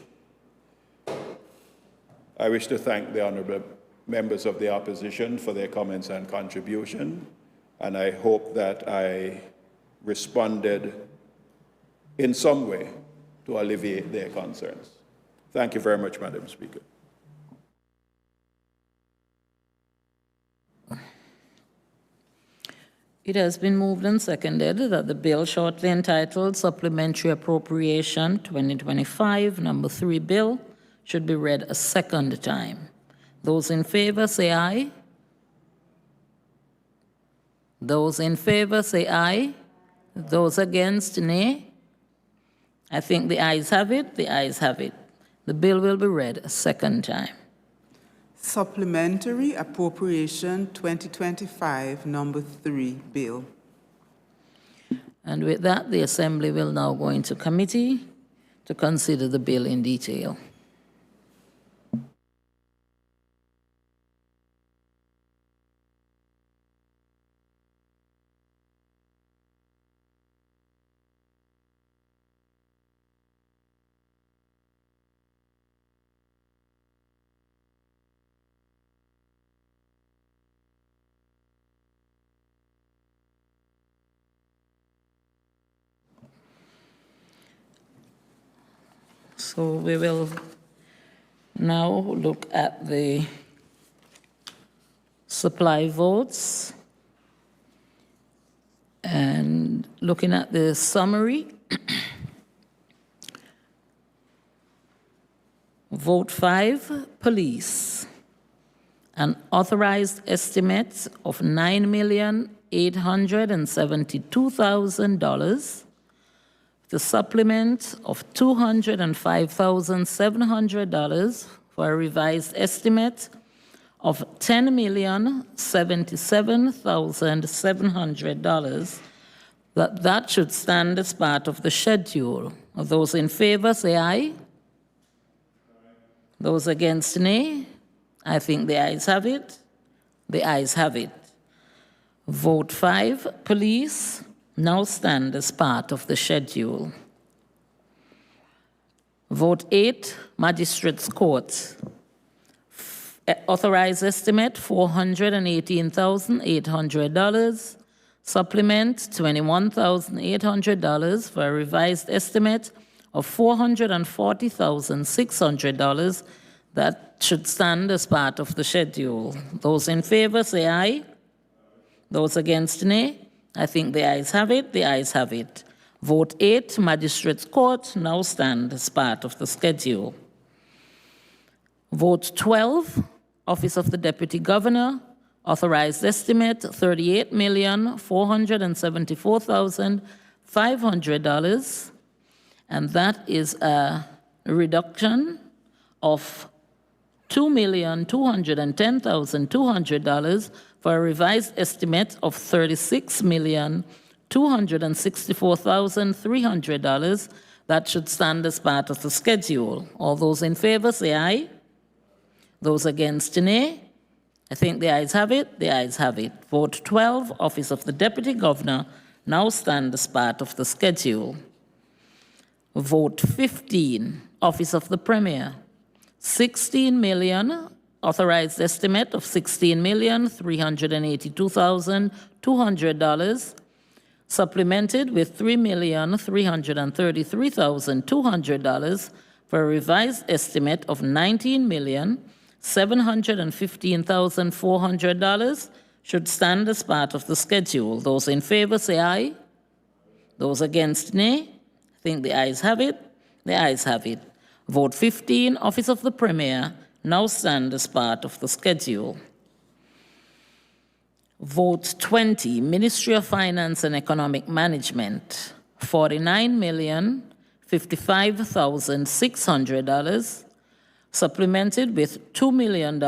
I wish to thank the honourable members of the opposition for their comments and contribution, and I hope that I responded in some way to alleviate their concerns. Thank you very much, Madam Speaker. It has been moved and seconded that the bill shortly entitled Supplementary Appropriation 2025, number 3 bill, should be read a second time. Those in favor say aye. Those in favor say aye. Those against, nay. I think the ayes have it. The ayes have it. The bill will be read a second time. Supplementary Appropriation 2025, number 3 bill. And with that, the Assembly will now go into committee to consider the bill in detail. So we will now look at the supply votes. And looking at the summary, Vote 5, police. An authorized estimate of $9,872,000. The supplement of $205,700 for a revised estimate of $10,077,700. That should stand as part of the schedule. Those in favor say aye. Those against, nay. I think the ayes have it. The ayes have it. Vote 5, police, now stand as part of the schedule. Vote 8, magistrates court. Authorized estimate, $418,800. Supplement, $21,800 for a revised estimate of $440,600. That should stand as part of the schedule. Those in favor say aye. Those against, nay. I think the ayes have it. The ayes have it. Vote 8, magistrates court, now stand as part of the schedule. Vote 12, office of the deputy governor. Authorized estimate, $38,474,500. And that is a reduction of $2,210,200 for a revised estimate of $36,264,300. That should stand as part of the schedule. All those in favor say aye. Those against, nay. I think the ayes have it. The ayes have it. Vote 12, office of the deputy governor, now stand as part of the schedule. Vote 15, office of the premier. $16 million, authorized estimate of $16,382,200, supplemented with $3,333,200 for a revised estimate of $19,715,400 should stand as part of the schedule. Those in favor say aye. Those against, nay. I think the ayes have it. The ayes have it. Vote 15, office of the premier, now stand as part of the schedule. Vote 20, Ministry of Finance and Economic Management, $49,055,600, supplemented with $2 million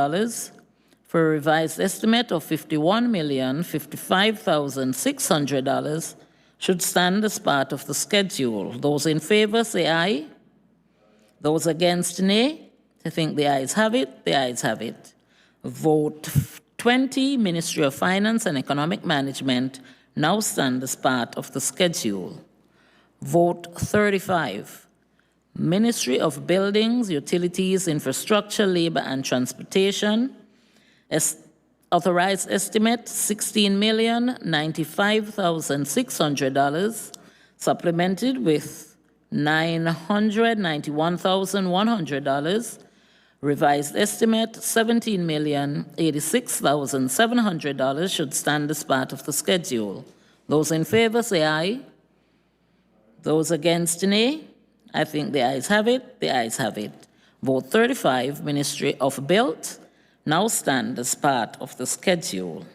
for a revised estimate of $51,055,600 should stand as part of the schedule. Those in favor say aye. Those against, nay. I think the ayes have it. The ayes have it. Vote 20, Ministry of Finance and Economic Management, now stand as part of the schedule. Vote 35, Ministry of Buildings, Utilities, Infrastructure, Labor and Transportation, authorized estimate $16,095,600, supplemented with $991,100, revised estimate $17,086,700 should stand as part of the schedule. Those in favor say aye. Those against, nay. I think the ayes have it. The ayes have it. Vote 35, Ministry of Built, now stand as part of the schedule.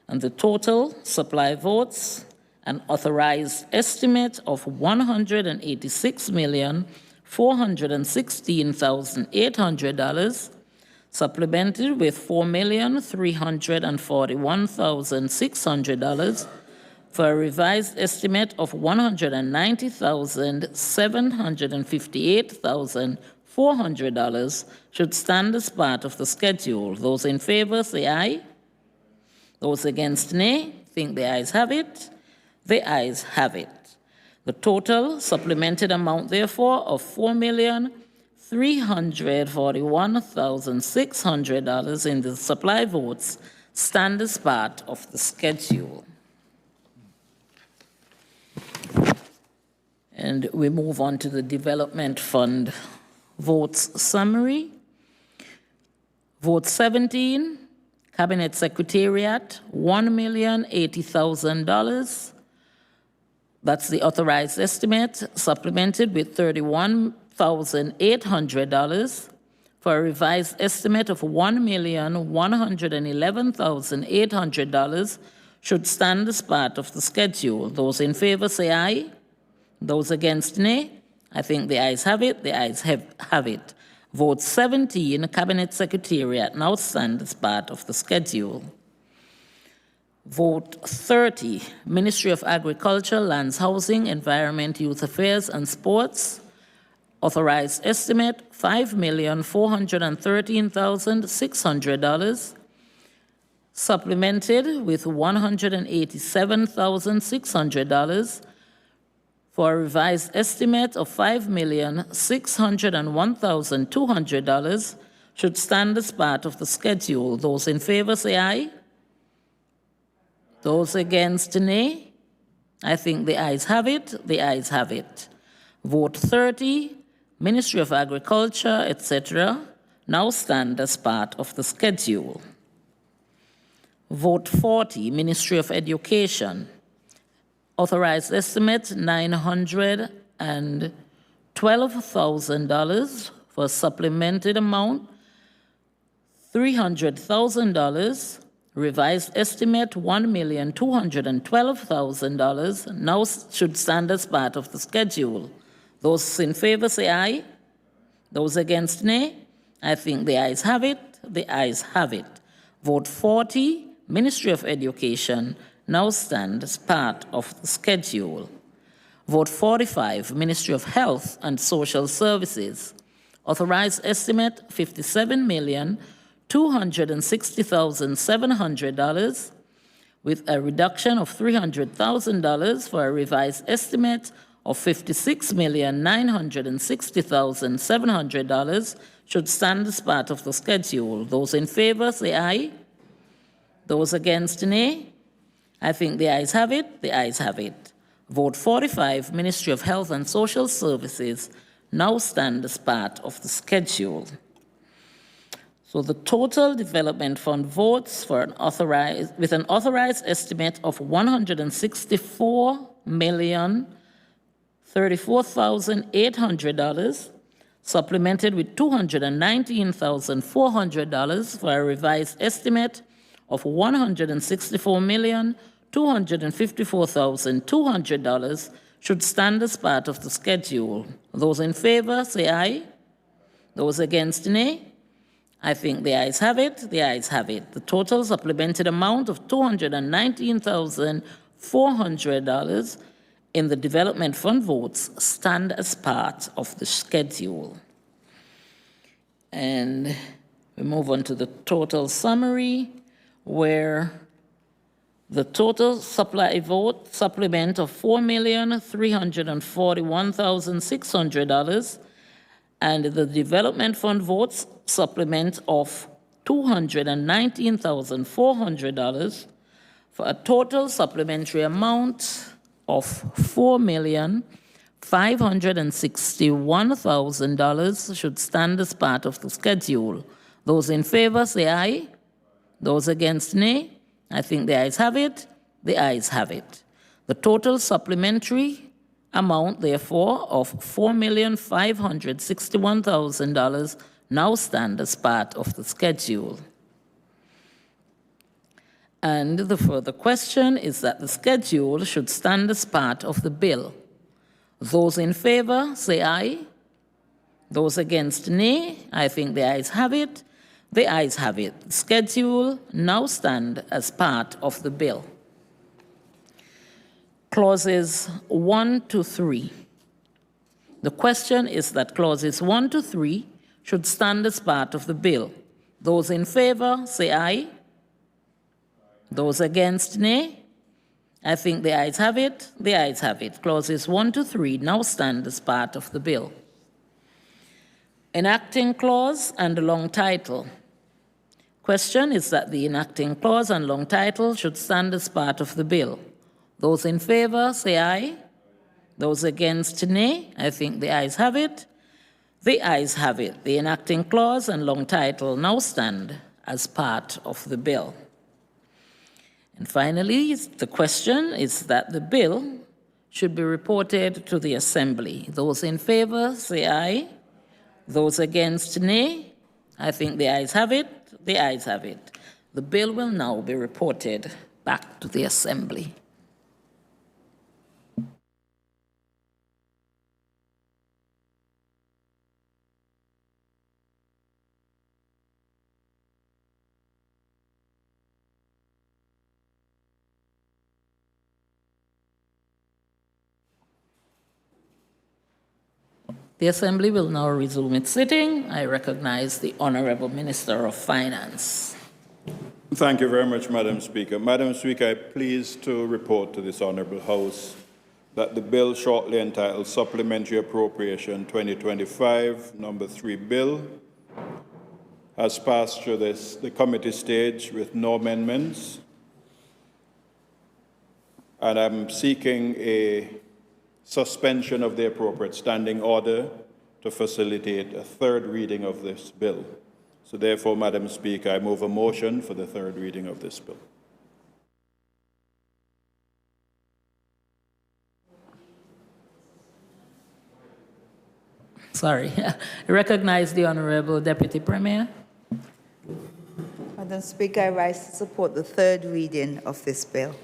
And the total supply votes, an authorized estimate of $186,416,800, supplemented with $4,341,600 for a revised estimate of $190,758,400 should stand as part of the schedule. Those in favor say aye. Those against, nay. Think the ayes have it. The ayes have it. The total supplemented amount, therefore, of $4,341,600 in the supply votes stand as part of the schedule. And we move on to the Development Fund votes summary. Vote 17, Cabinet Secretariat, $1,080,000. That's the authorized estimate, supplemented with $31,800 for a revised estimate of $1,111,800 should stand as part of the schedule. Those in favor say aye. Those against, nay. I think the ayes have it. The ayes have it. Vote 17, Cabinet Secretariat, now stand as part of the schedule. Vote 30, Ministry of Agriculture, Lands, Housing, Environment, Youth Affairs and Sports. Authorized estimate, $5,413,600. Supplemented with $187,600 for a revised estimate of $5,601,200 should stand as part of the schedule. Those in favor say aye. Those against, nay. I think the ayes have it. The ayes have it. Vote 30, Ministry of Agriculture, etc., now stand as part of the schedule. Vote 40, Ministry of Education. Authorized estimate $912,000 for supplemented amount, $300,000. Revised estimate $1,212,000 now should stand as part of the schedule. Those in favor say aye. Those against, nay. I think the ayes have it. The ayes have it. Vote 40, Ministry of Education, now stand as part of the schedule. Vote 45, Ministry of Health and Social Services. Authorized estimate $57,260,700 with a reduction of $300,000 for a revised estimate of $56,960,700 should stand as part of the schedule. Those in favor say aye. Those against, nay. I think the ayes have it. The ayes have it. Vote 45, Ministry of Health and Social Services, now stand as part of the schedule. So the total development fund votes for an authorized estimate of $164,034,800, supplemented with $219,400 for a revised estimate of $164,254,200 should stand as part of the schedule. Those in favor say aye. Those against, nay. I think the ayes have it. The ayes have it. The total supplemented amount of $219,400 in the development fund votes stand as part of the schedule. And we move on to the total summary, where the total supply vote supplement of $4,341,600 and the development fund votes supplement of $219,400 for a total supplementary amount of $4,561,000 should stand as part of the schedule. Those in favor say aye. Those against nay. I think the ayes have it. The ayes have it. The total supplementary amount, therefore, of $4,561,000 now stand as part of the schedule. And the further question is that the schedule should stand as part of the bill. Those in favor say aye. Those against nay. I think the ayes have it. The ayes have it. The schedule now stand as part of the bill. Clauses 1 to 3. The question is that clauses 1 to 3 should stand as part of the bill. Those in favor say aye. Those against nay. I think the ayes have it. The ayes have it. Clauses 1 to 3 now stand as part of the bill. Enacting clause and long title. Question is that the enacting clause and long title should stand as part of the bill. Those in favor say aye. Those against nay. I think the ayes have it. The ayes have it. The enacting clause and long title now stand as part of the bill. And finally, the question is that the bill should be reported to the Assembly. Those in favor say aye. Those against nay. I think the ayes have it. The ayes have it. The bill will now be reported back to the Assembly. The Assembly will now resume its sitting. I recognize the Honorable Minister of Finance. Thank you very much, Madam Speaker. Madam Speaker, I'm pleased to report to this Honourable House that the bill shortly entitled Supplementary Appropriation 2025, number 3 bill, has passed through the committee stage with no amendments. And I'm seeking a suspension of the appropriate standing order to facilitate a third reading of this bill. So therefore, Madam Speaker, I move a motion for the third reading of this bill. Sorry. I recognize the Honorable Deputy Premier. Madam Speaker, I rise to support the third reading of this bill.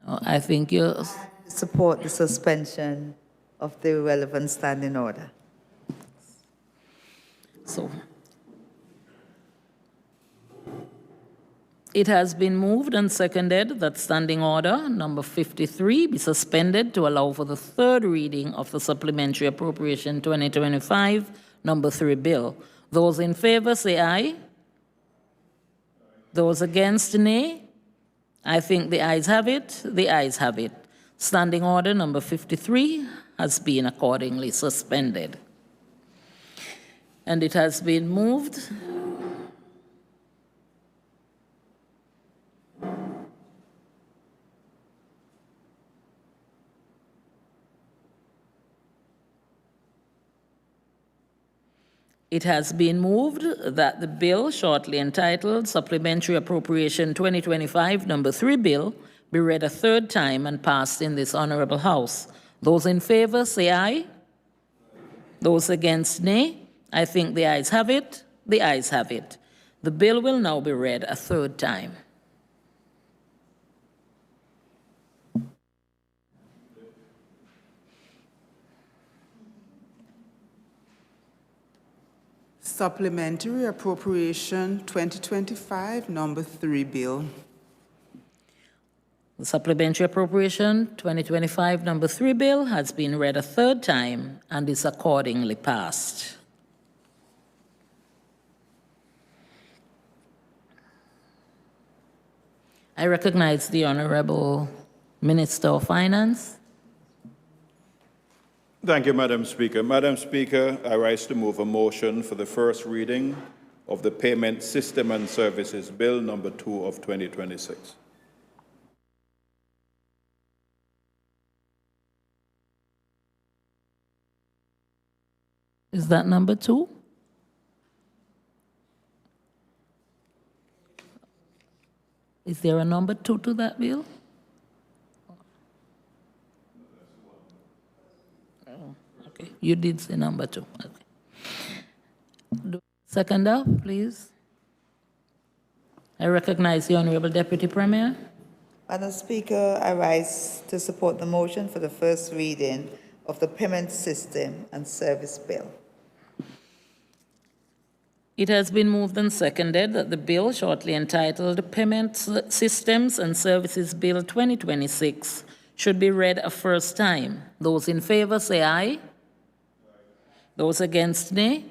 I think you Support the suspension of the relevant standing order. so. It has been moved and seconded that standing order number 53 be suspended to allow for the third reading of the Supplementary Appropriation 2025 number 3 bill. Those in favor say aye. Those against nay. I think the ayes have it. The ayes have it. Standing order number 53 has been accordingly suspended. And it has been moved It has been moved that the bill shortly entitled Supplementary Appropriation 2025 number 3 bill be read a third time and passed in this honorable House. Those in favor say aye. Those against nay. I think the ayes have it. The ayes have it. The bill will now be read a third time. Supplementary Appropriation 2025, number 3 bill. The Supplementary Appropriation 2025 number 3 bill has been read a third time and is accordingly passed. I recognize the Honorable Minister of Finance. Thank you, Madam Speaker. Madam Speaker, I rise to move a motion for the first reading of the Payment System and Services Bill number 2 of 2026. Is that number 2? Is there a number 2 to that bill? Oh, okay. You did say number 2. Okay. Seconder, please. I recognize the Honorable Deputy Premier. Madam Speaker, I rise to support the motion for the first reading of the Payment System and Service Bill. It has been moved and seconded that the bill shortly entitled Payment Systems and Services Bill 2026 should be read a first time. Those in favor say aye. Those against, nay.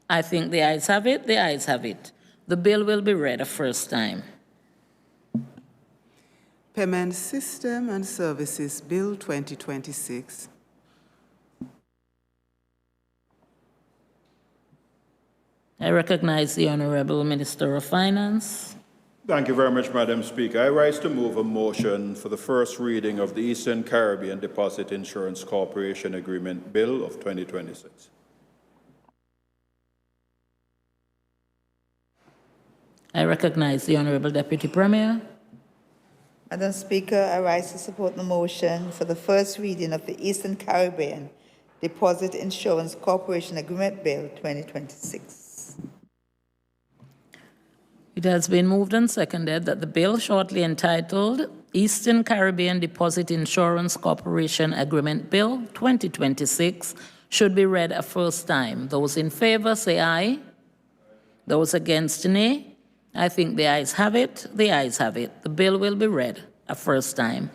I think the ayes have it. The ayes have it. The bill will be read a first time. Payment System and Services Bill 2026. I recognize the Honorable Minister of Finance. Thank you very much, Madam Speaker. I rise to move a motion for the first reading of the Eastern Caribbean Deposit Insurance Corporation Agreement Bill of 2026. I recognize the Honorable Deputy Premier. Madam Speaker, I rise to support the motion for the first reading of the Eastern Caribbean Deposit Insurance Corporation Agreement Bill 2026. It has been moved and seconded that the bill shortly entitled Eastern Caribbean Deposit Insurance Corporation Agreement Bill 2026 should be read a first time. Those in favor say aye. Those against, nay. I think the ayes have it. The ayes have it. The bill will be read a first time.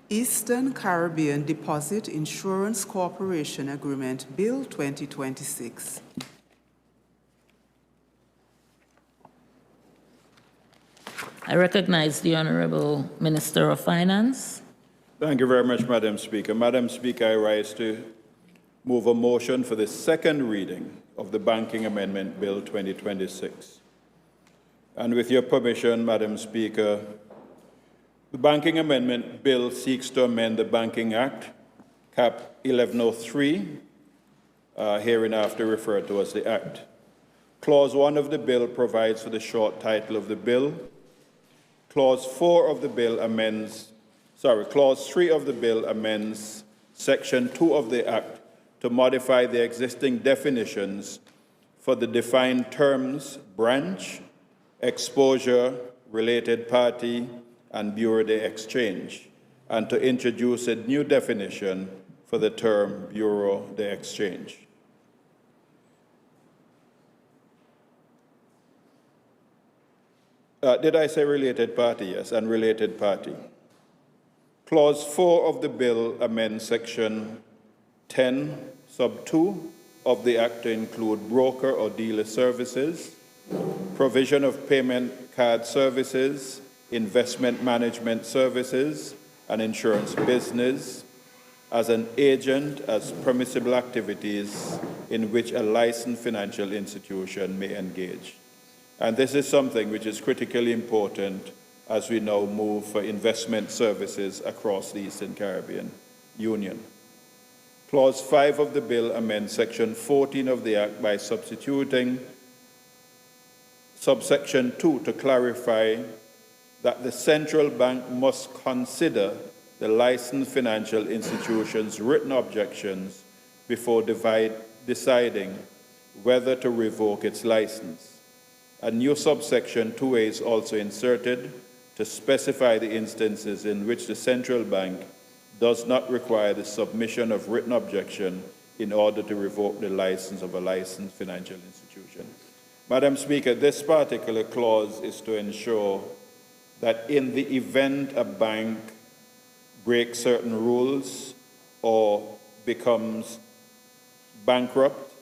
Eastern Caribbean Deposit Insurance Corporation Agreement Bill 2026. I recognize the Honorable Minister of Finance. Thank you very much, Madam Speaker. Madam Speaker, I rise to move a motion for the second reading of the Banking Amendment Bill 2026. And with your permission, Madam Speaker, the Banking Amendment Bill seeks to amend the Banking Act, Cap 1103, hereinafter referred to as the Act. Clause 1 of the bill provides for the short title of the bill. Clause 3 of the bill amends Section 2 of the Act to modify the existing definitions for the defined terms branch, exposure, related party, and Bureau d'Exchange, and to introduce a new definition for the term Bureau d'Exchange. Did I say related party? Yes, and related party. Clause 4 of the bill amends Section 10, sub 2 of the Act to include broker or dealer services, provision of payment card services, investment management services, and insurance business as an agent as permissible activities in which a licensed financial institution may engage. And this is something which is critically important as we now move for investment services across the Eastern Caribbean Union. Clause 5 of the bill amends Section 14 of the Act by substituting subsection 2 to clarify that the central bank must consider the licensed financial institution's written objections before deciding whether to revoke its license. A new subsection 2A is also inserted to specify the instances in which the central bank does not require the submission of written objection in order to revoke the license of a licensed financial institution. Madam Speaker, this particular clause is to ensure that in the event a bank breaks certain rules or becomes bankrupt,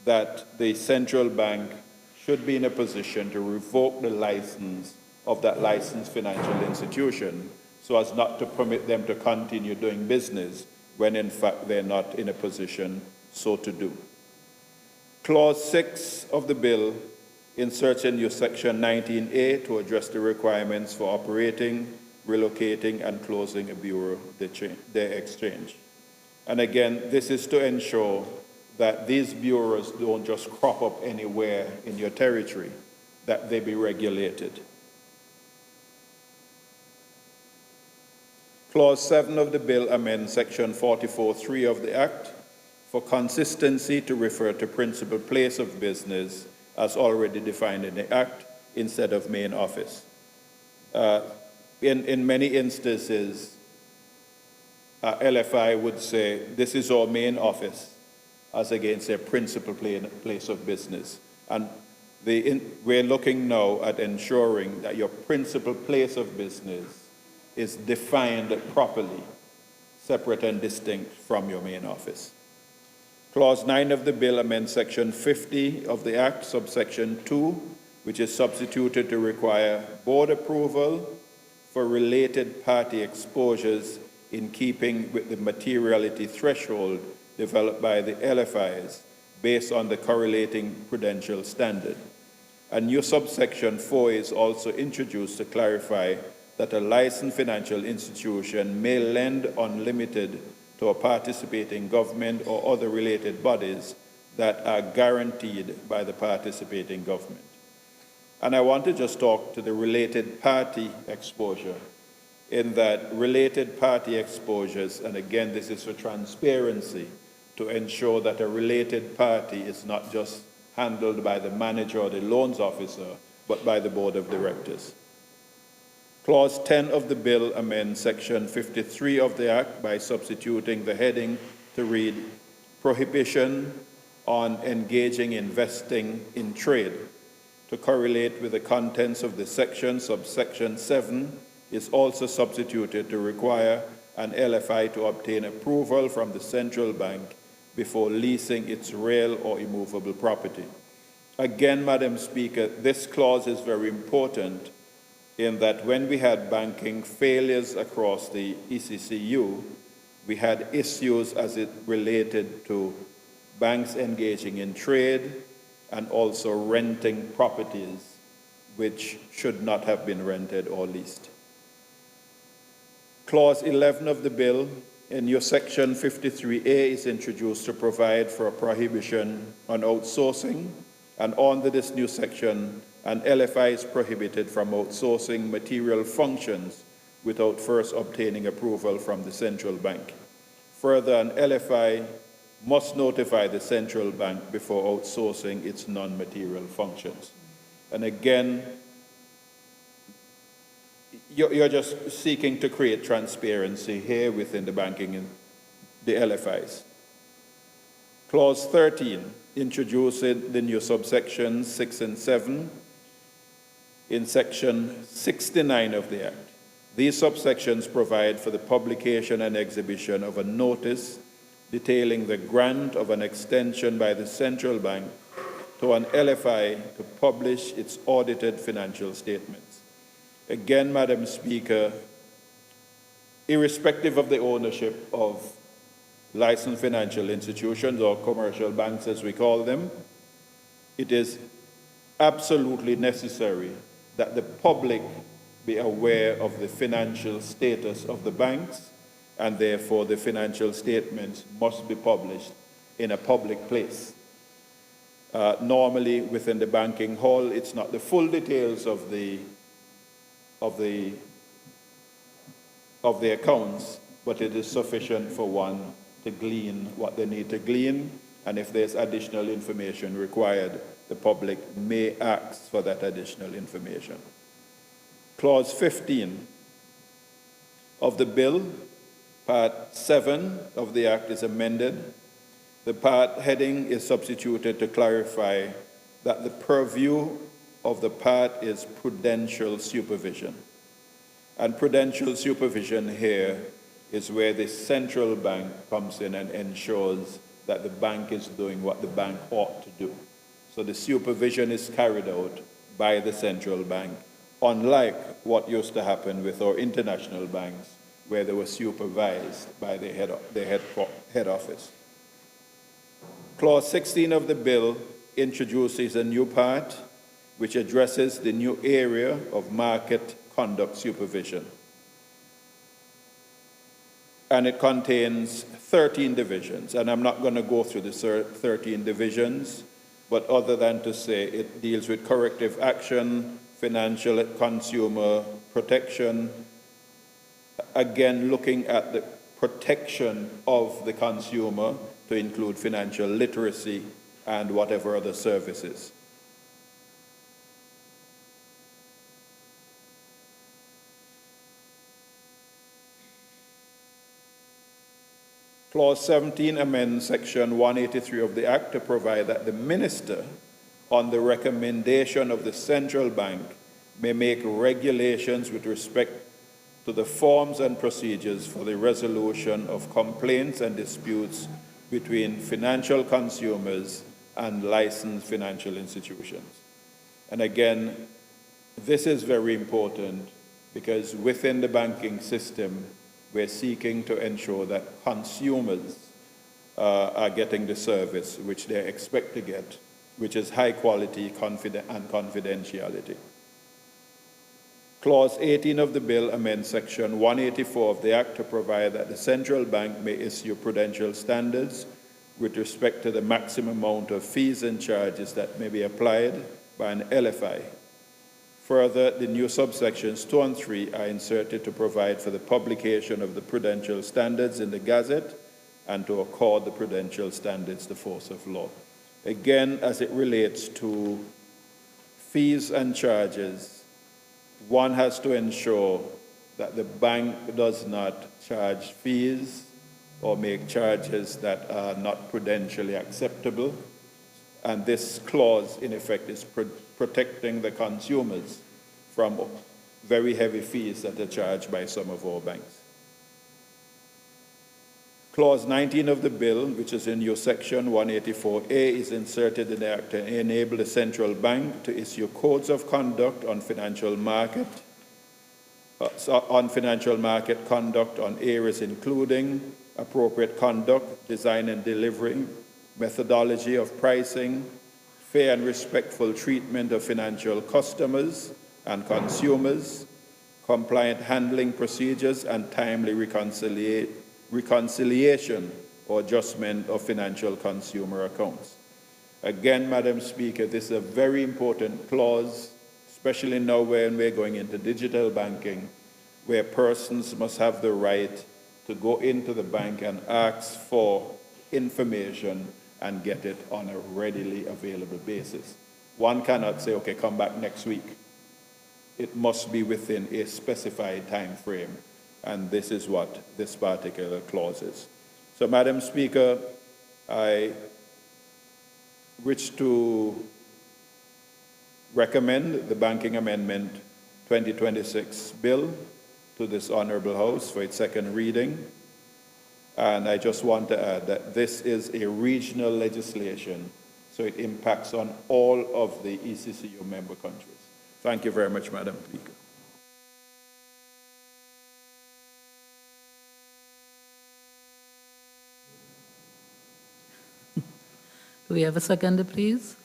that the central bank should be in a position to revoke the license of that licensed financial institution so as not to permit them to continue doing business when in fact they're not in a position so to do. Clause 6 of the bill inserts a new section 19A to address the requirements for operating, relocating, and closing a bureau de exchange. And again, this is to ensure that these bureaus don't just crop up anywhere in your territory, that they be regulated. Clause 7 of the bill amends Section 44(3) of the Act for consistency to refer to principal place of business as already defined in the Act instead of main office. In many instances, LFI would say, this is our main office, as against their principal place of business. And we're looking now at ensuring that your principal place of business is defined properly, separate and distinct from your main office. Clause 9 of the bill amends Section 50 of the Act, subsection 2, which is substituted to require board approval for related party exposures in keeping with the materiality threshold developed by the LFIs based on the correlating prudential standard. A new subsection 4 is also introduced to clarify that a licensed financial institution may lend unlimited to a participating government or other related bodies that are guaranteed by the participating government. And I want to just talk to the related party exposure, in that related party exposures, and again, this is for transparency, to ensure that a related party is not just handled by the manager or the loans officer, but by the board of directors. Clause 10 of the bill amends Section 53 of the Act by substituting the heading to read, Prohibition on engaging investing in trade. To correlate with the contents of the section, subsection 7 is also substituted to require an LFI to obtain approval from the central bank before leasing its real or immovable property. Again, Madam Speaker, this clause is very important in that when we had banking failures across the ECCU, we had issues as it related to banks engaging in trade and also renting properties which should not have been rented or leased. Clause 11 of the bill in your Section 53A is introduced to provide for a prohibition on outsourcing, and under this new section, an LFI is prohibited from outsourcing material functions without first obtaining approval from the central bank. Further, an LFI must notify the central bank before outsourcing its non-material functions. And again, you're just seeking to create transparency here within the banking and the LFIs. Clause 13 introduces the new subsections 6 and 7 in Section 69 of the Act. These subsections provide for the publication and exhibition of a notice detailing the grant of an extension by the central bank to an LFI to publish its audited financial statements. Again, Madam Speaker, irrespective of the ownership of licensed financial institutions or commercial banks as we call them, it is absolutely necessary that the public be aware of the financial status of the banks, and therefore the financial statements must be published in a public place. Normally within the banking hall, it's not the full details of the accounts, but it is sufficient for one to glean what they need to glean, and if there's additional information required, the public may ask for that additional information. Clause 15 of the bill Part 7 of the Act is amended. The part heading is substituted to clarify that the purview of the part is prudential supervision. And prudential supervision here is where the central bank comes in and ensures that the bank is doing what the bank ought to do. So the supervision is carried out by the central bank, unlike what used to happen with our international banks, where they were supervised by the head office. Clause 16 of the bill introduces a new part which addresses the new area of market conduct supervision. And it contains 13 divisions. And I'm not going to go through the 13 divisions, but other than to say it deals with corrective action, financial consumer protection, again looking at the protection of the consumer to include financial literacy and whatever other services. Clause 17 amends Section 183 of the Act to provide that the minister, on the recommendation of the central bank, may make regulations with respect to the forms and procedures for the resolution of complaints and disputes between financial consumers and licensed financial institutions. And again, this is very important because within the banking system, we're seeking to ensure that consumers are getting the service which they expect to get, which is high quality and confidentiality. Clause 18 of the bill amends Section 184 of the Act to provide that the central bank may issue prudential standards with respect to the maximum amount of fees and charges that may be applied by an LFI. Further, the new subsections 2 and 3 are inserted to provide for the publication of the prudential standards in the Gazette and to accord the prudential standards the force of law. Again, as it relates to fees and charges, one has to ensure that the bank does not charge fees or make charges that are not prudentially acceptable. And this clause, in effect, is protecting the consumers from very heavy fees that are charged by some of our banks. Clause 19 of the bill, which is in your section 184A, is inserted in the Act to enable the central bank to issue codes of conduct on financial market conduct on areas including appropriate conduct, design and delivery, methodology of pricing, fair and respectful treatment of financial customers and consumers, compliant handling procedures, and timely reconciliation or adjustment of financial consumer accounts. Again, Madam Speaker, this is a very important clause, especially now when we're going into digital banking, where persons must have the right to go into the bank and ask for information and get it on a readily available basis. One cannot say, okay, come back next week. It must be within a specified time frame, and this is what this particular clause is. So, Madam Speaker, I wish to recommend the Banking Amendment 2026 bill to this Honourable House for its second reading. And I just want to add that this is a regional legislation, so it impacts on all of the ECCU member countries. Thank you very much, Madam Speaker. Do we have a seconder, please?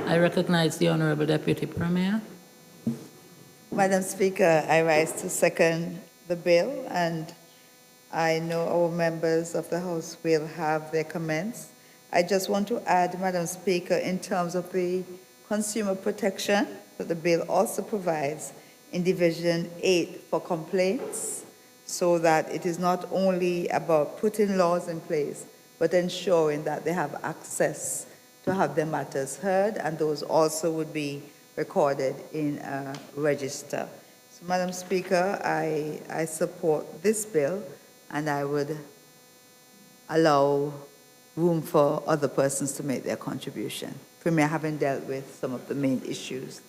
I recognize the Honourable Deputy Premier. Madam Speaker, I rise to second the bill, and I know our members of the House will have their comments. I just want to add, Madam Speaker, in terms of the consumer protection that the bill also provides in Division 8 for complaints, so that it is not only about putting laws in place, but ensuring that they have access to have their matters heard, and those also would be recorded in a register. So, Madam Speaker, I support this bill, and I would allow room for other persons to make their contribution. Premier, having dealt with some of the main issues.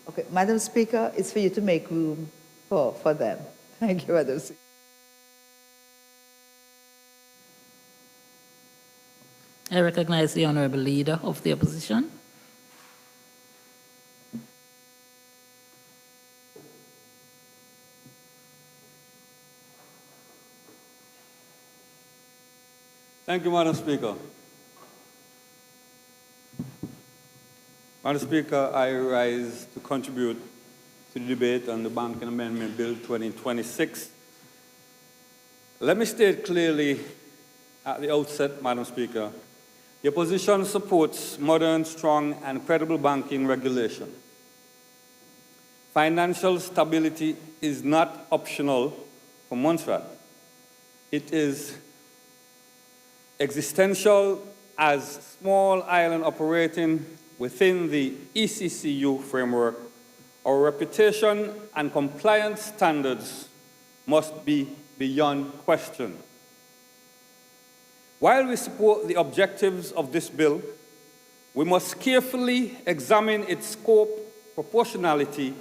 Okay, Madam Speaker, it's for you to make room for them. Thank you, Madam Speaker. I recognize the Honorable Leader of the Opposition. Thank you, Madam Speaker. Madam Speaker, I rise to contribute to the debate on the Banking Amendment Bill 2026. Let me state clearly at the outset, Madam Speaker, the opposition supports modern, strong, and credible banking regulation. Financial stability is not optional for Montserrat. It is existential as small island operating within the ECCU framework. Our reputation and compliance standards must be beyond question. While we support the objectives of this bill, we must carefully examine its scope, proportionality,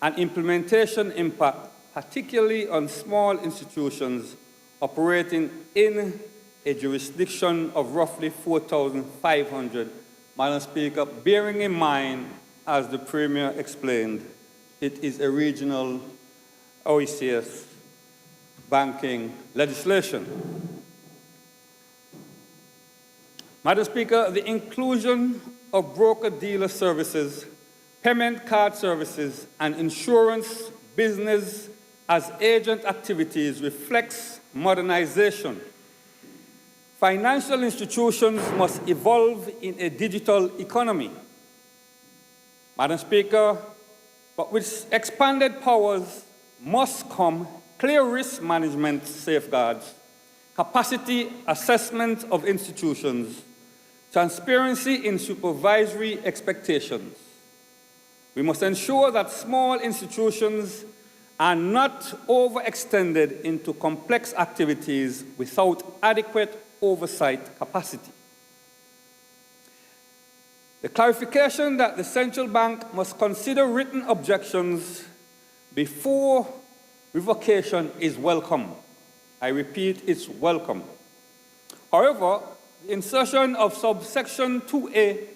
and implementation impact, particularly on small institutions operating in a jurisdiction of roughly 4,500. Madam Speaker, bearing in mind, as the Premier explained, it is a regional OECS banking legislation. Madam Speaker, the inclusion of broker-dealer services, payment card services, and insurance business as agent activities reflects modernization. Financial institutions must evolve in a digital economy. Madam Speaker, but with expanded powers must come clear risk management safeguards, capacity assessment of institutions, transparency in supervisory expectations. We must ensure that small institutions are not overextended into complex activities without adequate oversight capacity. The clarification that the central bank must consider written objections before revocation is welcome. I repeat, it's welcome. However, the insertion of subsection 2A,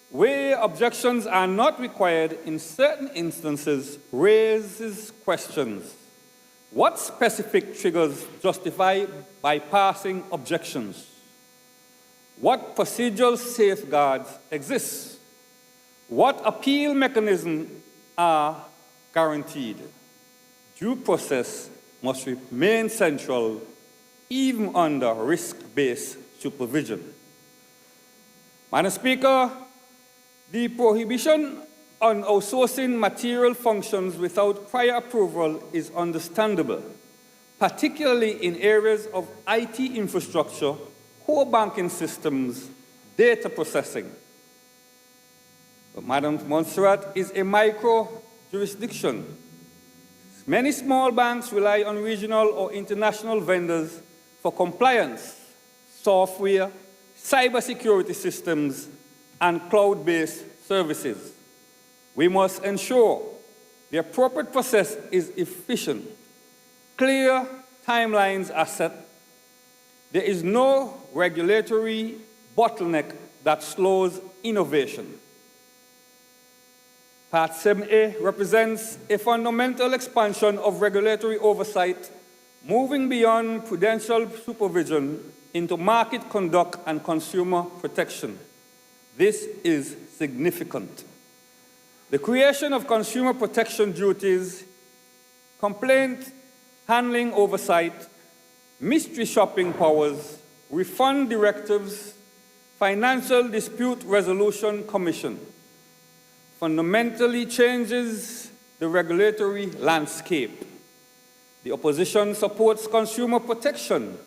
where objections are not required in certain instances, raises questions. What specific triggers justify bypassing objections? What procedural safeguards exist? What appeal mechanisms are guaranteed? Due process must remain central even under risk-based supervision. Madam Speaker, the prohibition on outsourcing material functions without prior approval is understandable, particularly in areas of IT infrastructure, core banking systems, data processing. But Madam Montserrat is a micro-jurisdiction. Many small banks rely on regional or international vendors for compliance, software, cybersecurity systems, and cloud-based services. We must ensure the appropriate process is efficient. Clear timelines are set. There is no regulatory bottleneck that slows innovation. Part 7A represents a fundamental expansion of regulatory oversight, moving beyond prudential supervision into market conduct and consumer protection. This is significant. The creation of consumer protection duties, complaint handling oversight, mystery shopping powers, refund directives, financial dispute resolution commission fundamentally changes the regulatory landscape. The opposition supports consumer protection,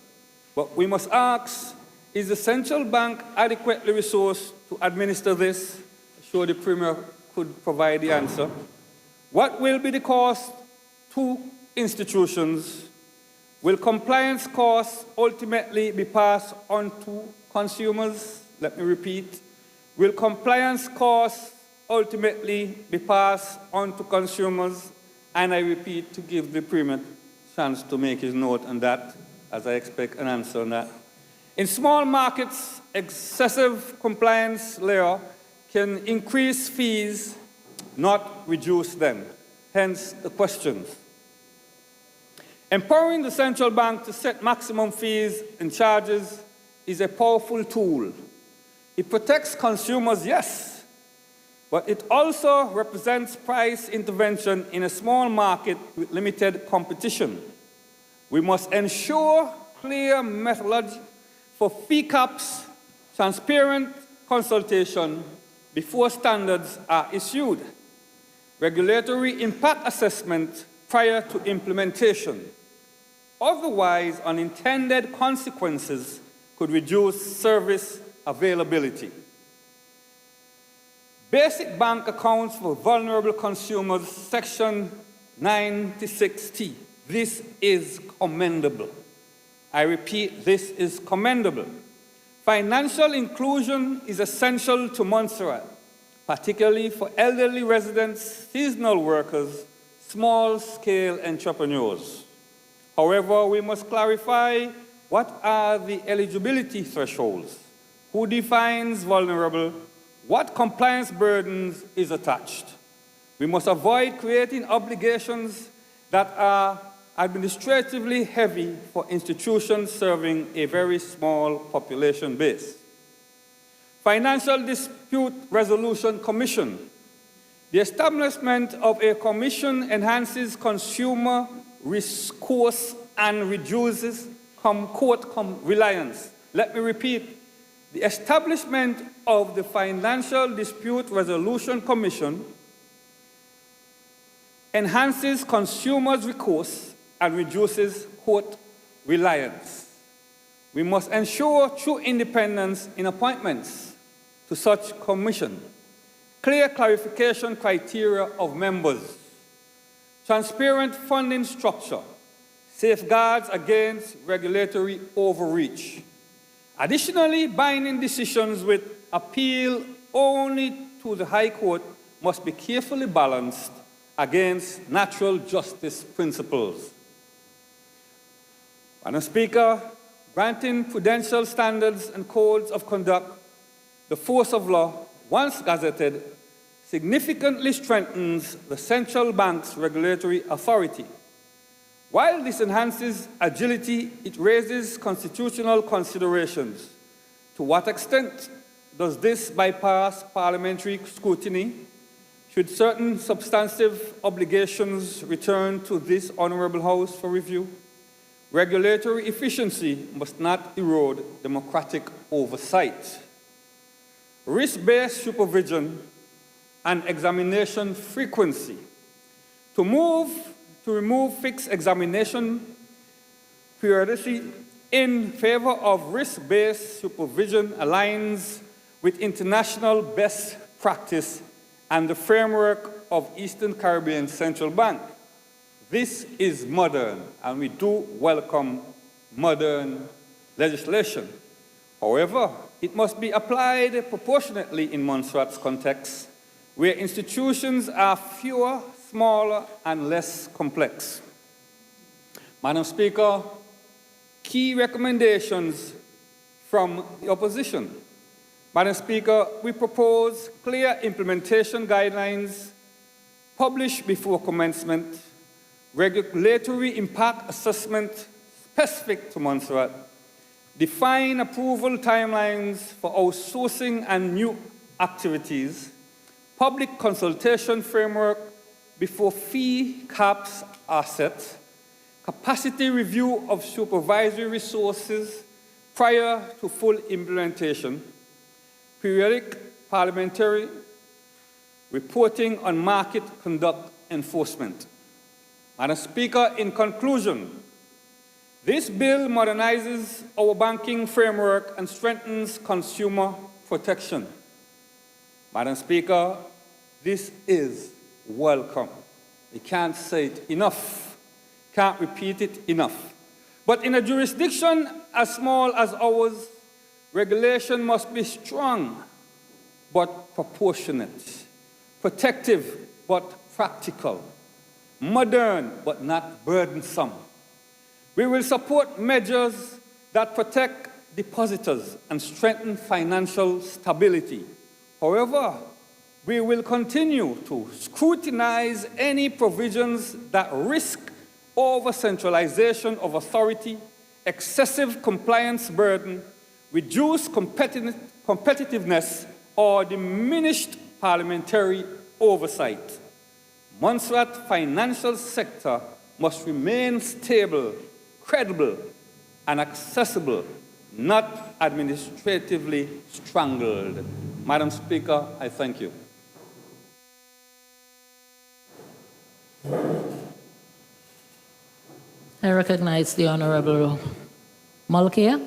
but we must ask, is the central bank adequately resourced to administer this? I'm sure the Premier could provide the answer. What will be the cost to institutions? Will compliance costs ultimately be passed on to consumers? Let me repeat. Will compliance costs ultimately be passed on to consumers? And I repeat, to give the Premier a chance to make his note on that, as I expect an answer on that. In small markets, excessive compliance layer can increase fees, not reduce them. Hence the questions. Empowering the central bank to set maximum fees and charges is a powerful tool. It protects consumers, yes, but it also represents price intervention in a small market with limited competition. We must ensure clear methodology for fee caps, transparent consultation before standards are issued, regulatory impact assessment prior to implementation. Otherwise, unintended consequences could reduce service availability. Basic bank accounts for vulnerable consumers, Section 96T. This is commendable. I repeat, this is commendable. Financial inclusion is essential to Montserrat, particularly for elderly residents, seasonal workers, small-scale entrepreneurs. However, we must clarify what are the eligibility thresholds, who defines vulnerable, what compliance burdens is attached. We must avoid creating obligations that are administratively heavy for institutions serving a very small population base. Financial Dispute Resolution Commission. The establishment of a commission enhances consumer recourse and reduces court reliance. Let me repeat. The establishment of the Financial Dispute Resolution Commission enhances consumers' recourse and reduces court reliance. We must ensure true independence in appointments to such commission, clear clarification criteria of members, transparent funding structure, safeguards against regulatory overreach. Additionally, binding decisions with appeal only to the High Court must be carefully balanced against natural justice principles. Madam Speaker, granting prudential standards and codes of conduct, the force of law, once gazetted, significantly strengthens the central bank's regulatory authority. While this enhances agility, it raises constitutional considerations. To what extent does this bypass parliamentary scrutiny? Should certain substantive obligations return to this Honourable House for review? Regulatory efficiency must not erode democratic oversight. Risk-based supervision and examination frequency. To remove fixed examination periodicity in favor of risk-based supervision aligns with international best practice and the framework of Eastern Caribbean Central Bank. This is modern, and we do welcome modern legislation. However, it must be applied proportionately in Montserrat's context, where institutions are fewer, smaller, and less complex. Madam Speaker, key recommendations from the opposition. Madam Speaker, we propose clear implementation guidelines published before commencement, regulatory impact assessment specific to Montserrat, define approval timelines for outsourcing and new activities, public consultation framework before fee caps are set, capacity review of supervisory resources prior to full implementation, periodic parliamentary reporting on market conduct enforcement. Madam Speaker, in conclusion, this bill modernizes our banking framework and strengthens consumer protection. Madam Speaker, this is welcome. You can't say it enough, can't repeat it enough. But in a jurisdiction as small as ours, regulation must be strong but proportionate, protective but practical, modern but not burdensome. We will support measures that protect depositors and strengthen financial stability. However, we will continue to scrutinize any provisions that risk over-centralization of authority, excessive compliance burden, reduced competitiveness, or diminished parliamentary oversight. Montserrat financial sector must remain stable, credible, and accessible, not administratively strangled. Madam Speaker, I thank you. I recognize the Honorable Mulcair.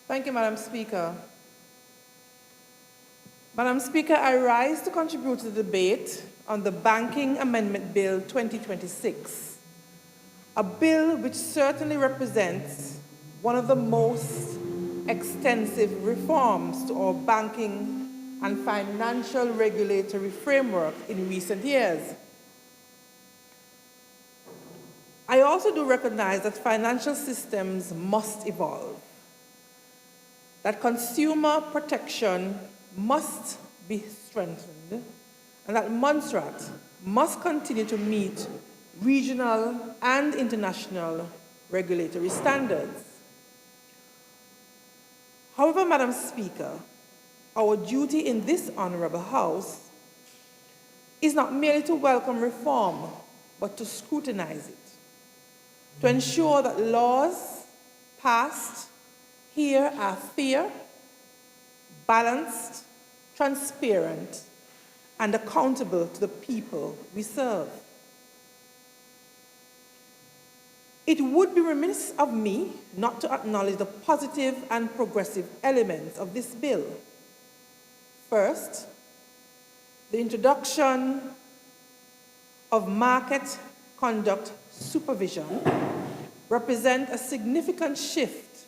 Thank you, Madam Speaker. Madam Speaker, I rise to contribute to the debate on the Banking Amendment Bill 2026, a bill which certainly represents one of the most extensive reforms to our banking and financial regulatory framework in recent years. I also do recognize that financial systems must evolve, that consumer protection must be strengthened, and that Montserrat must continue to meet regional and international regulatory standards. However, Madam Speaker, our duty in this Honourable House is not merely to welcome reform, but to scrutinize it, to ensure that laws passed here are fair, balanced, transparent, and accountable to the people we serve. It would be remiss of me not to acknowledge the positive and progressive elements of this bill. First, the introduction of market conduct supervision represents a significant shift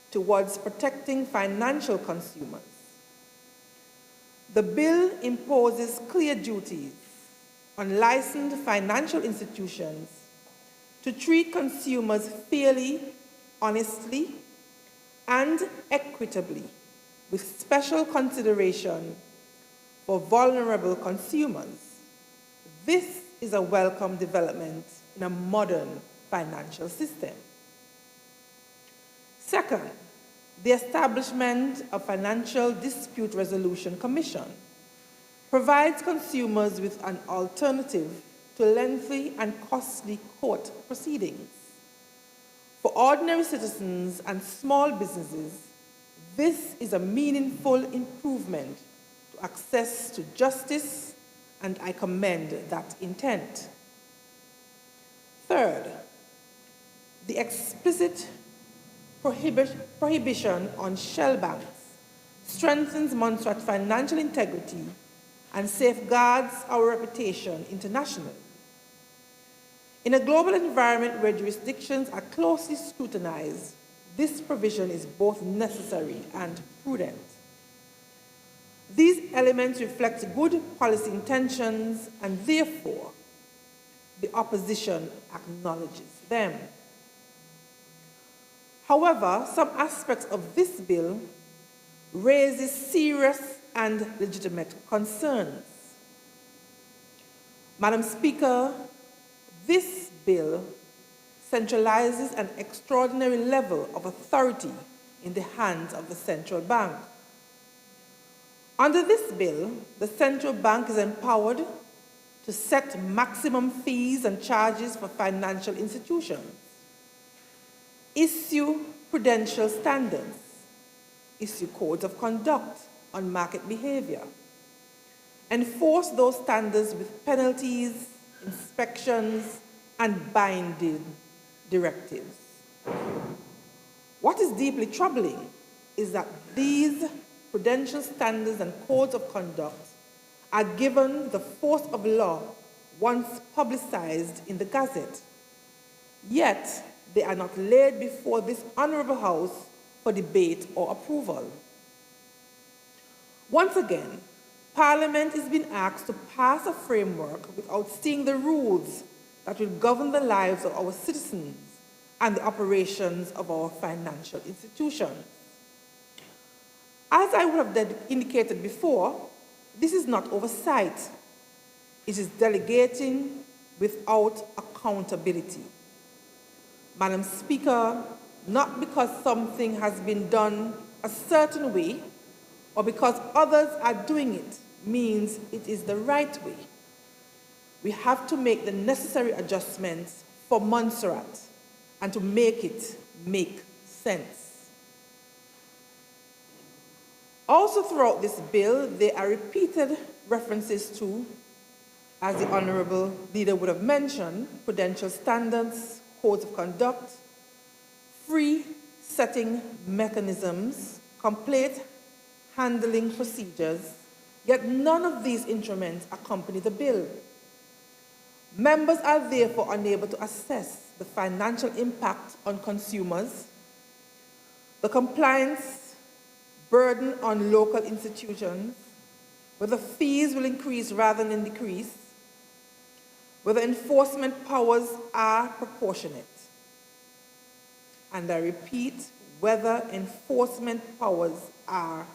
towards protecting financial consumers. The bill imposes clear duties on licensed financial institutions to treat consumers fairly, honestly, and equitably, with special consideration for vulnerable consumers. This is a welcome development in a modern financial system. Second, the establishment of Financial Dispute Resolution Commission provides consumers with an alternative to lengthy and costly court proceedings. For ordinary citizens and small businesses, this is a meaningful improvement to access to justice, and I commend that intent. Third, the explicit prohibition on shell banks strengthens Montserrat's financial integrity and safeguards our reputation internationally. In a global environment where jurisdictions are closely scrutinized, this provision is both necessary and prudent. These elements reflect good policy intentions, and therefore, the opposition acknowledges them. However, some aspects of this bill raises serious and legitimate concerns. Madam Speaker, this bill centralizes an extraordinary level of authority in the hands of the central bank. Under this bill, the central bank is empowered to set maximum fees and charges for financial institutions, issue prudential standards, issue codes of conduct on market behavior, enforce those standards with penalties, inspections, and binding directives. What is deeply troubling is that these prudential standards and codes of conduct are given the force of law once publicized in the Gazette. Yet, they are not laid before this Honourable House for debate or approval. Once again, Parliament is being asked to pass a framework without seeing the rules that will govern the lives of our citizens and the operations of our financial institutions. As I would have indicated before, this is not oversight. It is delegating without accountability. Madam Speaker, not because something has been done a certain way or because others are doing it means it is the right way. We have to make the necessary adjustments for Montserrat and to make it make sense. Also throughout this bill, there are repeated references to, as the Honourable Leader would have mentioned, prudential standards, codes of conduct, free setting mechanisms, complaint handling procedures, yet none of these instruments accompany the bill. Members are therefore unable to assess the financial impact on consumers, the compliance burden on local institutions, whether fees will increase rather than decrease, whether enforcement powers are proportionate. And I repeat, whether enforcement powers are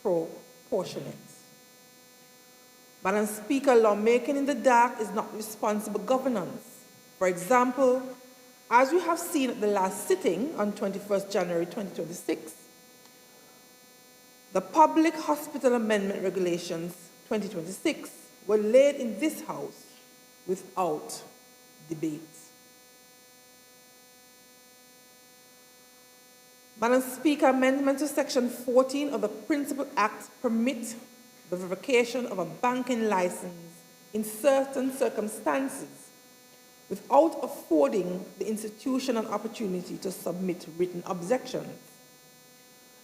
proportionate. Madam Speaker, lawmaking in the dark is not responsible governance. For example, as we have seen at the last sitting on 21st January 2026, the Public Hospital Amendment Regulations 2026 were laid in this House without debate. Madam Speaker, amendments to Section 14 of the Principal Act permit the revocation of a banking license in certain circumstances without affording the institution an opportunity to submit written objections.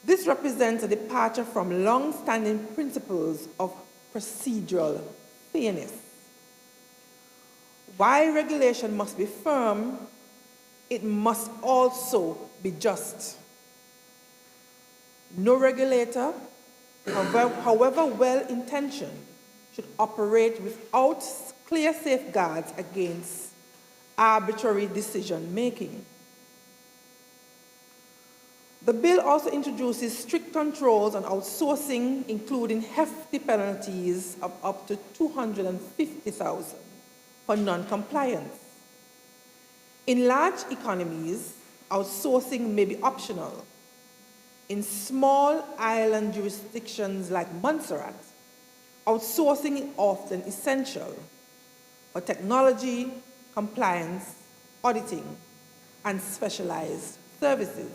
This represents a departure from long-standing principles of procedural fairness. While regulation must be firm, it must also be just. No regulator, however well-intentioned, should operate without clear safeguards against arbitrary decision-making. The bill also introduces strict controls on outsourcing, including hefty penalties of up to $250,000 for non-compliance. In large economies, outsourcing may be optional. In small island jurisdictions like Montserrat, outsourcing is often essential for technology, compliance, auditing, and specialized services.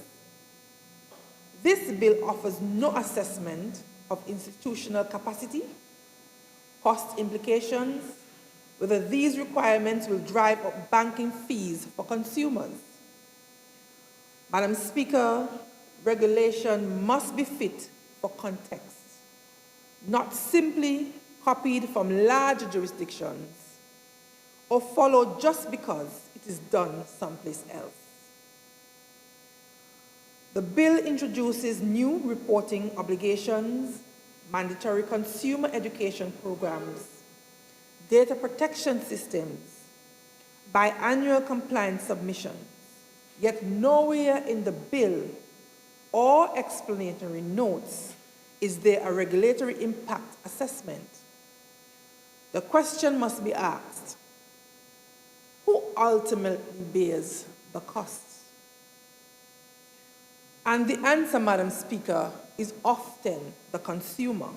This bill offers no assessment of institutional capacity, cost implications, whether these requirements will drive up banking fees for consumers. Madam Speaker, regulation must be fit for context, not simply copied from larger jurisdictions or followed just because it is done someplace else. The bill introduces new reporting obligations, mandatory consumer education programs, data protection systems, biannual compliance submissions, yet nowhere in the bill or explanatory notes is there a regulatory impact assessment. The question must be asked, who ultimately bears the costs? And the answer, Madam Speaker, is often the consumer.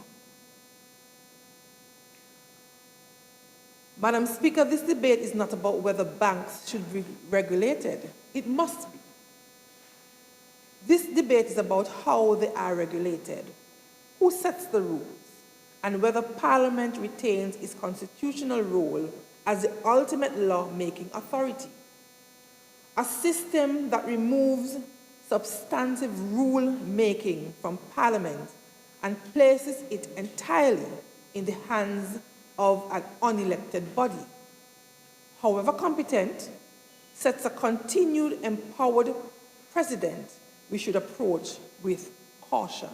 Madam Speaker, this debate is not about whether banks should be regulated. It must be. This debate is about how they are regulated, who sets the rules, and whether Parliament retains its constitutional role as the ultimate law-making authority. A system that removes substantive rule-making from Parliament and places it entirely in the hands of an unelected body, however competent, sets a continued empowered president we should approach with caution.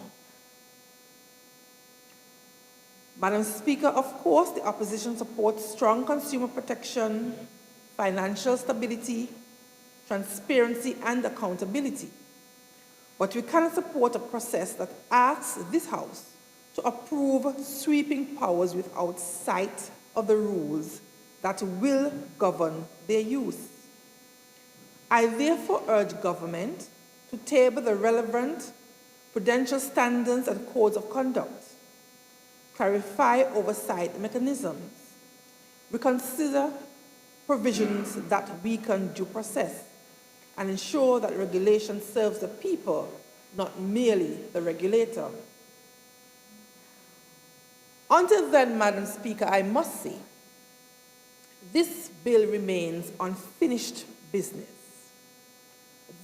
Madam Speaker, of course, the opposition supports strong consumer protection, financial stability, transparency, and accountability. But we cannot support a process that asks this House to approve sweeping powers without sight of the rules that will govern their use. I therefore urge government to table the relevant prudential standards and codes of conduct, clarify oversight mechanisms, reconsider provisions that weaken due process, and ensure that regulation serves the people, not merely the regulator. Until then, Madam Speaker, I must say, this bill remains unfinished business.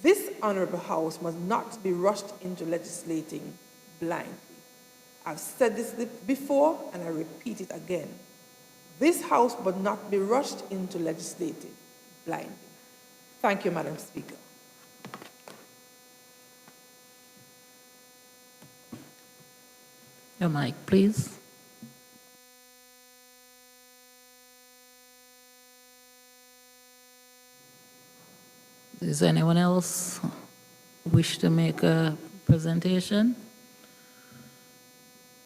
This Honourable House must not be rushed into legislating blindly. I've said this before and I repeat it again. This House must not be rushed into legislating blindly. Thank you, Madam Speaker. Your mic, please. Does anyone else wish to make a presentation?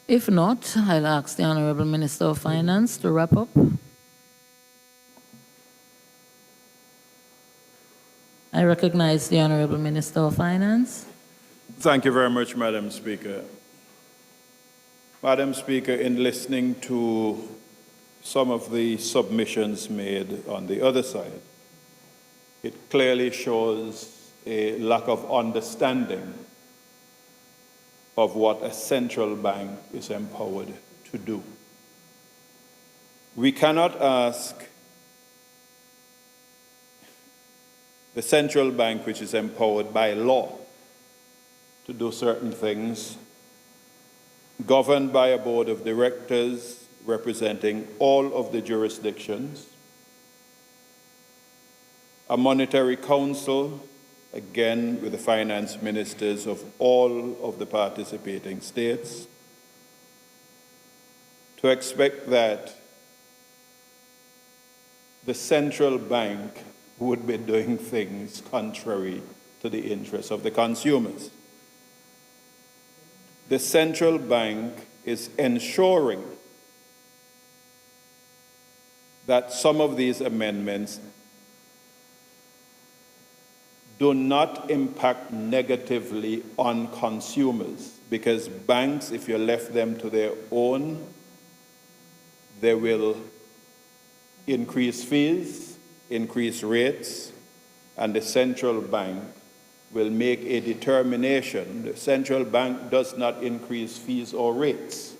If not, I'll ask the Honourable Minister of Finance to wrap up. I recognize the Honourable Minister of Finance. Thank you very much, Madam Speaker. Madam Speaker, in listening to some of the submissions made on the other side, it clearly shows a lack of understanding of what a central bank is empowered to do. We cannot ask the central bank, which is empowered by law to do certain things, governed by a board of directors representing all of the jurisdictions, a monetary council, again with the finance ministers of all of the participating states, to expect that the central bank would be doing things contrary to the interests of the consumers. The central bank is ensuring that some of these amendments do not impact negatively on consumers, because banks, if you left them to their own, they will increase fees, increase rates, and the central bank will make a determination. The central bank does not increase fees or rates.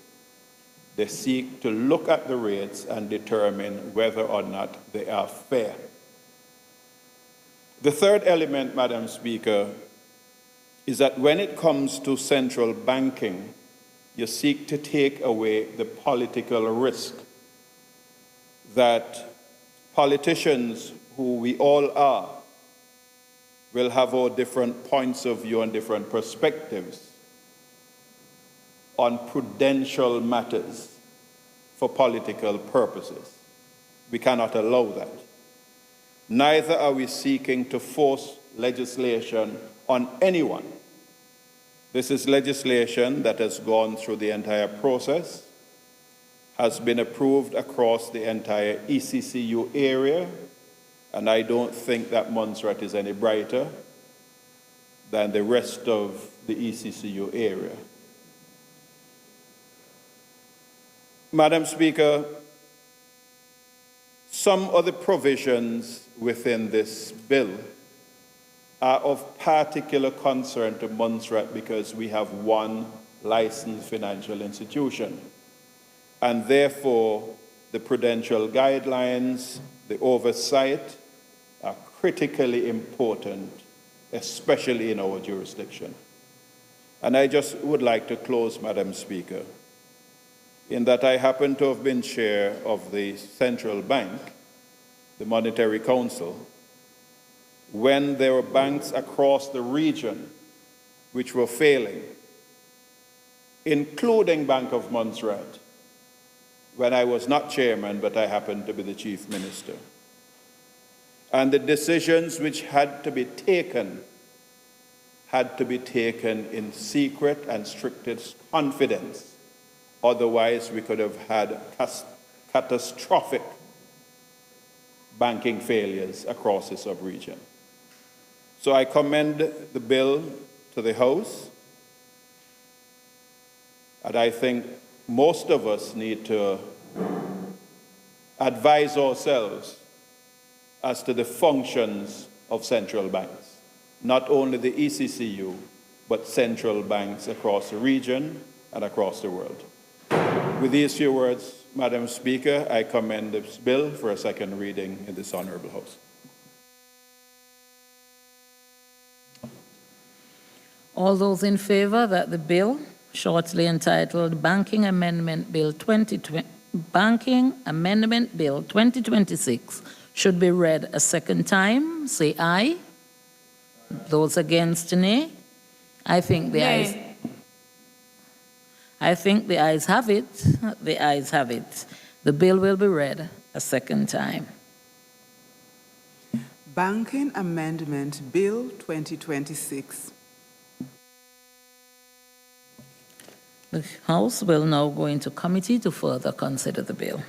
They seek to look at the rates and determine whether or not they are fair. The third element, Madam Speaker, is that when it comes to central banking, you seek to take away the political risk that politicians, who we all are, will have our different points of view and different perspectives on prudential matters for political purposes. We cannot allow that. Neither are we seeking to force legislation on anyone. This is legislation that has gone through the entire process, has been approved across the entire ECCU area, and I don't think that Montserrat is any brighter than the rest of the ECCU area. Madam Speaker, some of the provisions within this bill are of particular concern to Montserrat because we have one licensed financial institution. And therefore, the prudential guidelines, the oversight are critically important especially in our jurisdiction. And I just would like to close, Madam Speaker, in that I happen to have been chair of the central bank, the Monetary Council, when there were banks across the region which were failing, including Bank of Montserrat, when I was not chairman, but I happened to be the chief minister. And the decisions which had to be taken in secret and strictest confidence. Otherwise, we could have had catastrophic banking failures across the sub-region. So I commend the bill to the House, and I think most of us need to advise ourselves as to the functions of central banks, not only the ECCU, but central banks across the region and across the world. With these few words, Madam Speaker, I commend this bill for a second reading in this honorable House. All those in favor that the bill, shortly entitled Banking Amendment Bill 2026, should be read a second time, say aye. Those against, nay. I think the ayes have it. The ayes have it. The bill will be read a second time. Banking Amendment Bill 2026. The House will now go into committee to further consider the bill.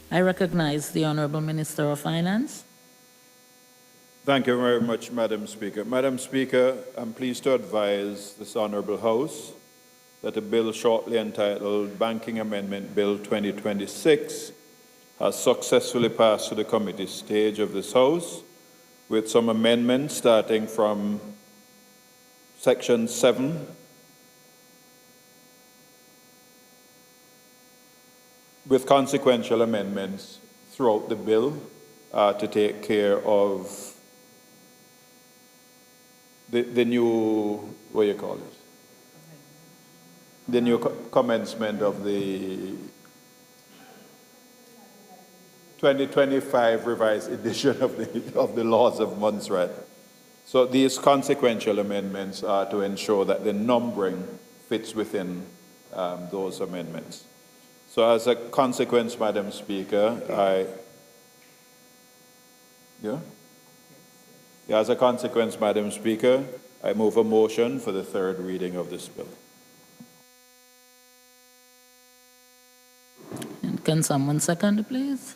I recognize the Honorable Minister of Finance. Thank you very much, Madam Speaker. Madam Speaker, I'm pleased to advise this Honourable House that a bill shortly entitled Banking Amendment Bill 2026 has successfully passed to the committee stage of this House, with some amendments starting from Section 7 with consequential amendments throughout the bill to take care of the new, what do you call it? The new commencement of the 2025 revised edition of the laws of Montserrat. So these consequential amendments are to ensure that the numbering fits within those amendments. So as a consequence, Madam Speaker, as a consequence, Madam Speaker, I move a motion for the third reading of this bill. And can someone second, please?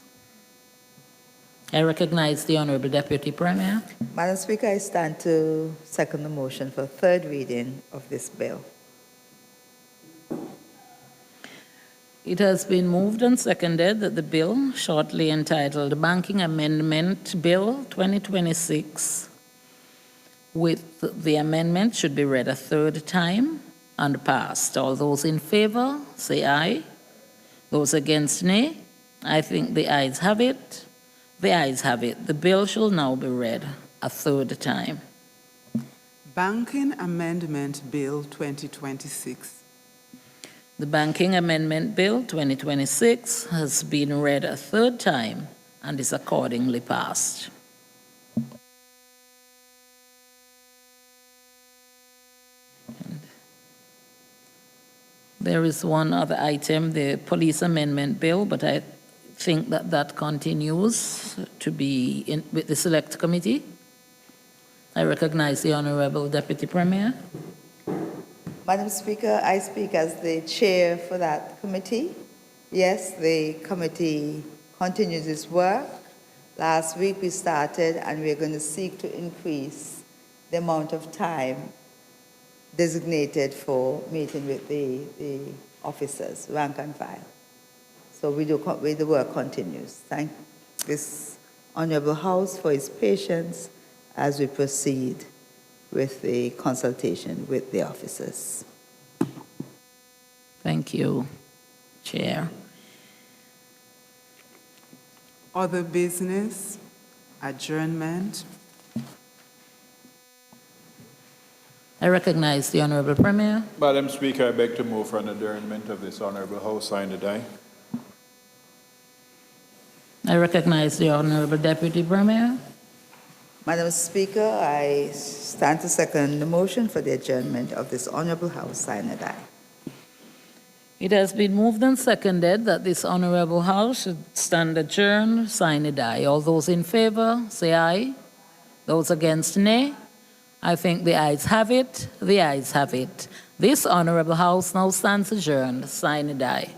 I recognize the Honorable Deputy Premier. Madam Speaker, I stand to second the motion for third reading of this bill. It has been moved and seconded that the bill, shortly entitled Banking Amendment Bill 2026, with the amendment, should be read a third time and passed. All those in favor, say aye. Those against, nay. I think the ayes have it. The ayes have it. The bill shall now be read a third time. Banking Amendment Bill 2026. The Banking Amendment Bill 2026 has been read a third time and is accordingly passed. And there is one other item, the Police Amendment Bill, but I think that continues to be with the Select Committee. I recognize the Honorable Deputy Premier. Madam Speaker, I speak as the chair for that committee. Yes, the committee continues its work. Last week we started, and we're going to seek to increase the amount of time designated for meeting with the officers, rank and file. So the work continues. Thank this Honourable House for its patience as we proceed with the consultation with the officers. Thank you, Chair. Other business, adjournment. I recognize the Honourable Premier. Madam Speaker, I beg to move for an adjournment of this Honourable House, signed aye. I recognize the Honourable Deputy Premier. Madam Speaker, I stand to second the motion for the adjournment of this Honourable House, signed aye. It has been moved and seconded that this Honourable House should stand adjourned, signed aye. All those in favour, say aye. Those against, nay. I think the ayes have it. The ayes have it. This Honourable House now stands adjourned, signed aye.